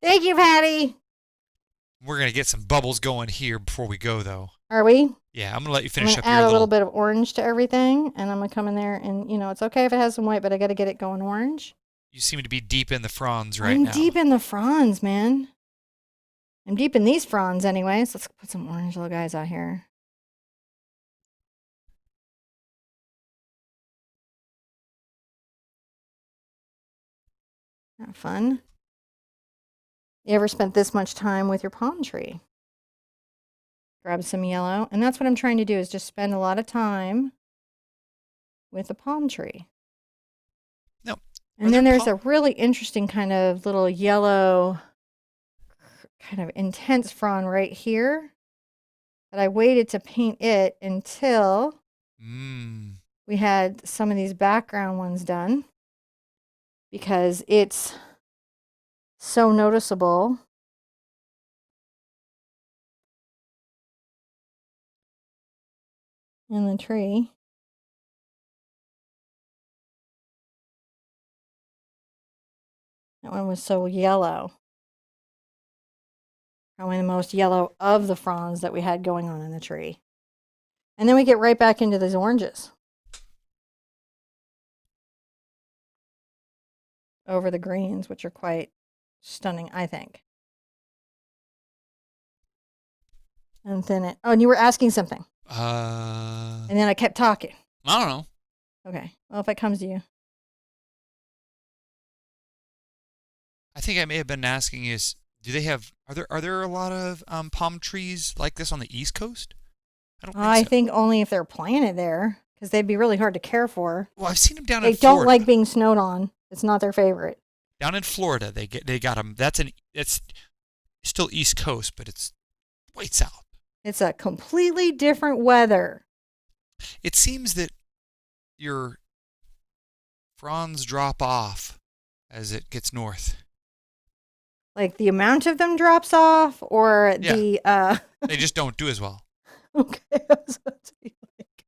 Speaker 1: Thank you, Patty.
Speaker 2: We're gonna get some bubbles going here before we go though.
Speaker 1: Are we?
Speaker 2: Yeah, I'm gonna let you
Speaker 1: I'm
Speaker 2: finish
Speaker 1: gonna
Speaker 2: up
Speaker 1: add
Speaker 2: your
Speaker 1: a little bit of orange to everything, and I'm gonna come in there and it's okay if it has some white, but I got to get it going orange.
Speaker 2: You seem to be deep in the fronds right
Speaker 1: I'm
Speaker 2: now.
Speaker 1: deep in the fronds, man. I'm deep in these fronds, anyways. Let's put some orange little guys out here. Not fun. You ever spent this much time with your palm tree? Grab some yellow. And that's what I'm trying to do is just spend a lot of time with the palm tree.
Speaker 2: No.
Speaker 1: And then there's a really interesting kind of little yellow, kind of intense frond right here. But I waited to paint it until we had some of these background ones done. Because it's so noticeable. In the tree. That one was so yellow. Probably the most yellow of the fronds that we had going on in the tree. And then we get right back into these oranges. Over the greens, which are quite stunning, I think. And thin it. Oh, and you were asking something. And then I kept talking.
Speaker 2: I don't know.
Speaker 1: Okay. Well, if it comes to you.
Speaker 2: I think I may have been asking is, are there a lot of palm trees like this on the East Coast?
Speaker 1: I think only if they're planted there, because they'd be really hard to care for.
Speaker 2: Well, I've seen them down
Speaker 1: in
Speaker 2: in Florida.
Speaker 1: They don't like being snowed on. It's not their favorite.
Speaker 2: Down in Florida, they got them. It's still East Coast, but it's way south.
Speaker 1: It's a completely different weather.
Speaker 2: It seems that your fronds drop off as it gets north.
Speaker 1: Like the amount of them drops off, or
Speaker 2: They just don't do as well.
Speaker 1: Okay. I was about to be like,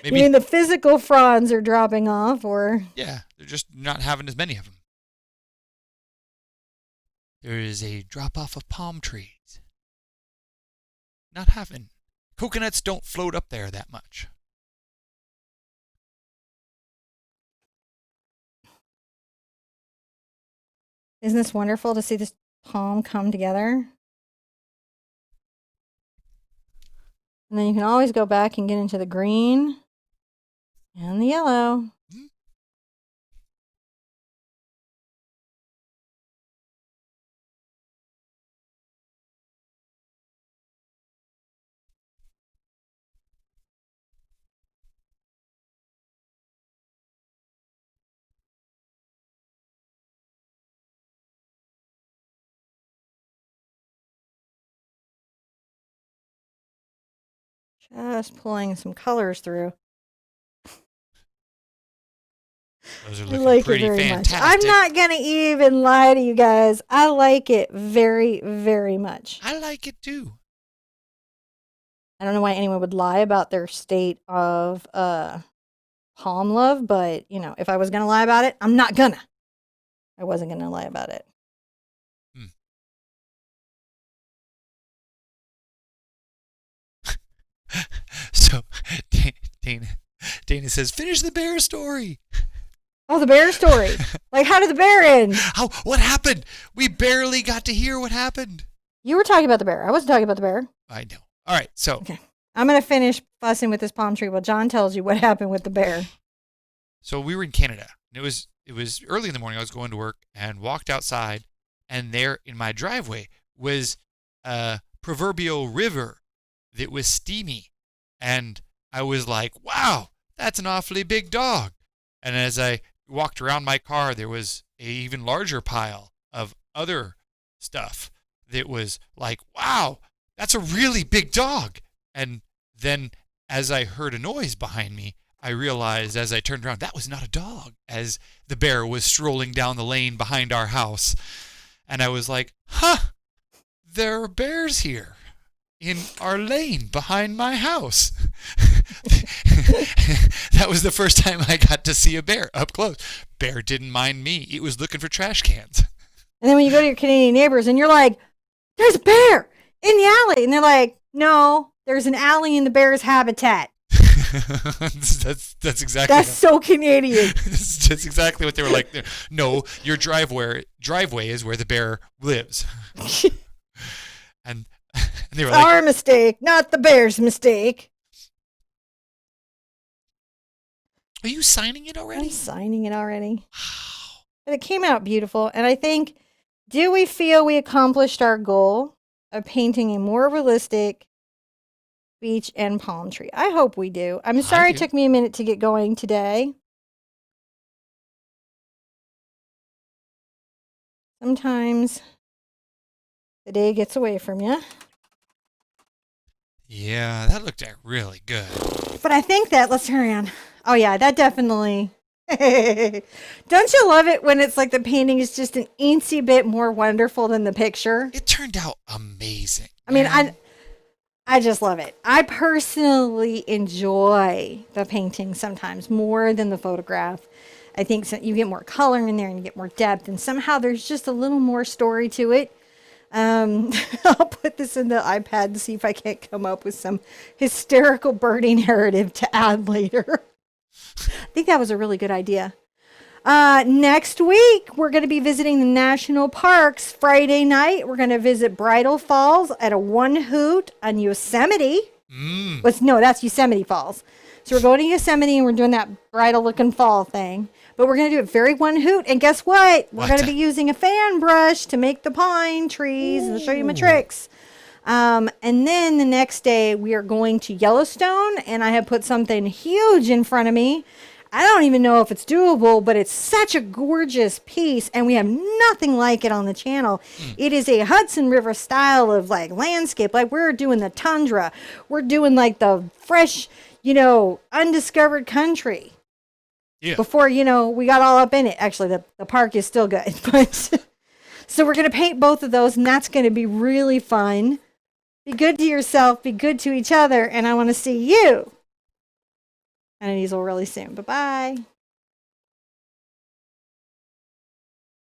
Speaker 2: Maybe,
Speaker 1: you mean the physical fronds are dropping off, or?
Speaker 2: Yeah, they're just not having as many of them. There is a drop off of palm trees. Not having. Coconuts don't float up there that much.
Speaker 1: Isn't this wonderful to see this palm come together? And then you can always go back and get into the green and the yellow. Just pulling some colors through.
Speaker 2: Those are
Speaker 1: I
Speaker 2: looking
Speaker 1: like it
Speaker 2: pretty
Speaker 1: very
Speaker 2: fantastic.
Speaker 1: much. I'm not going to even lie to you guys. I like it very, very much.
Speaker 2: I like it too.
Speaker 1: I don't know why anyone would lie about their state of palm love, but, you know, if I was going to lie about it, I'm not gonna. I wasn't going to lie about it.
Speaker 2: So Dana says, finish the bear story.
Speaker 1: Oh, the bear story. Like, how did the bear end?
Speaker 2: What happened? We barely got to hear what happened.
Speaker 1: You were talking about the bear. I wasn't talking about the bear.
Speaker 2: I know. All right, so.
Speaker 1: Okay. I'm going to finish fussing with this palm tree while John tells you what happened with the bear.
Speaker 2: So we were in Canada. And it was early in the morning. I was going to work and walked outside. And there in my driveway was a proverbial river that was steamy. And I was like, wow, that's an awfully big dog. And as I walked around my car, there was an even larger pile of other stuff that was like, wow, that's a really big dog. And then as I heard a noise behind me, I realized as I turned around, that was not a dog, as the bear was strolling down the lane behind our house. And I was like, there are bears here in our lane behind my house. That was the first time I got to see a bear up close. Bear didn't mind me. It was looking for trash cans.
Speaker 1: And then when you go to your Canadian neighbors and you're like, there's a bear in the alley. And they're like, no, there's an alley in the bear's habitat.
Speaker 2: That's exactly.
Speaker 1: That's so Canadian.
Speaker 2: That's exactly what they were like. No, your driveway is where the bear lives. and they were
Speaker 1: It's our mistake, not the bear's mistake.
Speaker 2: Are you signing it already?
Speaker 1: I'm signing it already. Wow. But it came out beautiful. And I think, do we feel we accomplished our goal of painting a more realistic beach and palm tree? I hope we do. I'm sorry it took me a minute to get going today. Sometimes the day gets away from you.
Speaker 2: Yeah, that looked really good.
Speaker 1: But I think that, let's turn around. Oh yeah, that definitely. Don't you love it when it's like the painting is just an incy bit more wonderful than the picture?
Speaker 2: It turned out amazing.
Speaker 1: I mean, I just love it. I personally enjoy the painting sometimes more than the photograph. I think you get more color in there and you get more depth, and somehow there's just a little more story to it. I'll put this in the iPad and see if I can't come up with some hysterical birdie narrative to add later. I think that was a really good idea. Next week, we're going to be visiting the national parks. Friday night, we're going to visit Bridal Falls at a one hoot on Yosemite. No, that's Yosemite Falls. So we're going to Yosemite and we're doing that bridal looking fall thing. But we're going to do it very one hoot. And guess what? We're going to be using a fan brush to make the pine trees. And I'll show you my tricks. And then the next day we are going to Yellowstone, and I have put something huge in front of me. I don't even know if it's doable, but it's such a gorgeous piece, and we have nothing like it on the channel. It is a Hudson River style of like landscape. Like we're doing the tundra. We're doing like the fresh, undiscovered country.
Speaker 2: Yeah.
Speaker 1: Before, we got all up in it. Actually, the park is still good. But so we're going to paint both of those, and that's going to be really fun. Be good to yourself. Be good to each other. And I want to see you on an easel really soon. Bye-bye.